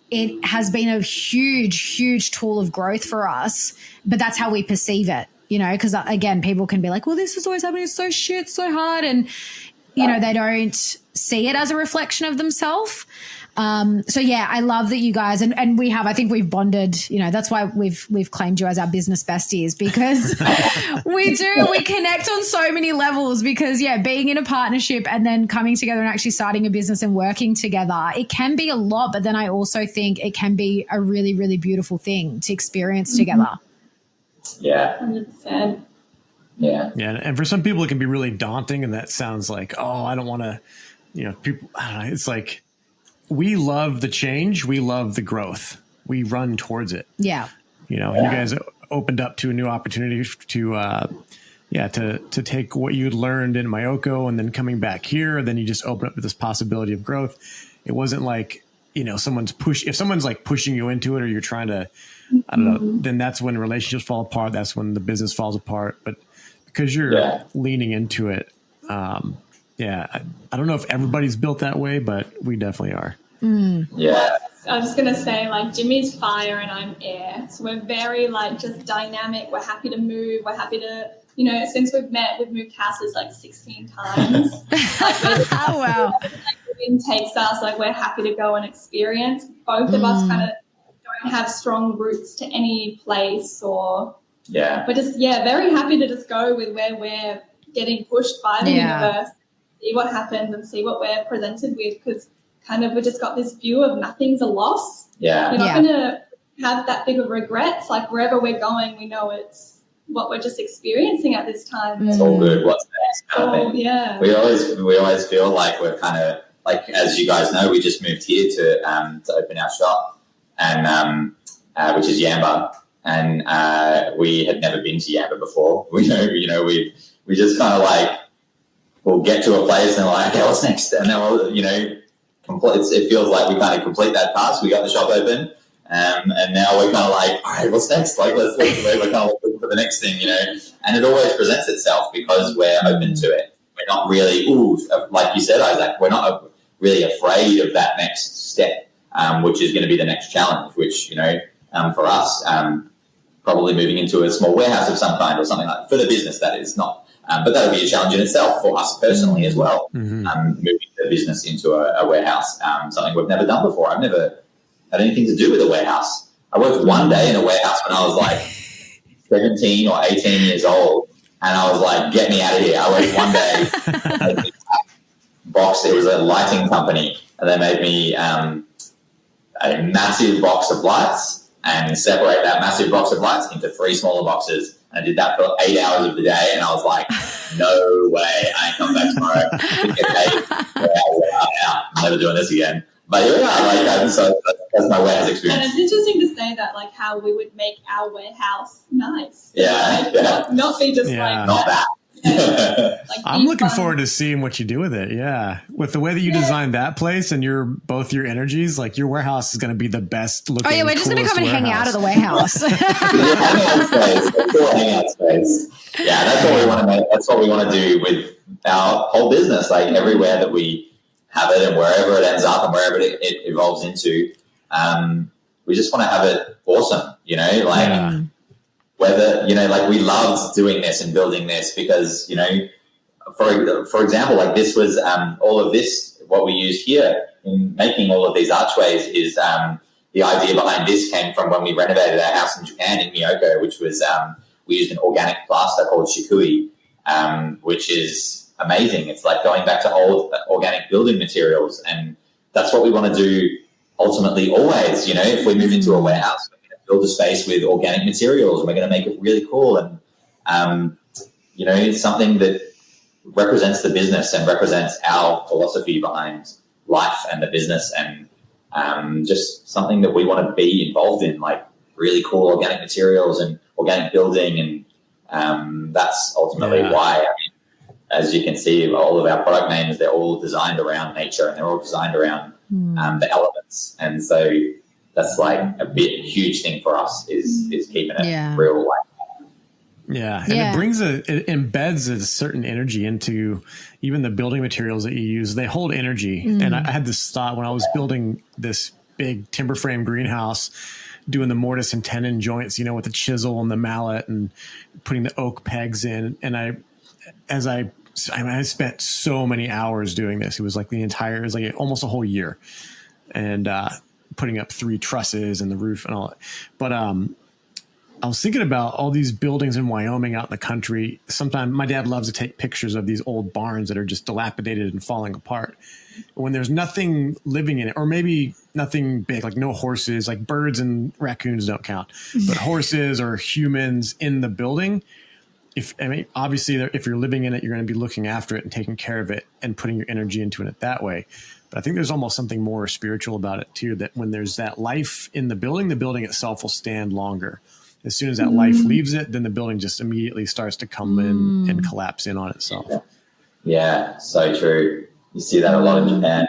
It has been a huge, huge tool of growth for us, but that's how we perceive it. Because again, people can be like, well, this is always happening. It's so shit, so hard. And, they don't see it as a reflection of themselves. So yeah, I love that you guys, and I think we've bonded, you know, that's why we've claimed you as our business besties, because we connect on so many levels, because being in a partnership and then coming together and actually starting a business and working together, it can be a lot, but then I also think it can be a really, really beautiful thing to experience together. Yeah. 100%. Yeah. Yeah. And for some people, it can be really daunting. And that sounds like, oh, I don't want to, you know, people, I don't know. It's like, we love the change. We love the growth. We run towards it. Yeah. You know, you guys opened up to a new opportunity to take what you'd learned in Myoko and then coming back here. Then you just open up to this possibility of growth. It wasn't like, you know, if someone's like pushing you into it, or you're trying to, I don't know, then that's when relationships fall apart. That's when the business falls apart. But because you're leaning into it, I don't know if everybody's built that way, but we definitely are. Yeah. I was going to say, like, Jimmy's fire and I'm air. So we're very, like, just dynamic. We're happy to move. We're happy to, you know, since we've met, we've moved houses like 16 times. Oh, wow. Like, the wind takes us, like, we're happy to go and experience. Both of us kind of don't have strong roots to any place, or we're just, very happy to just go with where we're getting pushed by the universe, see what happens and see what we're presented with, because kind of we just got this view of nothing's a loss. Yeah. You're not going to have that big of regrets. Like, wherever we're going, we know it's what we're just experiencing at this time. It's all good. What's next? Kind of thing. Yeah. We always feel like we're kind of like, as you guys know, we just moved here to open our shop, and which is Yamba, and we had never been to Yamba before. We just kind of like, we'll get to a place and we're like, okay, what's next? And then we'll, you know, it feels like we kind of complete that task. We got the shop open, and now we're kind of like, all right, what's next? Like, we're kind of looking for the next thing, you know. And it always presents itself because we're open to it. We're not really, like you said, Isaac, we're not really afraid of that next step, which is going to be the next challenge, which, you know, for us, probably moving into a small warehouse of some kind or something like that, for the business, that is not. But that'll be a challenge in itself for us personally as well, moving the business into a warehouse, something we've never done before. I've never had anything to do with a warehouse. I worked one day in a warehouse when I was like 17 or 18 years old, and I was like, get me out of here. I worked one day box. It was a lighting company, and they made me a massive box of lights and separate that massive box of lights into 3 smaller boxes. I did that for 8 hours of the day, and I was like, no way, I ain't coming back tomorrow. I'm never doing this again. But so that's my warehouse experience. And it's interesting to say that, like, how we would make our warehouse nice. Yeah. Not be just like not that. Like, I'm looking forward to seeing what you do with it. Yeah. With the way that you designed that place and both your energies, like, your warehouse is going to be the best looking. Oh yeah, we're just going to come and hang out at the warehouse. Hangout space. Yeah, that's what we want to make. That's what we want to do with our whole business. Like, everywhere that we have it and wherever it ends up and wherever it evolves into, we just want to have it awesome, you know, like whether, you know, like, we loved doing this and building this because, you know, for example, like, this was all of this, what we used here in making all of these archways is the idea behind this came from when we renovated our house in Japan in Myoko, which was we used an organic plaster called shikui, which is amazing. It's like going back to old organic building materials, and that's what we want to do ultimately always. You know, if we move into a warehouse, we're going to build a space with organic materials and we're going to make it really cool, and you know, it's something that represents the business and represents our philosophy behind life and the business, and just something that we want to be involved in, like really cool organic materials and organic building, and that's ultimately why. I mean, as you can see, all of our product names, they're all designed around nature and they're all designed around the elements, and so that's like a huge thing for us is keeping it real life. Yeah. And it embeds a certain energy into even the building materials that you use. They hold energy. And I had this thought when I was building this big timber frame greenhouse, doing the mortise and tenon joints, you know, with the chisel and the mallet and putting the oak pegs in. And I spent so many hours doing this. It was like almost a whole year. and putting up 3 trusses and the roof and all that. But I was thinking about all these buildings in Wyoming out in the country. Sometimes my dad loves to take pictures of these old barns that are just dilapidated and falling apart. When there's nothing living in it, or maybe nothing big, like no horses, like birds and raccoons don't count, but horses or humans in the building. Obviously, if you're living in it, you're going to be looking after it and taking care of it and putting your energy into it that way. But I think there's almost something more spiritual about it too, that when there's that life in the building itself will stand longer. As soon as that life leaves it, then the building just immediately starts to come in and collapse in on itself. Yeah, so true. You see that a lot in Japan.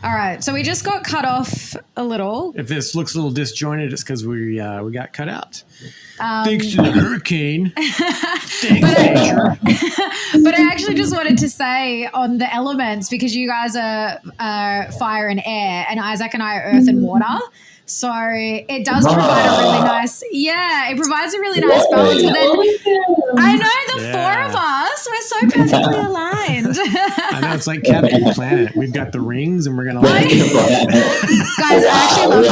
All right, so we just got cut off a little. If this looks a little disjointed, it's because we got cut out. Thanks to the hurricane. But I actually just wanted to say on the elements, because you guys are fire and air, and Isaac and I are earth and water. So it does provide a really nice, it provides a really nice balance. But then I know the 4 of us, we're so perfectly aligned. I know, it's like Captain Planet. We've got the rings and we're going to guys, I actually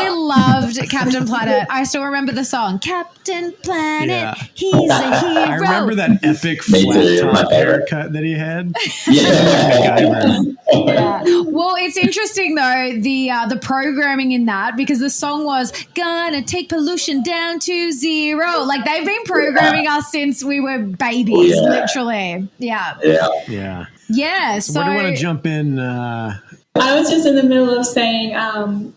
loved Captain Planet. I still remember the song, Captain Planet, he's a hero. I remember that epic flat top haircut that he had. Well, it's interesting though, the programming in that, because the song was gonna take pollution down to 0. Like they've been programming us since we were babies, literally. Yeah. So where do you want to jump in? I was just in the middle of saying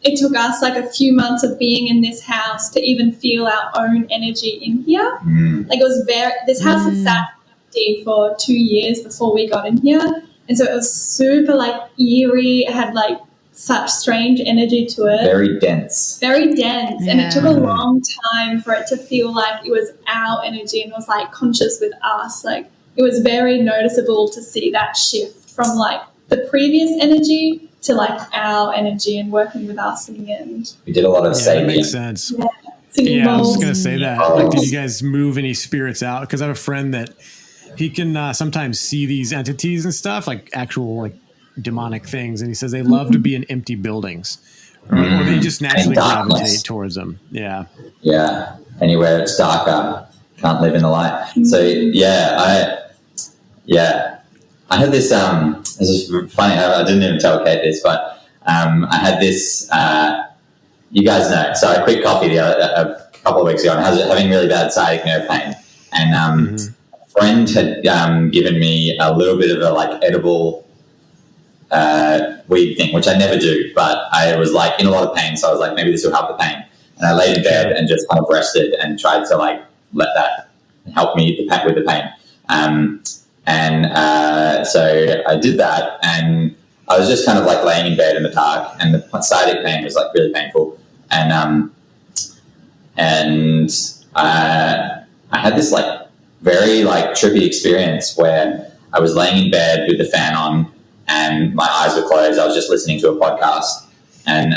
it took us like a few months of being in this house to even feel our own energy in here. Like it was this house was sat empty for 2 years before we got in here. And so it was super like eerie. It had like such strange energy to it. Very dense. And it took a long time for it to feel like it was our energy and was like conscious with us. Like it was very noticeable to see that shift from like the previous energy to like our energy and working with us in the end. We did a lot of saving. That makes sense. Yeah, I was just going to say that. Like, did you guys move any spirits out? Because I have a friend that he can sometimes see these entities and stuff, like actual like demonic things, and he says they love to be in empty buildings, or they just naturally gravitate towards them. Yeah, anywhere it's darker, can't live in the light. So I had this this is funny, I didn't even tell Kate this, but I had this you guys know, so I quit coffee a couple of weeks ago and I was having really bad sciatic nerve pain, and a friend had given me a little bit of a like edible weed thing, which I never do, but I was like in a lot of pain, so I was like, maybe this will help the pain. And I laid in bed and just kind of rested and tried to like let that help me with the pain. So I did that, and I was just kind of like laying in bed in the dark, and the sciatic pain was like really painful. And I had this like very like trippy experience where I was laying in bed with the fan on, and my eyes were closed. I was just listening to a podcast, and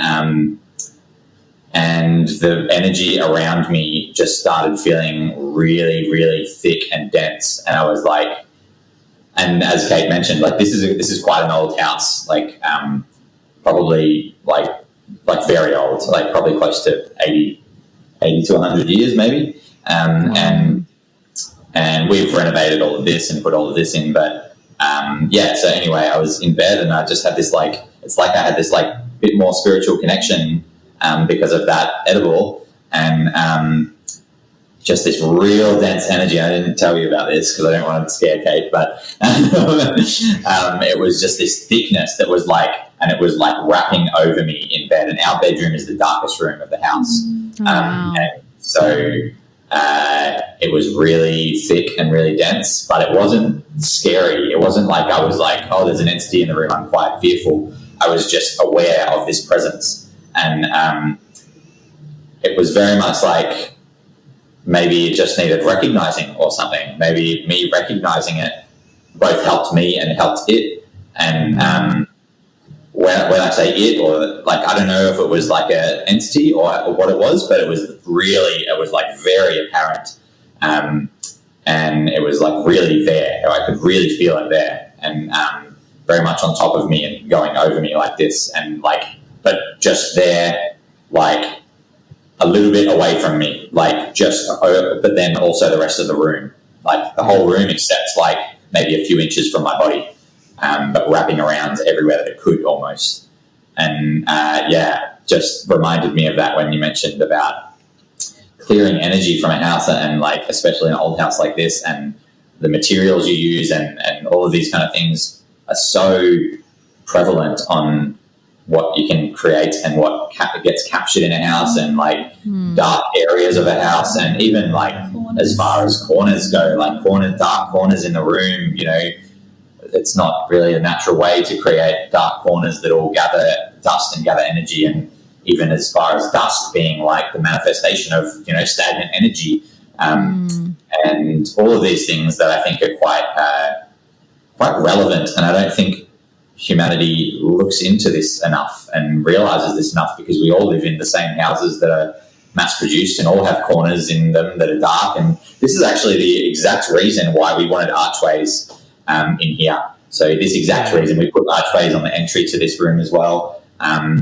the energy around me just started feeling really, really thick and dense. And I was like, and as Kate mentioned, like this is quite an old house, like probably like very old, like probably close to 80 to 100 years maybe. And we've renovated all of this and put all of this in, but. So anyway, I was in bed and I just had this like, it's like I had this like bit more spiritual connection because of that edible, and just this real dense energy. I didn't tell you about this because I don't want to scare Kate, but it was just this thickness that was like, and it was like wrapping over me in bed, and our bedroom is the darkest room of the house. And so it was really thick and really dense, but it wasn't scary. It wasn't like I was like, oh, there's an entity in the room, I'm quite fearful. I was just aware of this presence. And it was very much like maybe it just needed recognizing or something. Maybe me recognizing it both helped me and helped it. And when I say it, or like, I don't know if it was like an entity or what it was, but it was like very apparent. And it was like really there. I could really feel it there. And very much on top of me and going over me like this, and like, but just there, like a little bit away from me, like just, but then also the rest of the room, like the whole room except like maybe a few inches from my body, but wrapping around everywhere that it could almost. And just reminded me of that when you mentioned about clearing energy from a house, and like especially an old house like this, and the materials you use and all of these kind of things are so prevalent on what you can create and what gets captured in a house, and like dark areas of a house, and even like as far as corners go, like dark corners in the room, you know, it's not really a natural way to create dark corners that all gather dust and gather energy. And even as far as dust being like the manifestation of, you know, stagnant energy, and all of these things that I think are quite relevant. And I don't think humanity looks into this enough and realizes this enough, because we all live in the same houses that are mass produced and all have corners in them that are dark. And this is actually the exact reason why we wanted archways in here. So this exact reason we put archways on the entry to this room as well.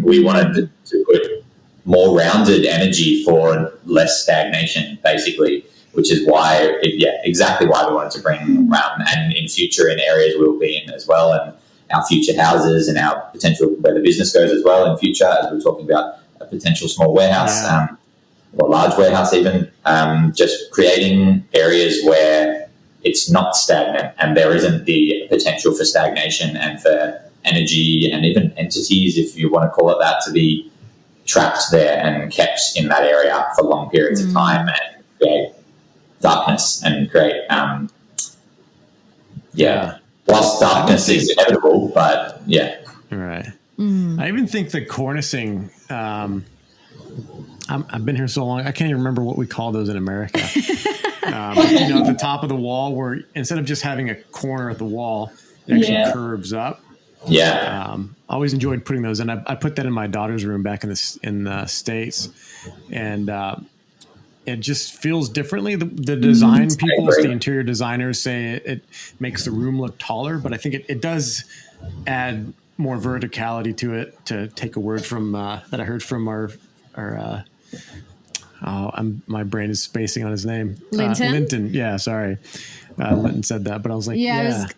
We wanted to put more rounded energy for less stagnation, basically, which is why, exactly why we wanted to bring and in future in areas we'll be in as well, and our future houses and our potential where the business goes as well in future, as we're talking about a potential small warehouse or large warehouse even, just creating areas where it's not stagnant and there isn't the potential for stagnation and for energy and even entities, if you want to call it that, to be trapped there and kept in that area for long periods of time and create darkness and create whilst darkness is inevitable, but right. I even think the cornicing, I've been here so long, I can't even remember what we call those in America. You know, at the top of the wall, where instead of just having a corner at the wall, it actually curves up. I always enjoyed putting those in. I put that in my daughter's room back in the States, and it just feels differently. The design people, the interior designers say it makes the room look taller, but I think it does add more verticality to it. To take a word from that I heard from our my brain is spacing on his name. Linton. Yeah, sorry. Linton said that, but I was like,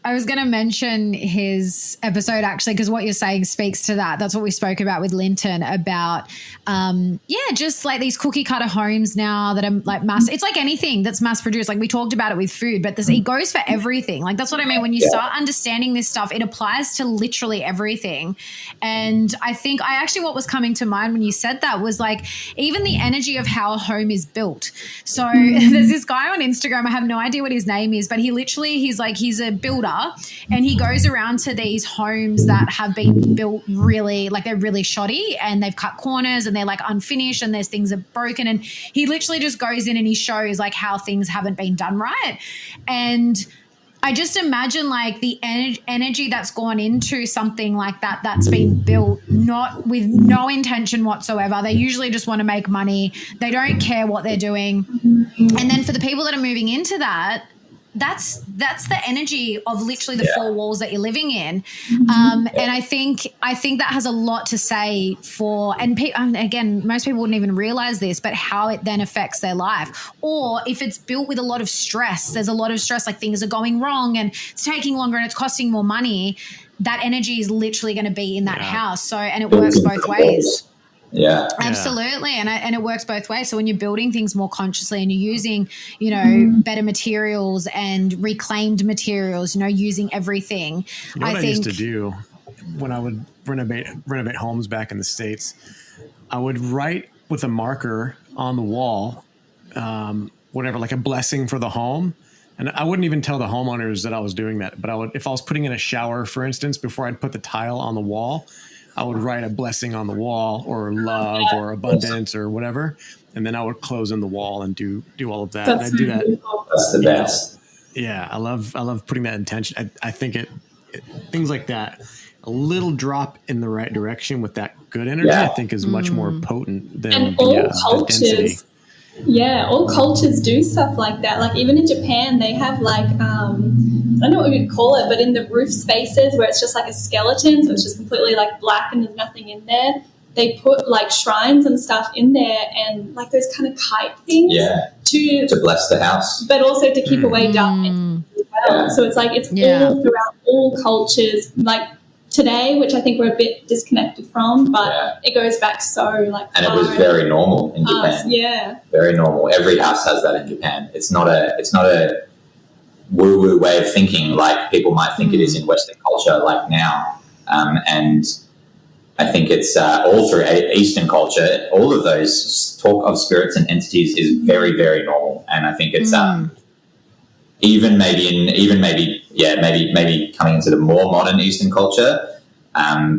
I was going to mention his episode actually, because what you're saying speaks to that. That's what we spoke about with Linton about, just like these cookie cutter homes now that are like it's like anything that's mass produced. Like we talked about it with food, but it goes for everything. Like that's what I mean. When you start understanding this stuff, it applies to literally everything. And I think what was coming to mind when you said that was like even the energy of how a home is built. So there's this guy on Instagram, I have no idea what his name is, but he's a builder, and he goes around to these homes that have been built really, like they're really shoddy and they've cut corners and they're like unfinished and there's things that are broken, and he literally just goes in and he shows like how things haven't been done right. And I just imagine like the energy that's gone into something like that that's been built not with no intention whatsoever. They usually just want to make money. They don't care what they're doing. And then for the people that are moving into that, that's the energy of literally the four walls that you're living in. And I think that has a lot to say for, and again, most people wouldn't even realize this, but how it then affects their life. Or if it's built with a lot of stress, there's a lot of stress, like things are going wrong and it's taking longer and it's costing more money, that energy is literally going to be in that house. So, and it works both ways. Yeah, absolutely. And it works both ways. So when you're building things more consciously and you're using, you know, better materials and reclaimed materials, you know, using everything. You know what I used to do when I would renovate homes back in the States, I would write with a marker on the wall, whatever, like a blessing for the home. And I wouldn't even tell the homeowners that I was doing that, but if I was putting in a shower, for instance, before I'd put the tile on the wall, I would write a blessing on the wall, or love, or abundance, or whatever, and then I would close in the wall and do all of that. That's and I do that. That's the best. Yeah, I love putting that intention. I think it things like that, a little drop in the right direction with that good energy, I think is much more potent than the density. Yeah, all cultures do stuff like that. Like even in Japan, they have like I don't know what we would call it, but in the roof spaces where it's just like a skeleton, so it's just completely like black and there's nothing in there, they put like shrines and stuff in there and like those kind of kite things to bless the house, but also to keep away dark as well. So it's like it's all throughout all cultures, like today, which I think we're a bit disconnected from, but it goes back so like and it was very normal in Japan. Very normal. Every house has that in Japan. It's not a woo-woo way of thinking like people might think it is in Western culture like now. And I think it's all through Eastern culture, all of those talk of spirits and entities is very, very normal. And I think it's maybe coming into the more modern Eastern culture,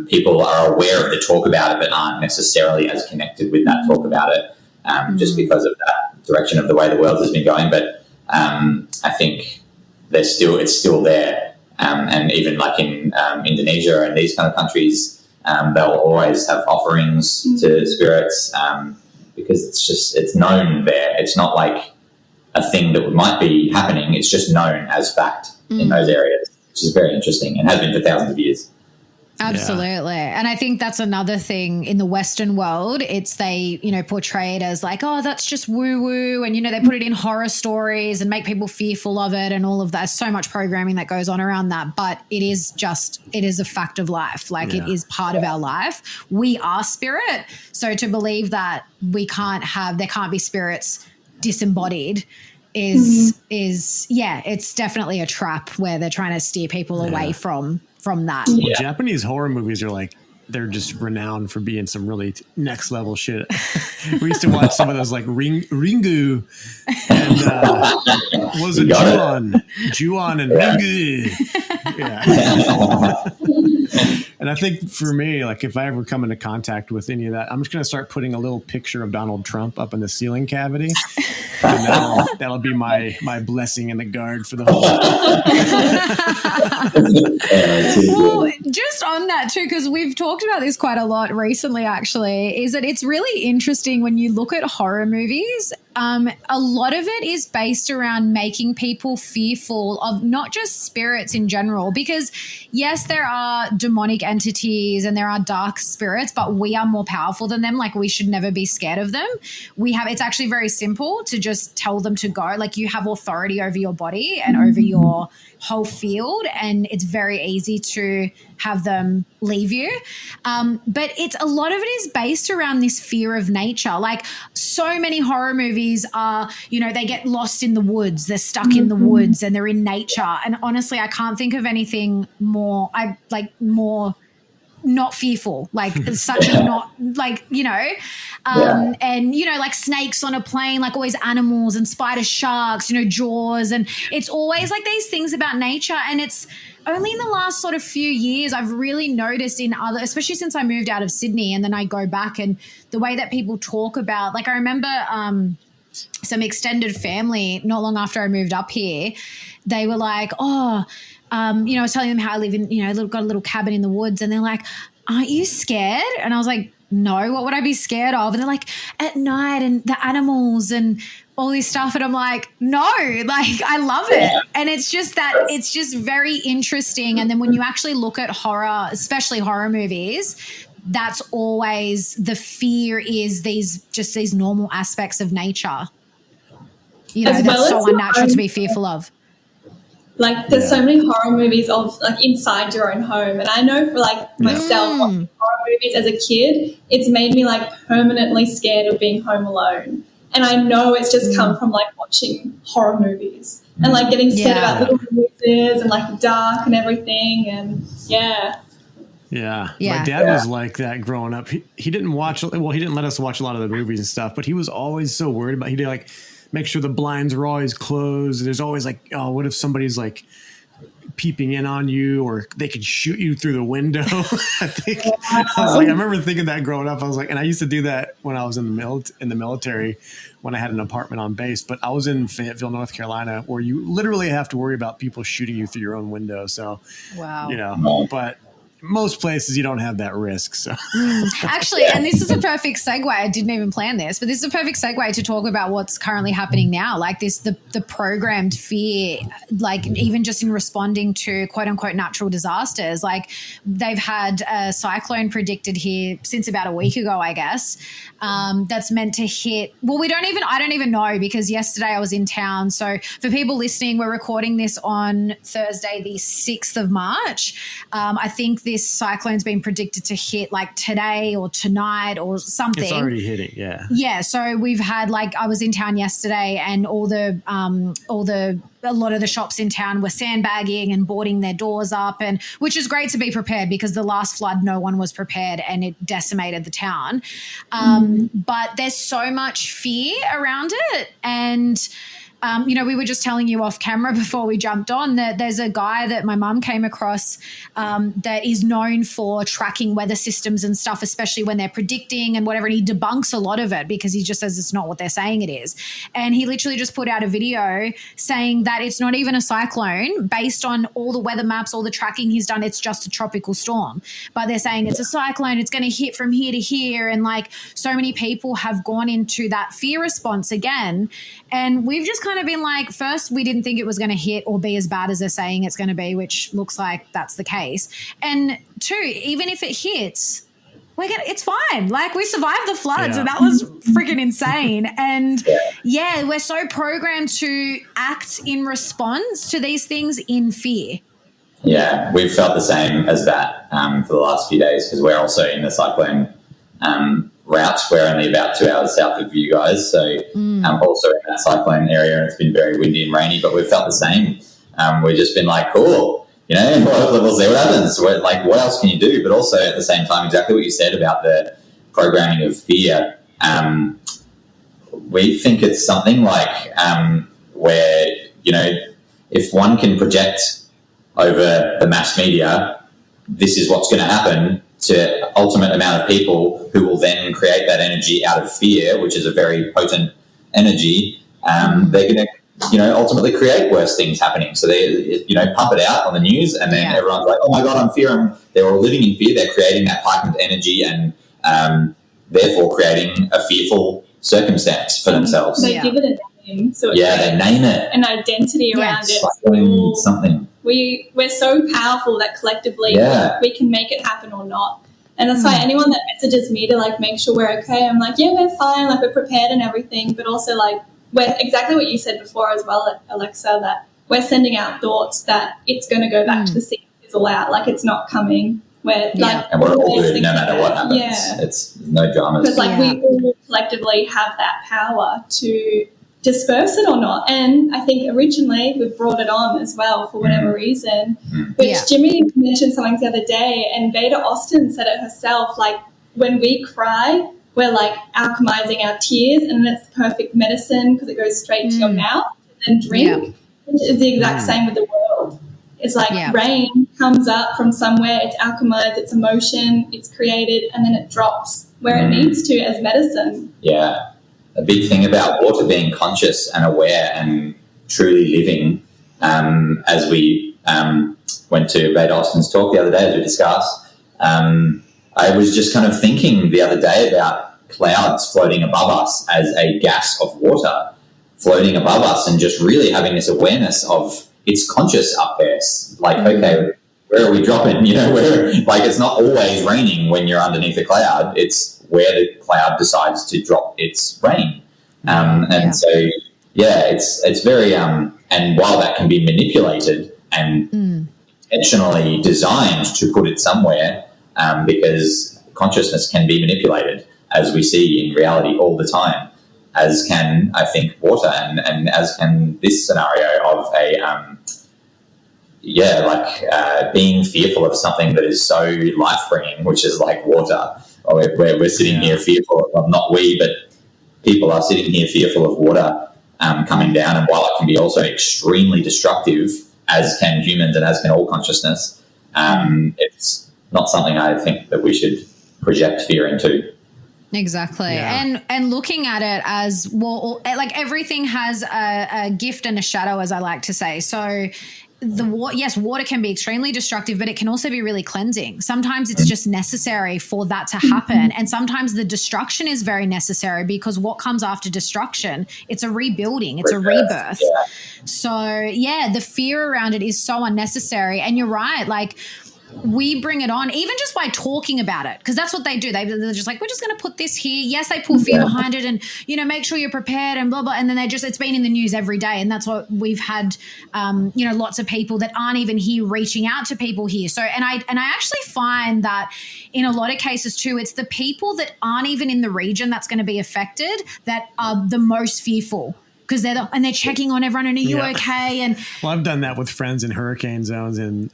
people are aware of the talk about it but aren't necessarily as connected with that talk about it, just because of that direction of the way the world has been going. But I think it's still there. And even like in Indonesia and these kind of countries, they'll always have offerings to spirits because it's known there. It's not like a thing that might be happening. It's just known as fact in those areas, which is very interesting and has been for thousands of years. Absolutely. Yeah. And I think that's another thing in the Western world. It's they, portray it as like, oh, that's just woo-woo. And, they put it in horror stories and make people fearful of it and all of that. So much programming that goes on around that. But it is a fact of life. Like it is part of our life. We are spirit. So to believe that there can't be spirits disembodied is it's definitely a trap where they're trying to steer people away from that. Well, Japanese horror movies are like, they're just renowned for being some really next level shit. We used to watch some of those like Ringu and what was it? Ju-on and Ringu. And I think for me, like if I ever come into contact with any of that, I'm just going to start putting a little picture of Donald Trump up in the ceiling cavity. And that'll be my blessing and the guard for the whole Well, just on that too, because we've talked about this quite a lot recently actually, is that it's really interesting when you look at horror movies. A lot of it is based around making people fearful of not just spirits in general, because yes, there are demonic entities and there are dark spirits, but we are more powerful than them. Like we should never be scared of them. It's actually very simple to just tell them to go. Like you have authority over your body and over your whole field, and it's very easy to have them leave you. But a lot of it is based around this fear of nature. Like so many horror movies are, they get lost in the woods, they're stuck in the woods and they're in nature. And honestly, I can't think of anything more not fearful, like such a not like, and, like snakes on a plane, like always animals and spider sharks, Jaws. And it's always like these things about nature. And it's only in the last sort of few years I've really noticed especially since I moved out of Sydney and then I go back and the way that people talk about, like I remember some extended family not long after I moved up here, they were like, I was telling them how I live in, got a little cabin in the woods, and they're like, aren't you scared? And I was like, no, what would I be scared of? And they're like, at night and the animals and all this stuff. And I'm like, no, like I love it. And it's just very interesting. And then when you actually look at horror, especially horror movies, that's always the fear is these normal aspects of nature, that's so unnatural to be fearful of. Like there's so many horror movies of like inside your own home. And I know for like myself, watching horror movies as a kid, it's made me like permanently scared of being home alone. And I know it's just come from like watching horror movies and like getting scared about little noises and like the dark and everything. And Yeah. My dad was like that growing up. He didn't let us watch a lot of the movies and stuff, but he was always so worried about, he'd like make sure the blinds were always closed. There's always like, oh, what if somebody's like peeping in on you or they could shoot you through the window? I remember thinking that growing up. I was like, and I used to do that when I was in the military when I had an apartment on base, but I was in Fayetteville, North Carolina, where you literally have to worry about people shooting you through your own window. So, wow. But most places you don't have that risk. So actually, and this is a perfect segue. I didn't even plan this, but this is a perfect segue to talk about what's currently happening now. Like the programmed fear, like even just in responding to quote unquote natural disasters. Like they've had a cyclone predicted here since about a week ago, I guess. That's meant to hit. Well, I don't even know, because yesterday I was in town. So for people listening, we're recording this on Thursday, the 6th of March. I think this cyclone's been predicted to hit like today or tonight or something. It's already hitting, yeah. Yeah, so we've had, like, I was in town yesterday, and a lot of the shops in town were sandbagging and boarding their doors up, and which is great to be prepared, because the last flood no one was prepared and it decimated the town. But there's so much fear around it, and we were just telling you off camera before we jumped on that there's a guy that my mum came across that is known for tracking weather systems and stuff, especially when they're predicting and whatever. And he debunks a lot of it because he just says it's not what they're saying it is. And he literally just put out a video saying that it's not even a cyclone based on all the weather maps, all the tracking he's done. It's just a tropical storm. But they're saying it's a cyclone. It's going to hit from here to here. And like so many people have gone into that fear response again. And we've just kind of been like, first, we didn't think it was going to hit or be as bad as they're saying it's going to be, which looks like that's the case. And two, even if it hits, it's fine. Like, we survived the floods, and that was freaking insane. And yeah, we're so programmed to act in response to these things in fear. Yeah, we've felt the same as that for the last few days, because we're also in the cyclone route. We're only about 2 hours south of you guys, so also in that cyclone area, and it's been very windy and rainy, but we've felt the same. We've just been like, cool, we'll see what happens. What else can you do? But also at the same time, exactly what you said about the programming of fear. We think it's something like where, if one can project over the mass media, this is what's going to happen to ultimate amount of people who will then create that energy out of fear, which is a very potent energy. They're going to, ultimately create worse things happening. So they, pump it out on the news, and then everyone's like, oh my God, I'm fearing. They're all living in fear. They're creating that heightened energy and therefore creating a fearful circumstance for themselves. They give it a name. So it's they name it. An identity around it. Like something. We're so powerful that collectively we can make it happen or not. And that's why anyone that messages me to like make sure we're okay, I'm like, yeah, we're fine, like we're prepared and everything, but also like we're exactly what you said before as well, Alexa, that we're sending out thoughts that it's going to go back to the sea, fizzle out, like it's not coming. We're like, and we're all good no matter what happens. Yeah. It's no dramas. Because like we all collectively have that power to disperse it or not. And I think originally we brought it on as well for whatever reason, which Jimmy mentioned something the other day, and Veda Austin said it herself, like when we cry, we're like alchemizing our tears, and then it's the perfect medicine because it goes straight to your mouth, and then drink, which is the exact same with the world. It's like rain comes up from somewhere, it's alchemized, it's emotion, it's created, and then it drops where it needs to as medicine. Yeah. A big thing about water being conscious and aware and truly living, as we went to Veda Austin's talk the other day, as we discussed, I was just kind of thinking the other day about clouds floating above us as a gas of water floating above us, and just really having this awareness of it's conscious up there. Like, okay, where are we dropping? It's not always raining when you're underneath a cloud. It's where the cloud decides to drop its rain. So, it's very, and while that can be manipulated and intentionally designed to put it somewhere, because consciousness can be manipulated, as we see in reality all the time, as can, I think, water, and as can this scenario of being fearful of something that is so life-bringing, which is like water. We're sitting here fearful of, not we, but people are sitting here fearful of water coming down, and while it can be also extremely destructive, as can humans and as can all consciousness, it's not something I think that we should project fear into. Exactly. And looking at it as, well, like everything has a gift and a shadow, as I like to say. So water can be extremely destructive, but it can also be really cleansing. Sometimes it's just necessary for that to happen. And sometimes the destruction is very necessary, because what comes after destruction, it's a rebuilding, it's a rebirth. Yeah. So yeah, the fear around it is so unnecessary. And you're right. Like, we bring it on even just by talking about it, because that's what they do. They're just like, we're just going to put this here. Yes, they put fear behind it, and make sure you're prepared and blah blah. And then it's been in the news every day, and that's what we've had. Lots of people that aren't even here reaching out to people here. So and I actually find that in a lot of cases too, it's the people that aren't even in the region that's going to be affected that are the most fearful. Because they're checking on everyone, and are you okay? And well, I've done that with friends in hurricane zones, and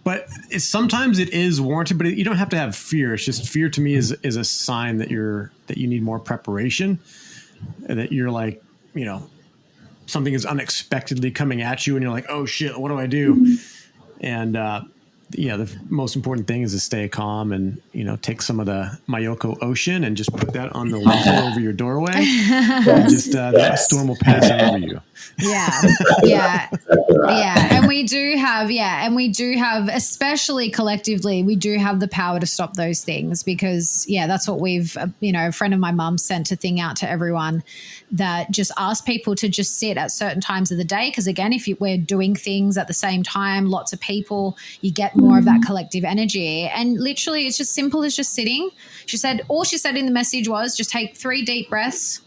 but sometimes it is warranted. But you don't have to have fear. It's just fear to me is a sign that you need more preparation, and that you're like, something is unexpectedly coming at you, and you're like, oh shit, what do I do? And the most important thing is to stay calm and, take some of the Myoko Ocean and just put that on the lintel over your doorway. And just that storm will pass over you. Yeah. And we do have, especially collectively, we do have the power to stop those things, because that's what we've, a friend of my mum sent a thing out to everyone that just asked people to just sit at certain times of the day. Because again, if we're doing things at the same time, lots of people, you get more of that collective energy. And literally it's just simple as just sitting. All she said in the message was just take 3 deep breaths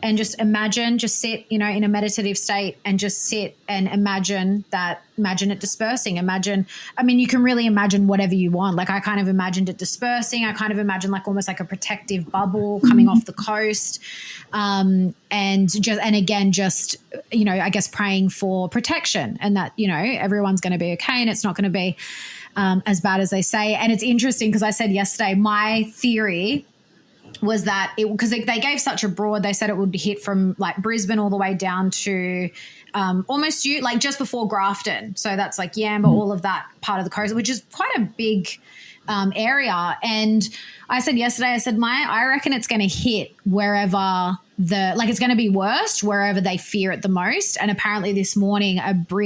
and just sit, in a meditative state, and just sit and imagine it dispersing. You can really imagine whatever you want. Like, I kind of imagined it dispersing. I kind of imagined like almost like a protective bubble coming off the coast. I guess praying for protection, and that, everyone's going to be okay, and it's not going to be as bad as they say. And it's interesting because I said yesterday, my theory was that because they gave such a broad, they said it would hit from like Brisbane all the way down to almost like just before Grafton. So that's like Yamba, all of that part of the coast, which is quite a big area. And I said yesterday, I reckon it's going to hit wherever it's going to be worst wherever they fear it the most. And apparently this morning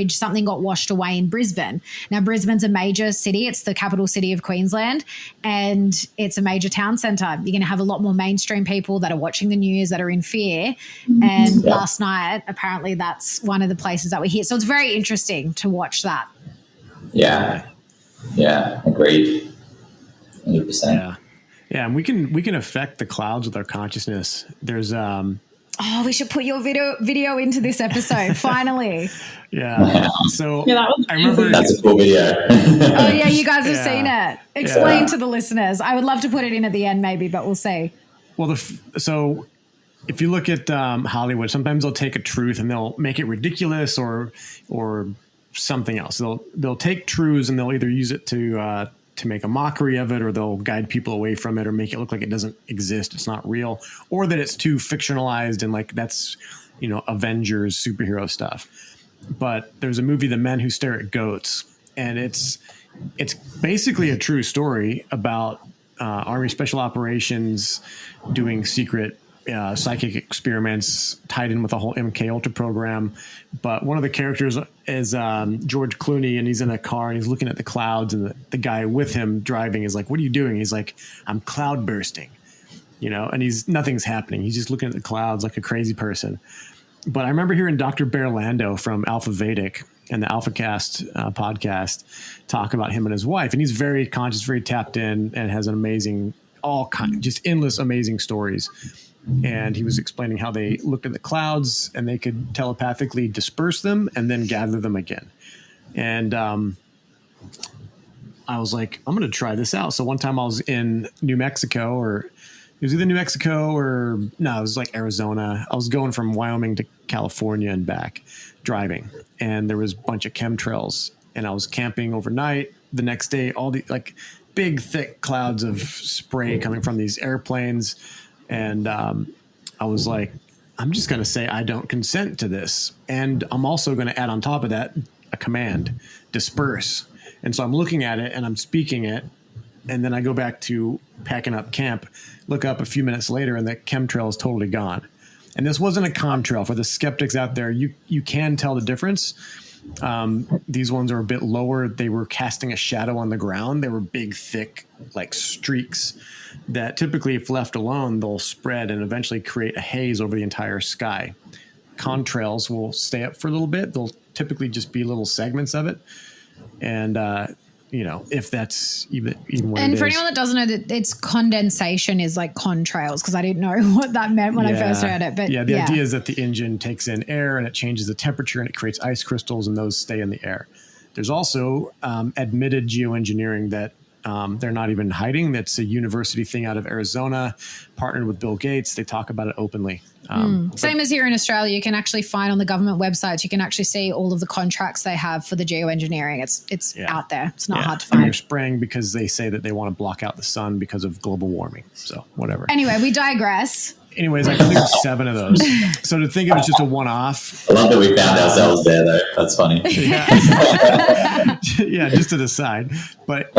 something got washed away in Brisbane. Now, Brisbane's a major city. It's the capital city of Queensland, and it's a major town centre. You're going to have a lot more mainstream people that are watching the news that are in fear. And last night, apparently that's one of the places that we hit. So it's very interesting to watch that. Yeah, agreed. 100%. Yeah, and we can affect the clouds with our consciousness. There's we should put your video into this episode finally. Yeah. So I remember that's a cool video. Oh yeah, you guys have seen it. Explain to the listeners. I would love to put it in at the end maybe, but we'll see. Well, so if you look at Hollywood, sometimes they'll take a truth and they'll make it ridiculous or something else. They'll take truths and they'll either use it to make a mockery of it, or they'll guide people away from it, or make it look like it doesn't exist, it's not real, or that it's too fictionalized and like that's, Avengers superhero stuff. But there's a movie, The Men Who Stare at Goats, and it's basically a true story about Army Special Operations doing secret psychic experiments tied in with the whole MK Ultra program. But one of the characters is George Clooney, and he's in a car and he's looking at the clouds, and the guy with him driving is like, what are you doing? He's like, I'm cloud bursting, and nothing's happening. He's just looking at the clouds like a crazy person. But I remember hearing Dr. Bear Lando from Alpha Vedic and the AlphaCast podcast talk about him and his wife. And he's very conscious, very tapped in, and has an amazing, just endless amazing stories. And he was explaining how they looked at the clouds and they could telepathically disperse them and then gather them again. And I was like, I'm going to try this out. So one time I was in New Mexico, or it was either New Mexico or no, it was like Arizona. I was going from Wyoming to California and back driving. And there was a bunch of chemtrails, and I was camping overnight. The next day, all the like big, thick clouds of spray coming from these airplanes. And I was like, I'm just going to say I don't consent to this. And I'm also going to add on top of that a command, disperse. And so I'm looking at it and I'm speaking it. And then I go back to packing up camp, look up a few minutes later, and the chemtrail is totally gone. And this wasn't a contrail. For the skeptics out there, you can tell the difference. These ones are a bit lower. They were casting a shadow on the ground. They were big, thick, like streaks that typically, if left alone, they'll spread and eventually create a haze over the entire sky. Contrails will stay up for a little bit. They'll typically just be little segments of it. And, if that's even what and it for is. anyone that doesn't know, that it's condensation is like contrails, because I didn't know what that meant when I first heard it. But the idea is that the engine takes in air and it changes the temperature and it creates ice crystals, and those stay in the air. There's also admitted geoengineering that they're not even hiding. That's a university thing out of Arizona, partnered with Bill Gates. They talk about it openly. Same as here in Australia, you can actually find on the government websites, you can actually see all of the contracts they have for the geoengineering. It's out there. It's not hard to find. And they're spraying because they say that they want to block out the sun because of global warming. So whatever. Anyway, we digress. Anyways, I cleared 7 of those. So to think of it as just a one-off. I love that we found ourselves there, though. That's funny. Yeah, just to the side. But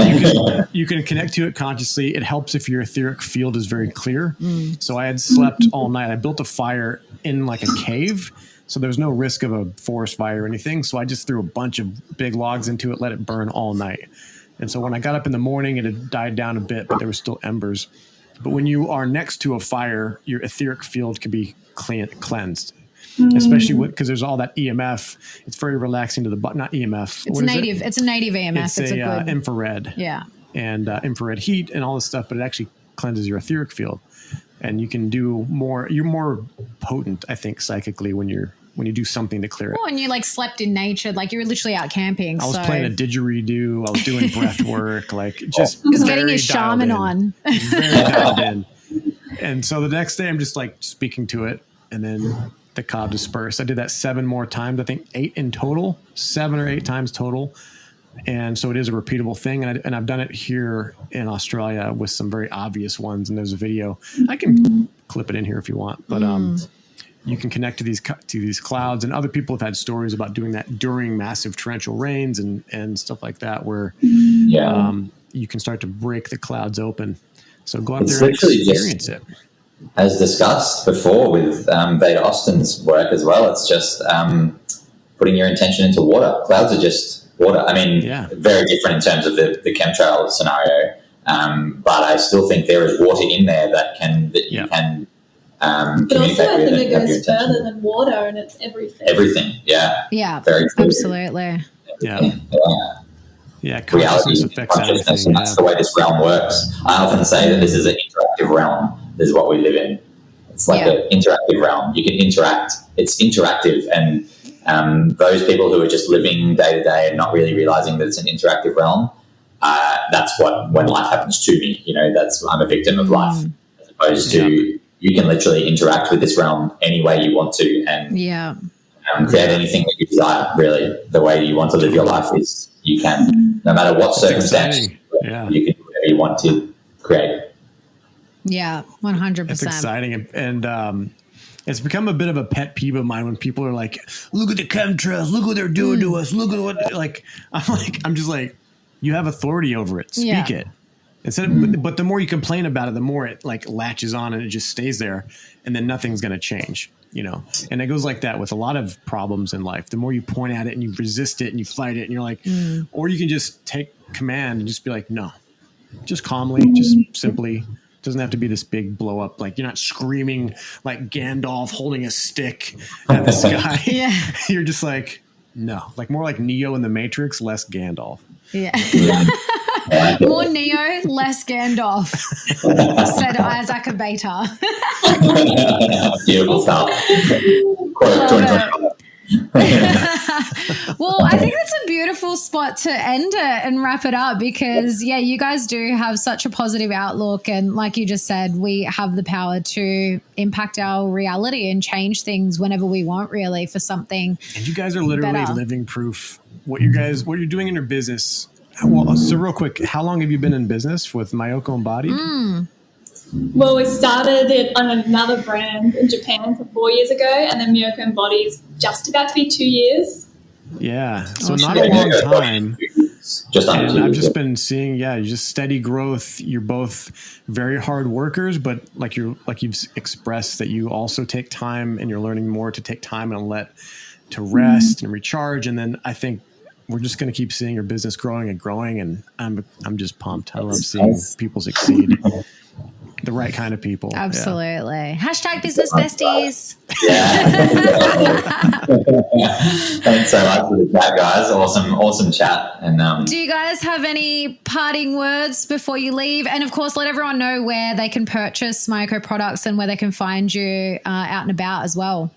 you can connect to it consciously. It helps if your etheric field is very clear. So I had slept all night. I built a fire in like a cave. So there was no risk of a forest fire or anything. So I just threw a bunch of big logs into it, let it burn all night. And so when I got up in the morning, it had died down a bit, but there were still embers. But when you are next to a fire, your etheric field can be cleansed, especially because there's all that EMF. It's very relaxing to the butt. Not EMF. It's native. It's a native EMF. It's a good infrared. Yeah. And infrared heat and all this stuff, but it actually cleanses your etheric field, and you can do more. You're more potent, I think, psychically when you do something to clear it. Well, and you like slept in nature, like you were literally out camping. I was playing a didgeridoo. I was doing breath work, like just getting your shaman on. Very dialed in. And so the next day I'm just like speaking to it, and then the cloud dispersed. I did that 7 more times. I think 8 in total, 7 or 8 times total. And so it is a repeatable thing. And I've done it here in Australia with some very obvious ones. And there's a video. I can clip it in here if you want, but you can connect to these clouds, and other people have had stories about doing that during massive torrential rains and stuff like that, where you can start to break the clouds open. So go out there and experience it. As discussed before with Veda Austin's work as well, it's just putting your intention into water. Clouds are just water. I mean, very different in terms of the chemtrail scenario, but I still think there is water in there you can but also I think it goes further than water, and it's everything. Everything, yeah, very true. Absolutely. Consciousness affects everything. And that's the way this realm works. I often say that this is an interactive realm. This is what we live in. It's like an interactive realm. You can interact. It's interactive, and those people who are just living day to day and not really realizing that it's an interactive realm, that's when life happens to me. I'm a victim of life, as opposed to you can literally interact with this realm any way you want to, and create anything that you desire. Really, the way you want to live your life is you can, no matter what circumstance, you can do whatever you want to create. Yeah, 100%. It's exciting, and it's become a bit of a pet peeve of mine when people are like, "Look at the chemtrails! Look what they're doing to us! Look at what!" I'm just like, you have authority over it. Speak it. But the more you complain about it, the more it like latches on and it just stays there, and then nothing's going to change, and it goes like that with a lot of problems in life. The more you point at it and you resist it and you fight it and you're like, or you can just take command and just be like, no, just calmly, just simply. Doesn't have to be this big blow up. Like you're not screaming like Gandalf holding a stick at the sky. You're just like, no, like more like Neo in the Matrix, less Gandalf. More Neo, less Gandalf, said Isaac Abeta. Beautiful stuff. Well, I think that's a beautiful spot to end it and wrap it up, because you guys do have such a positive outlook, and like you just said, we have the power to impact our reality and change things whenever we want, really, for something. And you guys are literally living proof. What you're doing in your business. Well, so real quick, how long have you been in business with Myoko Embodied? Well, we started it on another brand in Japan 4 years ago, and then Myoko Embodied is just about to be 2 years. Yeah, so not a long time. I've just been seeing, just steady growth. You're both very hard workers, but like you've expressed that you also take time, and you're learning more to take time and let to rest and recharge. And then I think we're just going to keep seeing her business growing and growing. And I'm just pumped. I love seeing people succeed. The right kind of people. Absolutely. Yeah. Hashtag business besties. Yeah. Thanks so much for the chat, guys. Awesome chat. And do you guys have any parting words before you leave? And of course, let everyone know where they can purchase Myoko products and where they can find you out and about as well.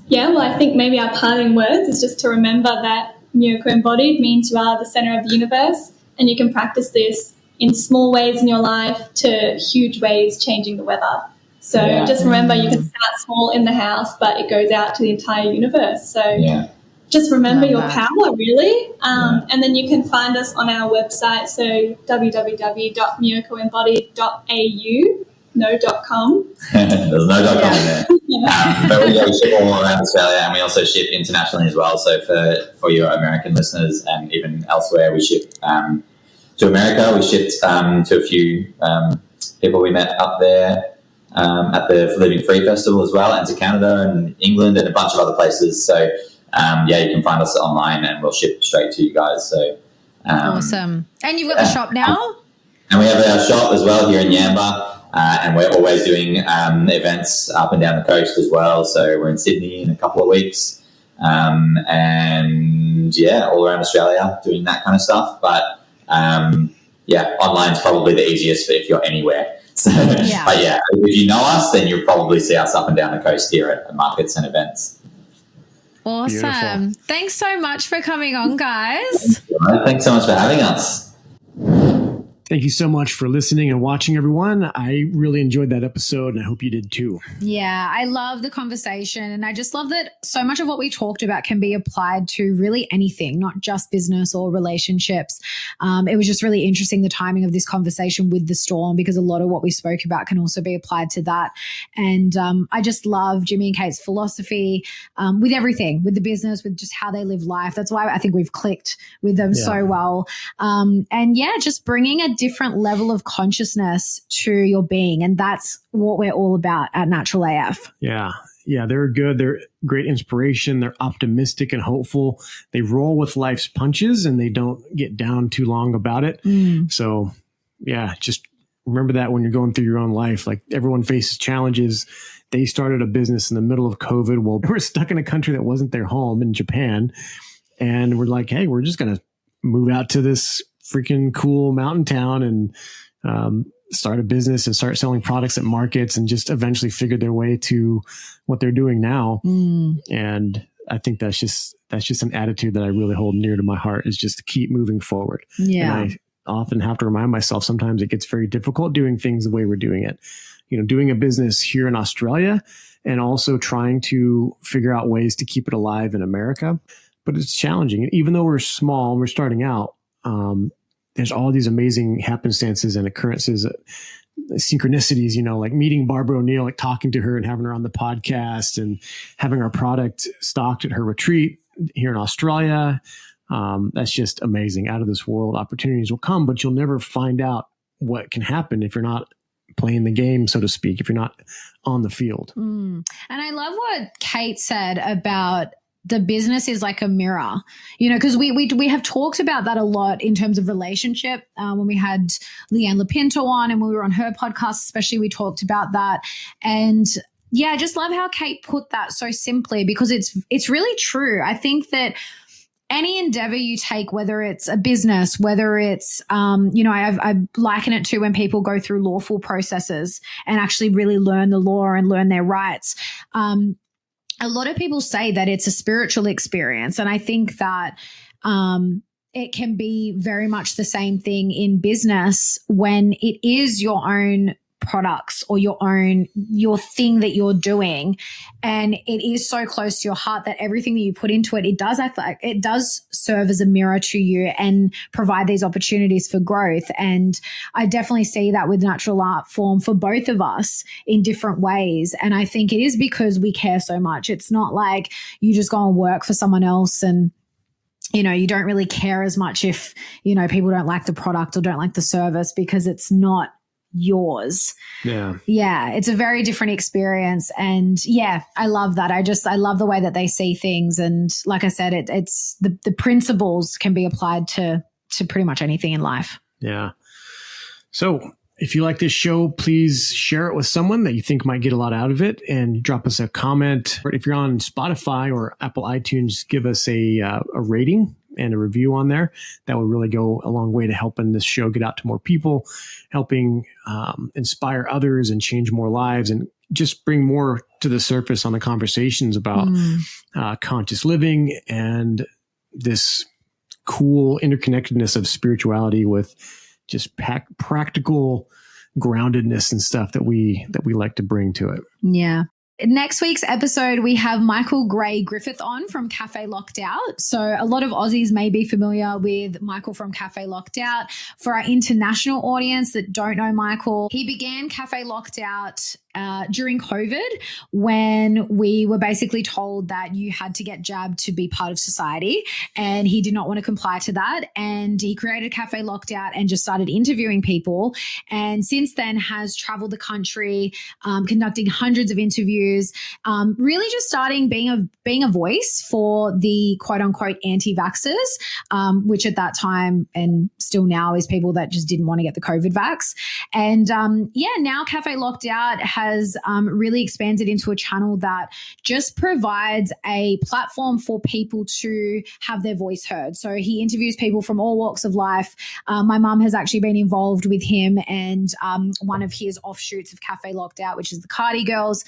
Yeah, well, I think maybe our parting words is just to remember that Myoko Embodied means you are the center of the universe, and you can practice this in small ways in your life to huge ways changing the weather. So just remember, you can start small in the house, but it goes out to the entire universe. So just remember your power, really. And then you can find us on our website, so www.myokoembodied.au. No .com. There's no .com there. But we ship all around Australia, and we also ship internationally as well. So for your American listeners and even elsewhere, we ship to America. We shipped to a few people we met up there at the Living Free Festival as well, and to Canada and England and a bunch of other places. So you can find us online, and we'll ship straight to you guys. So awesome. And you've got the shop now? And we have our shop as well here in Yamba. And we're always doing events up and down the coast as well. So we're in Sydney in a couple of weeks. And all around Australia doing that kind of stuff. But online's probably the easiest if you're anywhere. So, but if you know us, then you'll probably see us up and down the coast here at markets and events. Awesome. Beautiful. Thanks so much for coming on, guys. Thanks so much for having us. Thank you so much for listening and watching, everyone. I really enjoyed that episode, and I hope you did too. Yeah, I love the conversation, and I just love that so much of what we talked about can be applied to really anything, not just business or relationships. It was just really interesting, the timing of this conversation with the storm, because a lot of what we spoke about can also be applied to that. And I just love Jimmy and Kate's philosophy with everything, with the business, with just how they live life. That's why I think we've clicked with them so well. Just bringing a different level of consciousness to your being. And that's what we're all about at Natural AF. Yeah. Yeah. They're good. They're great inspiration. They're optimistic and hopeful. They roll with life's punches and they don't get down too long about it. So just remember that when you're going through your own life. Like, everyone faces challenges. They started a business in the middle of COVID. Well, they were stuck in a country that wasn't their home, in Japan. And we're like, hey, we're just going to move out to this freaking cool mountain town and start a business and start selling products at markets, and just eventually figure their way to what they're doing now. And I think that's just an attitude that I really hold near to my heart, is just to keep moving forward. Yeah. And I often have to remind myself, sometimes it gets very difficult doing things the way we're doing it. You know, doing a business here in Australia and also trying to figure out ways to keep it alive in America. But it's challenging. Even though we're small and we're starting out, there's all these amazing happenstances and occurrences, synchronicities, like meeting Barbara O'Neill, like talking to her and having her on the podcast, and having our product stocked at her retreat here in Australia. That's just amazing. Out of this world opportunities will come, but you'll never find out what can happen if you're not playing the game, so to speak, if you're not on the field. And I love what Kate said about the business is like a mirror, because we have talked about that a lot in terms of relationship. When we had Leanne Lapinto on and when we were on her podcast, especially, we talked about that. And I just love how Kate put that so simply, because it's really true. I think that any endeavor you take, whether it's a business, whether it's, I liken it to when people go through lawful processes and actually really learn the law and learn their rights. A lot of people say that it's a spiritual experience. And I think that it can be very much the same thing in business when it is your own products or your thing that you're doing, and it is so close to your heart that everything that you put into it, it does serve as a mirror to you and provide these opportunities for growth. And I definitely see that with Natural Art Form for both of us in different ways. And I think it is because we care so much. It's not like you just go and work for someone else and you don't really care as much if people don't like the product or don't like the service, because it's not yours. Yeah. Yeah. It's a very different experience. And yeah, I love that. I love the way that they see things. And like I said, it's the principles can be applied to pretty much anything in life. Yeah. So if you like this show, please share it with someone that you think might get a lot out of it, and drop us a comment. If you're on Spotify or Apple iTunes, give us a rating and a review on there. That would really go a long way to helping this show get out to more people, helping inspire others and change more lives, and just bring more to the surface on the conversations about conscious living and this cool interconnectedness of spirituality with just practical groundedness and stuff that we like to bring to it. Yeah. Next week's episode, we have Michael Gray Griffith on from Cafe Locked Out. So a lot of Aussies may be familiar with Michael from Cafe Locked Out. For our international audience that don't know Michael, he began Cafe Locked Out during COVID, when we were basically told that you had to get jabbed to be part of society, and he did not want to comply to that. And he created Cafe Locked Out and just started interviewing people. And since then has traveled the country, conducting hundreds of interviews, really just starting being a voice for the quote unquote anti-vaxxers, which at that time and still now is people that just didn't want to get the COVID vax. And now Cafe Locked Out has really expanded into a channel that just provides a platform for people to have their voice heard. So he interviews people from all walks of life. My mum has actually been involved with him and one of his offshoots of Cafe Locked Out, which is the Cardi Girls,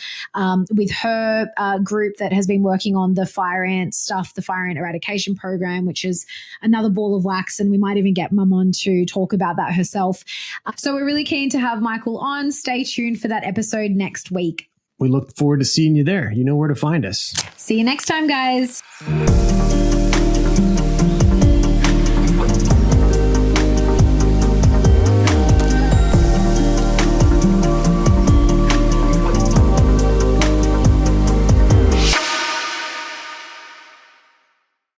with her group that has been working on the fire ant stuff, the fire ant eradication program, which is another ball of wax. And we might even get mum on to talk about that herself. So we're really keen to have Michael on. Stay tuned for that episode next week. We look forward to seeing you there. You know where to find us. See you next time, guys.